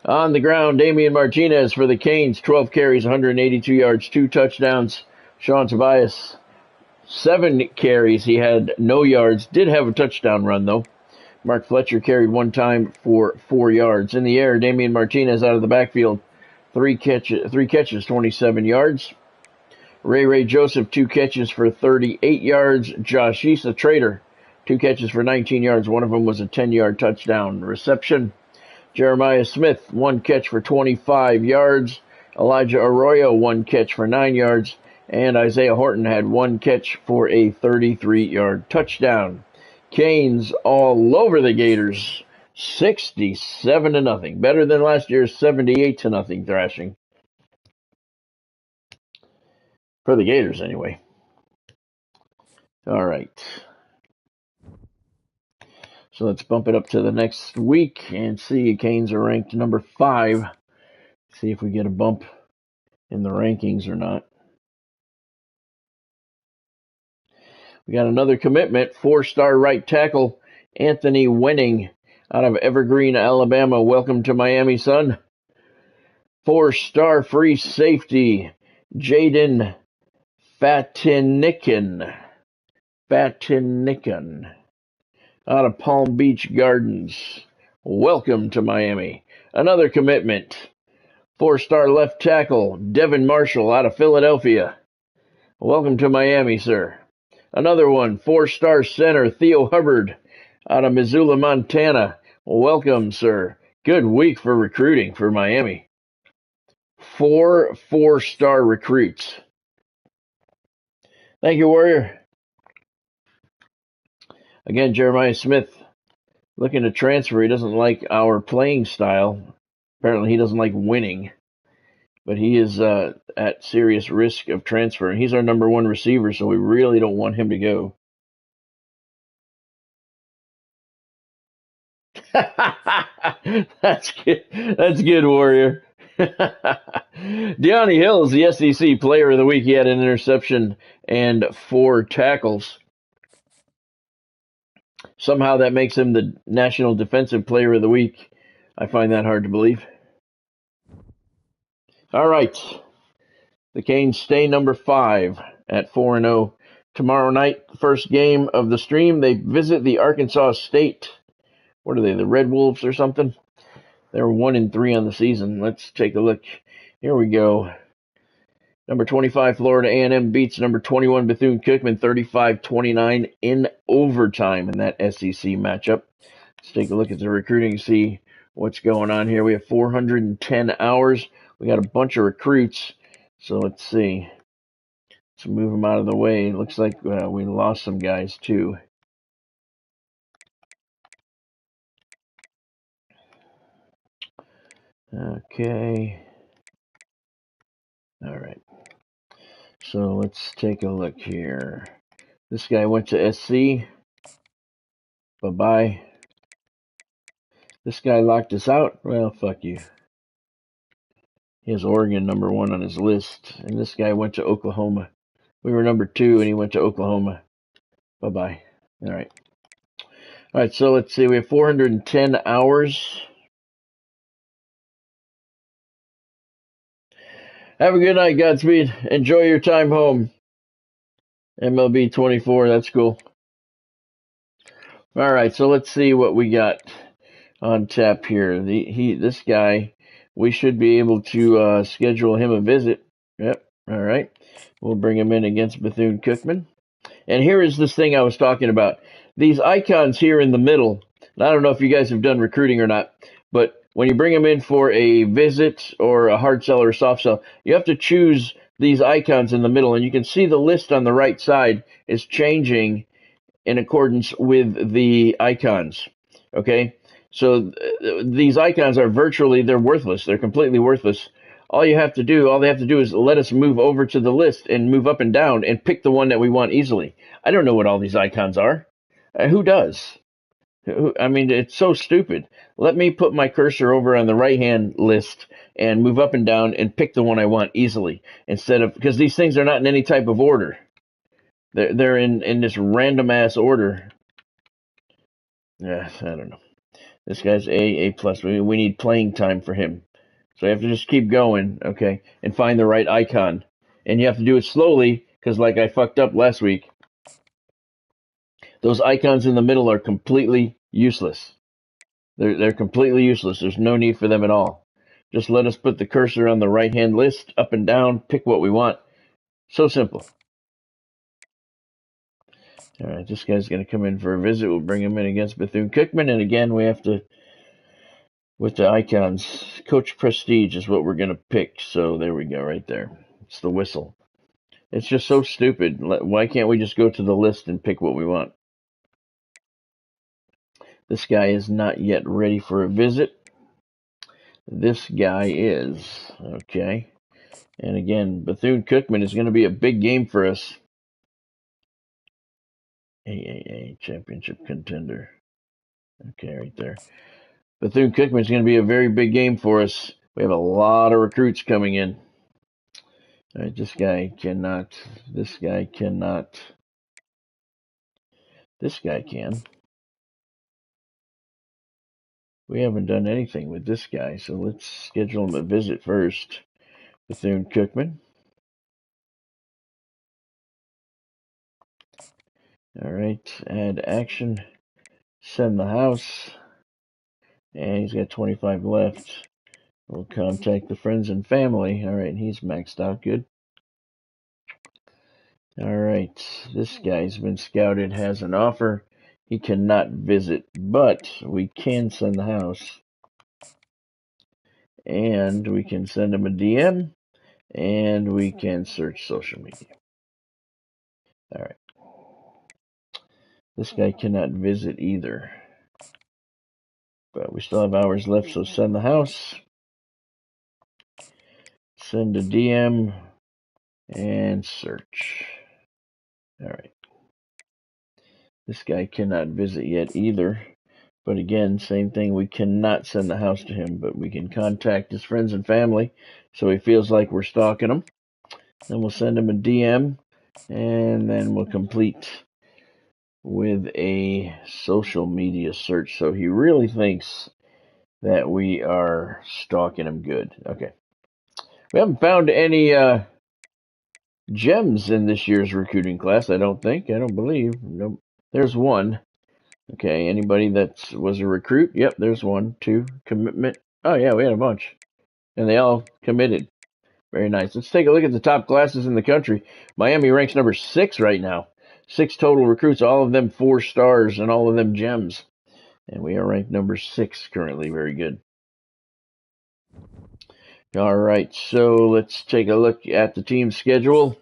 On the ground, Damian Martinez for the Canes, 12 carries, 182 yards, 2 touchdowns. Sean Tobias, 7 carries. He had no yards. Did have a touchdown run, though. Mark Fletcher carried one time for 4 yards. In the air, Damian Martinez out of the backfield, 3 catches, 27 yards. Ray Joseph, 2 catches for 38 yards. Josh Issa Trader, 2 catches for 19 yards. One of them was a 10-yard touchdown reception. Jeremiah Smith, 1 catch for 25 yards. Elijah Arroyo, 1 catch for 9 yards. And Isaiah Horton had 1 catch for a 33-yard touchdown. Canes all over the Gators, 67-0. Better than last year's 78-0 thrashing. For the Gators, anyway. All right. So let's bump it up to the next week and see. Canes are ranked number 5. See if we get a bump in the rankings or not. We got another commitment, 4-star right tackle, Anthony Wenning out of Evergreen, Alabama. Welcome to Miami, son. 4-star free safety, Jaden Fatinikin out of Palm Beach Gardens. Welcome to Miami. Another commitment, 4-star left tackle, Devin Marshall out of Philadelphia. Welcome to Miami, sir. Another one, 4-star center, Theo Hubbard out of Missoula, Montana. Welcome, sir. Good week for recruiting for Miami. 4 4-star recruits. Thank you, Warrior. Again, Jeremiah Smith looking to transfer. He doesn't like our playing style. Apparently he doesn't like winning. But he is at serious risk of transfer. And he's our number 1 receiver, so we really don't want him to go. That's good. That's good, Warrior. Deonnie Hill is the SEC Player of the Week. He had an interception and 4 tackles. Somehow that makes him the National Defensive Player of the Week. I find that hard to believe. All right. The Canes stay number 5 at 4-0. Tomorrow night, first game of the stream, they visit the Arkansas State. What are they, the Red Wolves or something? They're 1-3 on the season. Let's take a look. Here we go. Number 25, Florida A&M beats number 21, Bethune-Cookman, 35-29 in overtime in that SEC matchup. Let's take a look at the recruiting, see what's going on here. We have 410 hours. We got a bunch of recruits. So let's see. Let's move them out of the way. It looks like we lost some guys too. Okay. All right. So let's take a look here. This guy went to SC. Bye-bye. This guy locked us out. Well, fuck you. He has Oregon number 1 on his list. And this guy went to Oklahoma. We were number 2 and he went to Oklahoma. Bye-bye. All right. All right, so let's see. We have 410 hours. Have a good night, Godspeed. Enjoy your time home. MLB 24, that's cool. All right, so let's see what we got on tap here. This guy, we should be able to schedule him a visit. Yep, all right. We'll bring him in against Bethune-Cookman. And here is this thing I was talking about. These icons here in the middle, and I don't know if you guys have done recruiting or not, but when you bring them in for a visit or a hard sell or a soft sell, you have to choose these icons in the middle. And you can see the list on the right side is changing in accordance with the icons. Okay? So these icons are they're worthless. They're completely worthless. All they have to do is let us move over to the list and move up and down and pick the one that we want easily. I don't know what all these icons are. Who does? I mean, it's so stupid. Let me put my cursor over on the right-hand list and move up and down and pick the one I want easily instead of, because these things are not in any type of order. They're in this random-ass order. Yeah, I don't know. This guy's A+. We need playing time for him. So you have to just keep going, okay, and find the right icon. And you have to do it slowly, because like I fucked up last week, those icons in the middle are completely useless. They're completely useless. There's no need for them at all. Just let us put the cursor on the right-hand list, up and down, pick what we want. So simple. All right, this guy's going to come in for a visit. We'll bring him in against Bethune-Cookman, and again, we have to, with the icons, Coach Prestige is what we're going to pick. So there we go, right there. It's the whistle. It's just so stupid. Why can't we just go to the list and pick what we want? This guy is not yet ready for a visit. This guy is. Okay. And again, Bethune-Cookman is going to be a big game for us. AAA championship contender. Okay, right there. Bethune-Cookman is going to be a very big game for us. We have a lot of recruits coming in. All right, this guy cannot. This guy cannot. This guy can. We haven't done anything with this guy, so let's schedule him a visit first. Bethune-Cookman. All right, add action. Send the house. And he's got 25 left. We'll contact the friends and family. All right, he's maxed out. Good. All right, this guy's been scouted, has an offer. He cannot visit, but we can send the house. And we can send him a DM. And we can search social media. All right. This guy cannot visit either. But we still have hours left, so send the house. Send a DM. And search. All right. This guy cannot visit yet either. But again, same thing. We cannot send the house to him, but we can contact his friends and family so he feels like we're stalking him. Then we'll send him a DM, and then we'll complete with a social media search so he really thinks that we are stalking him good. Okay. We haven't found any gems in this year's recruiting class, I don't believe. Nope. There's one. Okay, anybody that was a recruit? Yep, there's one. Two, commitment. Oh, yeah, we had a bunch. And they all committed. Very nice. Let's take a look at the top classes in the country. Miami ranks number 6 right now. 6 total recruits, all of them 4 stars, and all of them gems. And we are ranked number 6 currently. Very good. All right, so let's take a look at the team schedule.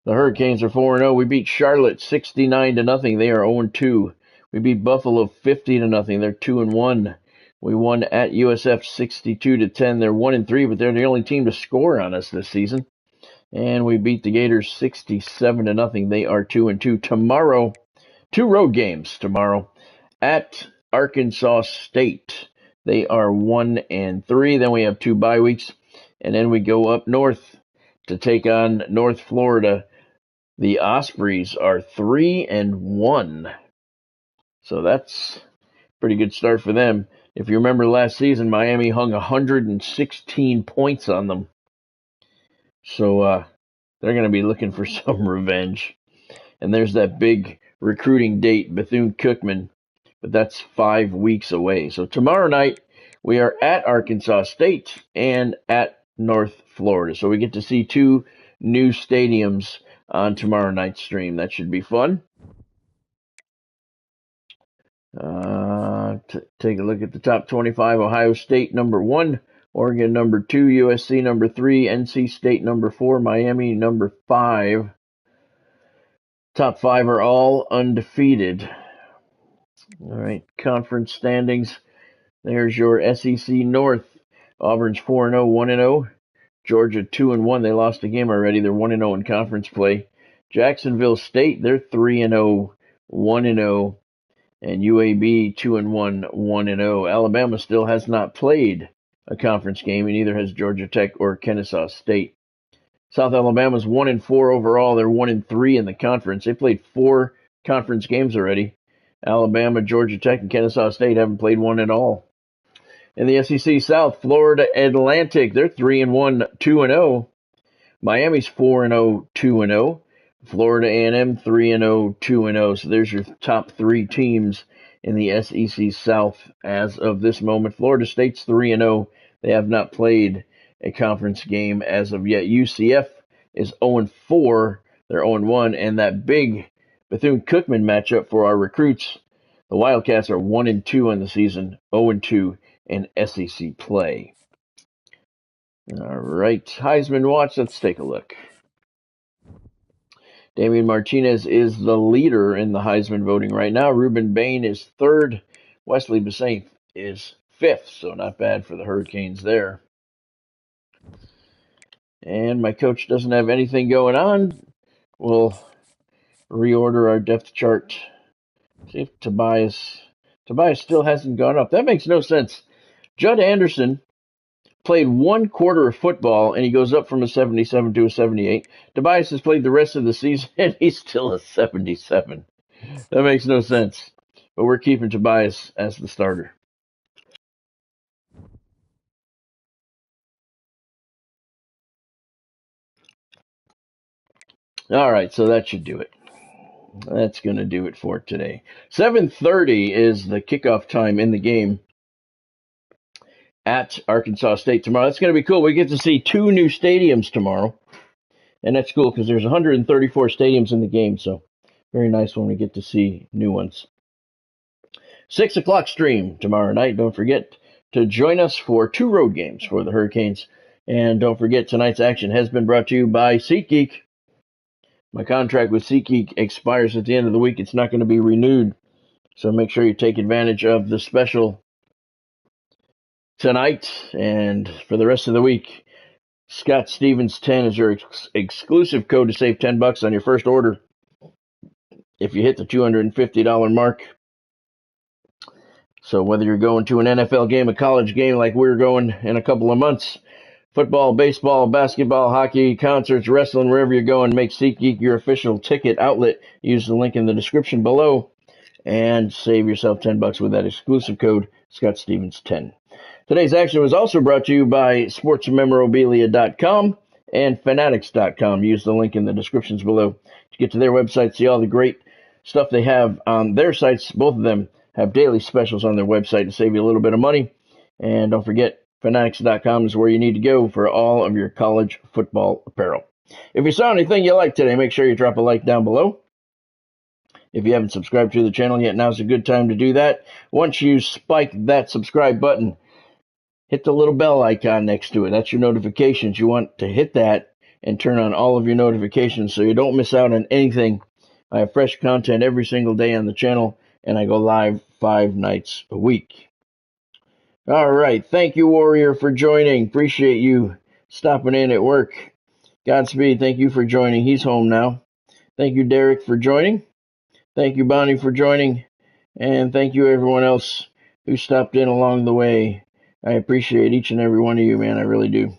The Hurricanes are 4-0. We beat Charlotte 69-0. They are 0-2. We beat Buffalo 50-0. They're 2-1. We won at USF 62-10. They're 1-3, but they're the only team to score on us this season. And we beat the Gators 67-0. They are 2-2. Tomorrow, 2 road games tomorrow at Arkansas State. They are 1-3. Then we have 2 bye weeks, and then we go up north to take on North Florida. The Ospreys are 3-1. So that's a pretty good start for them. If you remember last season, Miami hung 116 points on them. So they're going to be looking for some revenge. And there's that big recruiting date, Bethune-Cookman, but that's 5 weeks away. So tomorrow night, we are at Arkansas State and at North Florida. So we get to see 2 new stadiums on tomorrow night's stream. That should be fun. Take a look at the top 25. Ohio State number 1, Oregon number 2, USC number 3, NC State number 4, Miami number 5. Top 5 are all undefeated. All right, conference standings. There's your SEC North. Auburn's 4-0, 1-0. Georgia 2-1. They lost a game already. They're 1-0 in conference play. Jacksonville State, they're 3-0, 1-0. And UAB 2-1, 1-0. Alabama still has not played a conference game, and neither has Georgia Tech or Kennesaw State. South Alabama's 1-4 overall. They're 1-3 in the conference. They played 4 conference games already. Alabama, Georgia Tech, and Kennesaw State haven't played one at all. In the SEC South, Florida Atlantic, they're 3-1, 2-0. Miami's 4-0, 2-0. Florida A&M 3-0, 2-0. So there's your top 3 teams in the SEC South as of this moment. Florida State's 3-0. They have not played a conference game as of yet. UCF is 0-4. They're 0-1. And that big Bethune-Cookman matchup for our recruits, the Wildcats are 1-2 on the season, 0-2 in SEC play. All right, Heisman watch. Let's take a look. Damian Martinez is the leader in the Heisman voting right now. Ruben Bain is 3rd. Wesley Bissainthe is 5th, so not bad for the Hurricanes there. And my coach doesn't have anything going on. We'll reorder our depth chart. See if Tobias still hasn't gone up. That makes no sense. Judd Anderson played 1 quarter of football, and he goes up from a 77 to a 78. Tobias has played the rest of the season, and he's still a 77. That makes no sense. But we're keeping Tobias as the starter. All right, so that should do it. That's going to do it for today. 7:30 is the kickoff time in the game at Arkansas State tomorrow. That's going to be cool. We get to see 2 new stadiums tomorrow. And that's cool because there's 134 stadiums in the game, so very nice when we get to see new ones. 6 o'clock stream tomorrow night. Don't forget to join us for 2 road games for the Hurricanes. And don't forget, tonight's action has been brought to you by SeatGeek. My contract with SeatGeek expires at the end of the week. It's not going to be renewed, so make sure you take advantage of the special tonight and for the rest of the week. Scott Stevens 10 is your exclusive code to save $10 on your first order if you hit the $250 mark. So whether you're going to an NFL game, a college game like we're going in a couple of months, football, baseball, basketball, hockey, concerts, wrestling, wherever you're going, make SeatGeek your official ticket outlet. Use the link in the description below and save yourself $10 with that exclusive code, Scott Stevens 10. Today's action was also brought to you by sportsmemorabilia.com and fanatics.com. Use the link in the descriptions below to get to their website, see all the great stuff they have on their sites. Both of them have daily specials on their website to save you a little bit of money. And don't forget, fanatics.com is where you need to go for all of your college football apparel. If you saw anything you liked today, make sure you drop a like down below. If you haven't subscribed to the channel yet, now's a good time to do that. Once you spike that subscribe button, hit the little bell icon next to it. That's your notifications. You want to hit that and turn on all of your notifications so you don't miss out on anything. I have fresh content every single day on the channel, and I go live 5 nights a week. All right. Thank you, Warrior, for joining. Appreciate you stopping in at work. Godspeed. Thank you for joining. He's home now. Thank you, Derek, for joining. Thank you, Bonnie, for joining. And thank you, everyone else who stopped in along the way. I appreciate each and every one of you, man. I really do.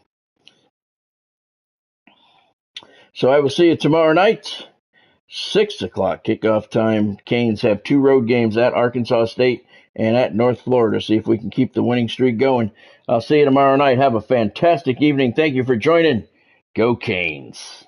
So I will see you tomorrow night, 6 o'clock kickoff time. Canes have 2 road games at Arkansas State and at North Florida. See if we can keep the winning streak going. I'll see you tomorrow night. Have a fantastic evening. Thank you for joining. Go Canes.